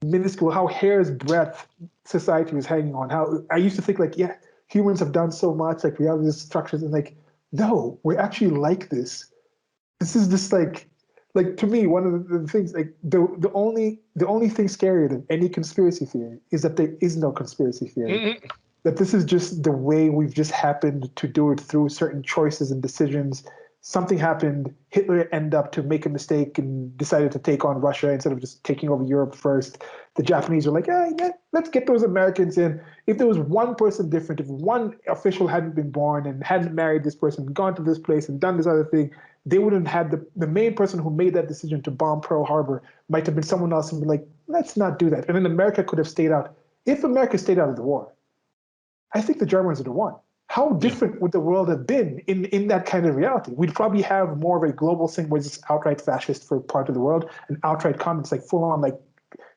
minuscule, how hair's breadth society was hanging on. How I used to think like, yeah, humans have done so much, like we have these structures, and like, no, we're actually like this. This is just like to me, one of the things, like the only thing scarier than any conspiracy theory is that there is no conspiracy theory. That this is just the way we've just happened to do it through certain choices and decisions. Something happened. Hitler ended up to make a mistake and decided to take on Russia instead of just taking over Europe first. The Japanese were like, yeah, let's get those Americans in. If there was one person different, if one official hadn't been born and hadn't married this person, gone to this place and done this other thing, they wouldn't have had the main person who made that decision to bomb Pearl Harbor might have been someone else and been like, let's not do that. And then America could have stayed out. If America stayed out of the war, I think the Germans would have won. How different would the world have been in that kind of reality? We'd probably have more of a global thing where it's outright fascist for part of the world and outright communist, like full on like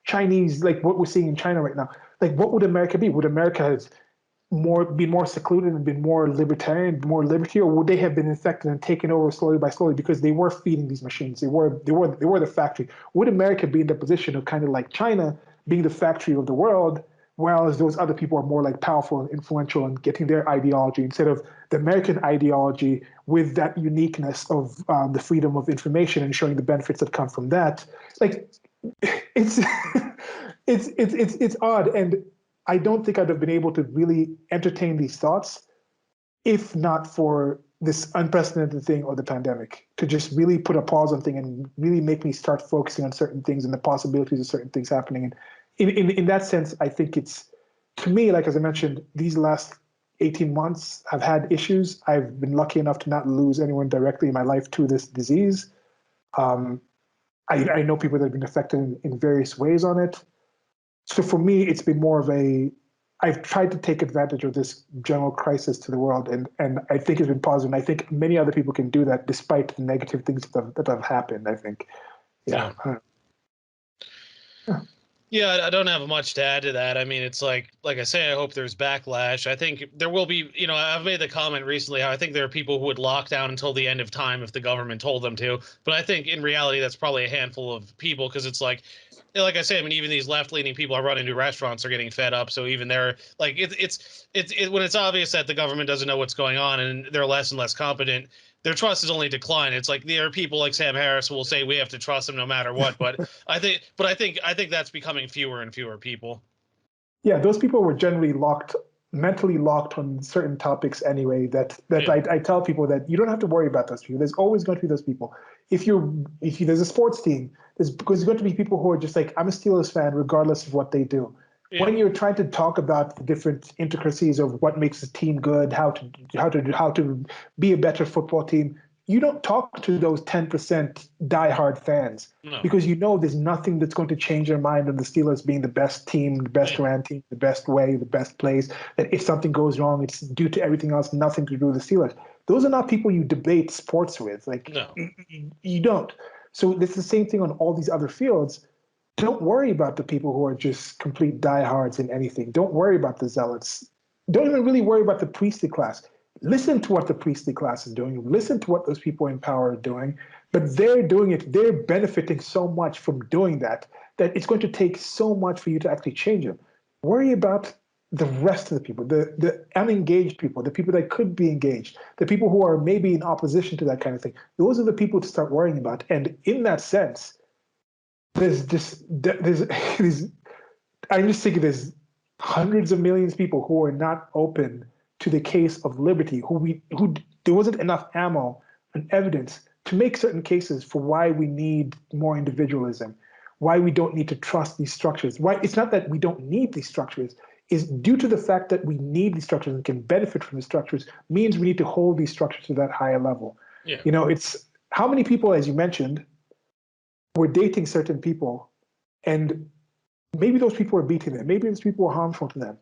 Chinese, like what we're seeing in China right now. Like what would America be? Would America have been more secluded and been more libertarian, more liberty, or would they have been infected and taken over slowly by slowly because they were feeding these machines? They were the factory. Would America be in the position of kind of like China being the factory of the world, whereas those other people are more like powerful and influential and getting their ideology instead of the American ideology with that uniqueness of the freedom of information and showing the benefits that come from that? Like it's it's odd, and I don't think I'd have been able to really entertain these thoughts if not for this unprecedented thing or the pandemic, to just really put a pause on things and really make me start focusing on certain things and the possibilities of certain things happening. And in that sense, I think it's, to me, like as I mentioned, these last 18 months, I've had issues. I've been lucky enough to not lose anyone directly in my life to this disease. Um, I know people that have been affected in various ways on it. So for me, it's been more of I've tried to take advantage of this general crisis to the world, and I think it's been positive. And I think many other people can do that despite the negative things that have happened, I think. Yeah. Yeah. Yeah, I don't have much to add to that. I mean, it's like I say, I hope there's backlash. I think there will be, I've made the comment recently how I think there are people who would lock down until the end of time if the government told them to. But I think in reality, that's probably a handful of people because it's like I say, I mean, even these left-leaning people are running to restaurants are getting fed up. So even they're like, when it's obvious that the government doesn't know what's going on and they're less and less competent, their trust is only declined. It's like there are people like Sam Harris who will say we have to trust them no matter what. But I think that's becoming fewer and fewer people. Yeah, those people were generally mentally locked on certain topics anyway. Yeah. I tell people that you don't have to worry about those people. There's always going to be those people. If there's a sports team, there's going to be people who are just like, I'm a Steelers fan regardless of what they do. Yeah. When you're trying to talk about the different intricacies of what makes a team good, how to be a better football team, you don't talk to those 10% diehard fans No. because you know there's nothing that's going to change their mind on the Steelers being the best team, the best ran team, the best way, the best place. That if something goes wrong, it's due to everything else, nothing to do with the Steelers. Those are not people you debate sports with. Like, No. you don't. So it's the same thing on all these other fields. Don't worry about the people who are just complete diehards in anything. Don't worry about the zealots. Don't even really worry about the priestly class. Listen to what the priestly class is doing. Listen to what those people in power are doing. But they're doing it. They're benefiting so much from doing that it's going to take so much for you to actually change them. Worry about the rest of the people, the unengaged people, the people that could be engaged, the people who are maybe in opposition to that kind of thing. Those are the people to start worrying about. And in that sense, there's I'm just thinking there's hundreds of millions of people who are not open to the case of liberty, who there wasn't enough ammo and evidence to make certain cases for why we need more individualism, why we don't need to trust these structures. Why it's not that we don't need these structures, is due to the fact that we need these structures and can benefit from the structures means we need to hold these structures to that higher level. Yeah. It's how many people, as you mentioned, were dating certain people and maybe those people were beating them, maybe those people were harmful to them,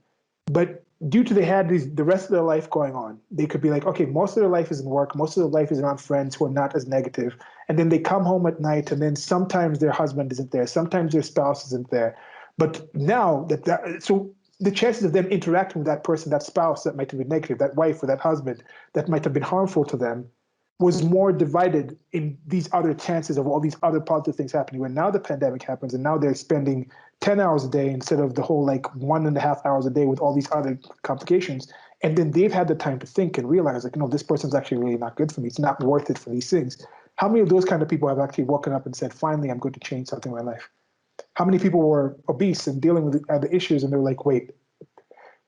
but due to they had the rest of their life going on, they could be like, okay, most of their life is in work, most of their life is around friends who are not as negative, and then they come home at night, and then sometimes their husband isn't there, sometimes their spouse isn't there, but now so the chances of them interacting with that person, that spouse that might have been negative, that wife or that husband that might have been harmful to them, was more divided in these other chances of all these other positive things happening. When now the pandemic happens and now they're spending 10 hours a day instead of the whole like 1.5 hours a day with all these other complications. And then they've had the time to think and realize like, no, this person's actually really not good for me. It's not worth it for these things. How many of those kind of people have actually woken up and said, finally, I'm going to change something in my life? How many people were obese and dealing with the issues and they're like, wait,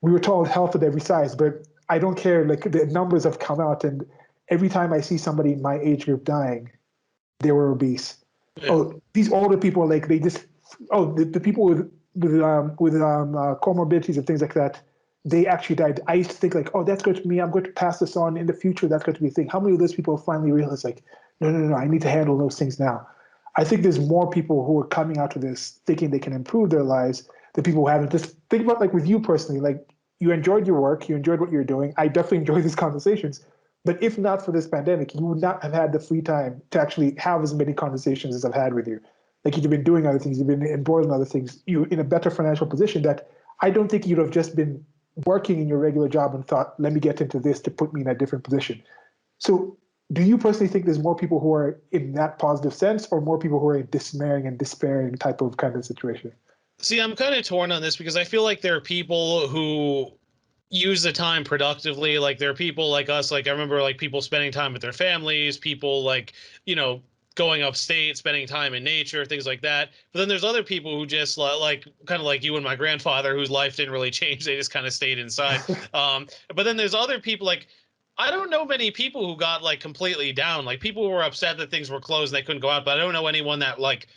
we were told health at every size, but I don't care. Like the numbers have come out and every time I see somebody in my age group dying, they were obese. Yeah. Oh, these older people, like they just, the people with comorbidities and things like that, they actually died. I used to think like, oh, that's good for me. I'm going to pass this on in the future. That's going to be a thing. How many of those people finally realize like, no, I need to handle those things now. I think there's more people who are coming out of this thinking they can improve their lives than people who haven't. Just think about like with you personally, like you enjoyed your work, you enjoyed what you're doing. I definitely enjoy these conversations. But if not for this pandemic, you would not have had the free time to actually have as many conversations as I've had with you. Like you've been doing other things, you've been embroiled in other things. You're in a better financial position that I don't think you'd have just been working in your regular job and thought, let me get into this to put me in a different position. So do you personally think there's more people who are in that positive sense or more people who are in dismaying and despairing type of kind of situation? See, I'm kind of torn on this because I feel like there are people who use the time productively. Like there are people like us, like I remember like people spending time with their families, people like, going upstate, spending time in nature, things like that. But then there's other people who just like kind of like you and my grandfather, whose life didn't really change. They just kind of stayed inside. But then there's other people like, I don't know many people who got like completely down. Like people who were upset that things were closed and they couldn't go out, but I don't know anyone that like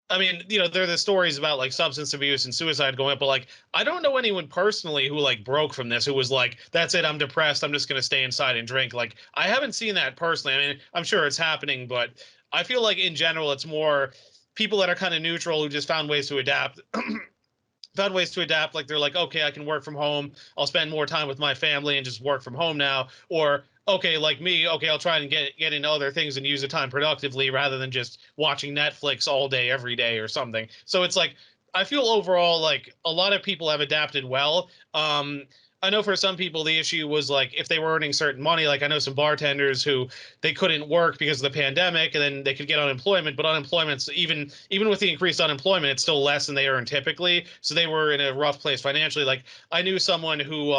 I mean, there are the stories about like substance abuse and suicide going up, but like I don't know anyone personally who like broke from this, who was like, that's it, I'm depressed, I'm just gonna stay inside and drink. Like I haven't seen that personally. I mean, I'm sure it's happening, but I feel like in general it's more people that are kind of neutral who just found ways to adapt. Found ways to adapt. Like they're like, okay, I can work from home. I'll spend more time with my family and just work from home now. Or okay, like me, okay, I'll try and get into other things and use the time productively rather than just watching Netflix all day every day or something. So it's like I feel overall like a lot of people have adapted well. I know for some people the issue was like if they were earning certain money. Like I know some bartenders who they couldn't work because of the pandemic, and then they could get unemployment. But unemployment's even with the increased unemployment, it's still less than they earn typically. So they were in a rough place financially. Like I knew someone who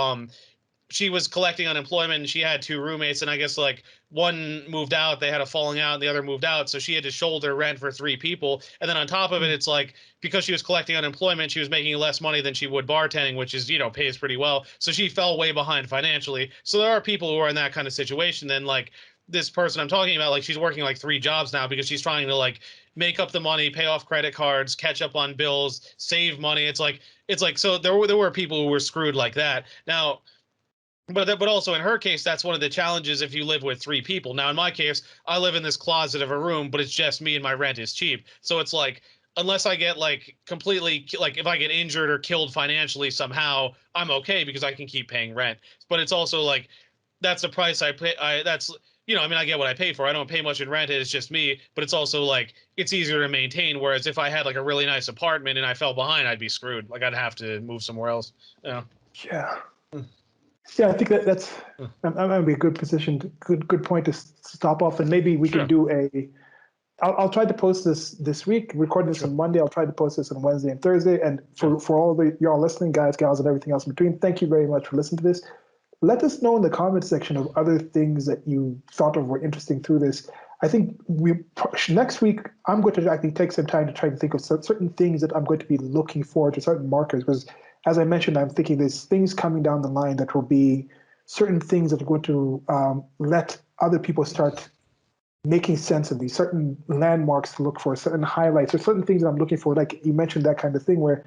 she was collecting unemployment and she had two roommates, and I guess like one moved out, they had a falling out, and the other moved out, so she had to shoulder rent for three people. And then on top of it, it's like because she was collecting unemployment, she was making less money than she would bartending, which is pays pretty well, so she fell way behind financially. So there are people who are in that kind of situation. Then like this person I'm talking about, like she's working like three jobs now because she's trying to like make up the money, pay off credit cards, catch up on bills, save money. It's like so there were people who were screwed like that. Now but also in her case, that's one of the challenges if you live with three people. Now, in my case, I live in this closet of a room, but it's just me and my rent is cheap. So it's like, unless I get like completely, like if I get injured or killed financially somehow, I'm okay because I can keep paying rent. But it's also like, that's the price I pay. I mean, I get what I pay for. I don't pay much in rent. It's just me, but it's also like, it's easier to maintain. Whereas if I had like a really nice apartment and I fell behind, I'd be screwed. Like I'd have to move somewhere else. Yeah. Yeah. Yeah, I think that's I'm gonna be a good position, good point to stop off, and maybe we can Sure. do a. I'll try to post this week. Recording this on Monday. I'll try to post this on Wednesday and Thursday. And for all the y'all listening, guys, gals, and everything else in between, thank you very much for listening to this. Let us know in the comment section of other things that you thought of were interesting through this. I think next week I'm going to actually take some time to try to think of certain things that I'm going to be looking forward to, certain markers, because as I mentioned, I'm thinking there's things coming down the line that will be certain things that are going to let other people start making sense of these, certain landmarks to look for, certain highlights, or certain things that I'm looking for. Like you mentioned, that kind of thing where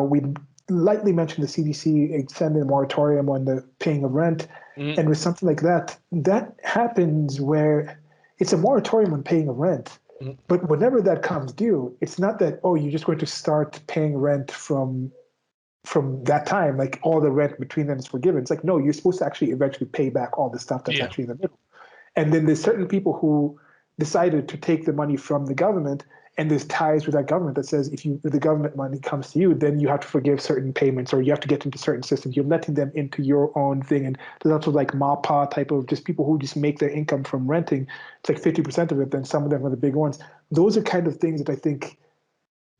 we lightly mentioned the CDC extending a moratorium on the paying of rent. Mm-hmm. And with something like that, that happens where it's a moratorium on paying of rent. Mm-hmm. But whenever that comes due, it's not that, oh, you're just going to start paying rent from that time, like all the rent between them is forgiven. It's like, no, you're supposed to actually eventually pay back all the stuff that's actually in the middle. And then there's certain people who decided to take the money from the government, and there's ties with that government that says if the government money comes to you, then you have to forgive certain payments or you have to get into certain systems. You're letting them into your own thing. And there's also like MAPA type of just people who just make their income from renting. It's like 50% of it, then some of them are the big ones. Those are kind of things that I think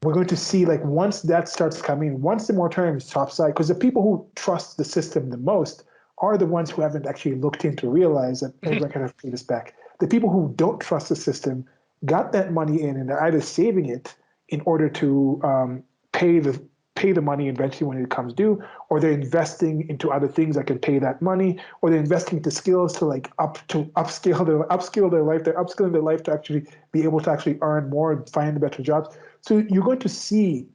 we're going to see, like once that starts coming, once the moratorium is topside, because the people who trust the system the most are the ones who haven't actually looked in to realize that maybe I can have to pay this back. The people who don't trust the system got that money in and they're either saving it in order to pay the money eventually when it comes due, or they're investing into other things that can pay that money, or they're investing into skills to like upskill their life. They're upskilling their life to actually be able to actually earn more and find better jobs. So you're going to see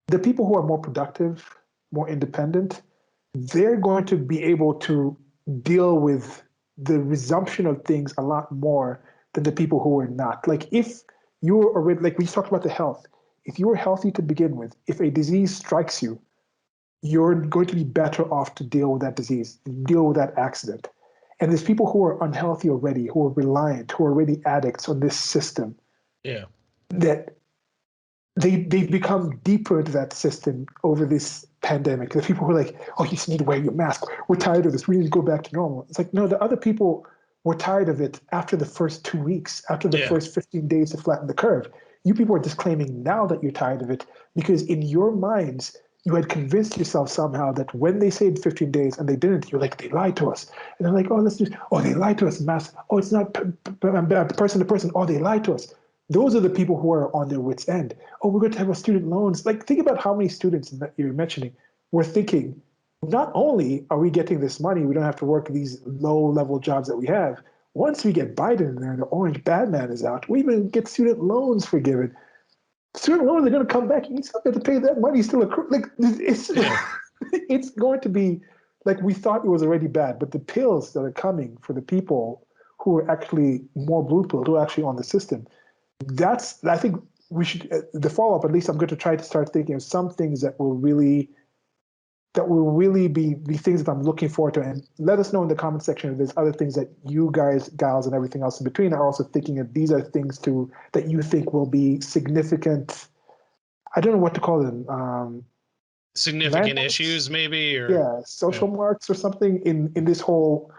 the people who are more productive, more independent, they're going to be able to deal with the resumption of things a lot more than the people who are not. Like if you were already, like we talked about the health, if you were healthy to begin with, if a disease strikes you, you're going to be better off to deal with that disease, deal with that accident. And there's people who are unhealthy already, who are reliant, who are already addicts on this system. Yeah. That they've become deeper into that system over this pandemic. The people who are like, oh, you just need to wear your mask. We're tired of this. We need to go back to normal. It's like, no, the other people were tired of it after the first 2 weeks, after the first 15 days to flatten the curve. You people are just claiming now that you're tired of it because in your minds, you had convinced yourself somehow that when they said 15 days and they didn't, you're like, they lied to us. And they're like, oh, they lied to us, mask. Oh, it's not person to person. Oh, they lied to us. Those are the people who are on their wits' end. Oh, we're going to have our student loans. Like, think about how many students that you're mentioning were thinking, not only are we getting this money, we don't have to work these low-level jobs that we have. Once we get Biden in there and the orange bad man is out, we even get student loans forgiven. Student loans are going to come back. You still have to pay that money. Still accrue. Like it's it's going to be like we thought it was already bad, but the pills that are coming for the people who are actually more blue pilled, who are actually on the system, I think we should the follow up. At least I'm going to try to start thinking of some things that will really be things that I'm looking forward to. And let us know in the comment section if there's other things that you guys, gals, and everything else in between are also thinking of. These are things that you think will be significant. I don't know what to call them. Significant Landmarks? issues, maybe, or social marks or something in this whole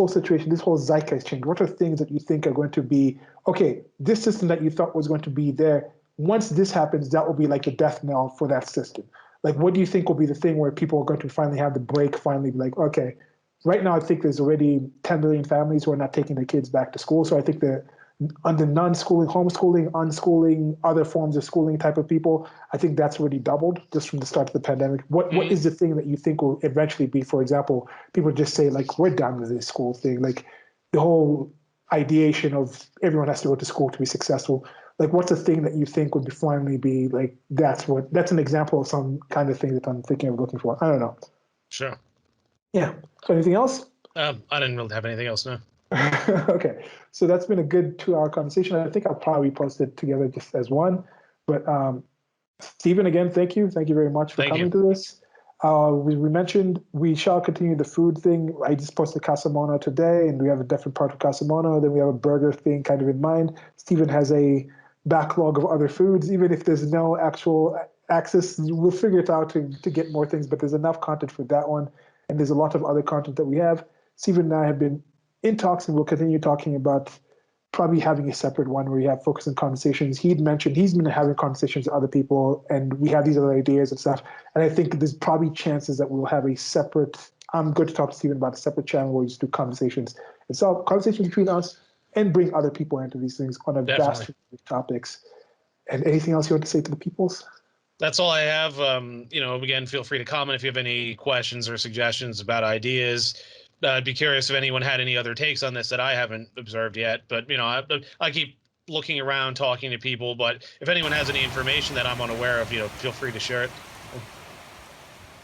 situation, this whole zeitgeist change. What are things that you think are going to be okay? This system that you thought was going to be there, once this happens, that will be like the death knell for that system. Like, what do you think will be the thing where people are going to finally have the break, finally be like, okay, right now I think there's already 10 million families who are not taking their kids back to school. So I think under non-schooling, homeschooling, unschooling, other forms of schooling type of people, I think that's already doubled just from the start of the pandemic. What is the thing that you think will eventually be, for example, people just say, like, we're done with this school thing. Like, the whole ideation of everyone has to go to school to be successful. Like, what's a thing that you think would finally be like, that's an example of some kind of thing that I'm thinking of looking for? I don't know. Sure. Yeah. So anything else? I didn't really have anything else, no. Okay. So that's been a good 2-hour conversation. I think I'll probably post it together just as one. But Stephen, again, thank you. Thank you very much for coming to this. We mentioned we shall continue the food thing. I just posted Casamono today, and we have a different part of Casamono. Then we have a burger thing kind of in mind. Stephen has a backlog of other foods. Even if there's no actual access, we'll figure it out to get more things, but there's enough content for that one. And there's a lot of other content that we have. Stephen and I have been in talks, and we'll continue talking about probably having a separate one where we have focus on conversations. He'd mentioned he's been having conversations with other people, and we have these other ideas and stuff. And I think there's probably chances that we'll have a separate, I'm going to talk to Stephen about a separate channel where we just do conversations. And so conversations between us and bring other people into these things on a vast range of topics. And anything else you want to say to the peoples? That's all I have. Again, feel free to comment if you have any questions or suggestions about ideas. I'd be curious if anyone had any other takes on this that I haven't observed yet. But, I keep looking around, talking to people. But if anyone has any information that I'm unaware of, feel free to share it.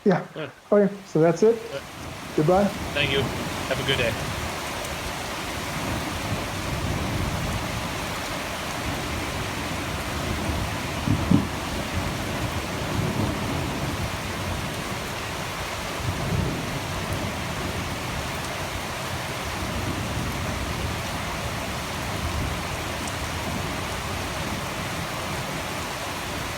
Yeah. Okay. So that's it. Goodbye. Thank you. Have a good day.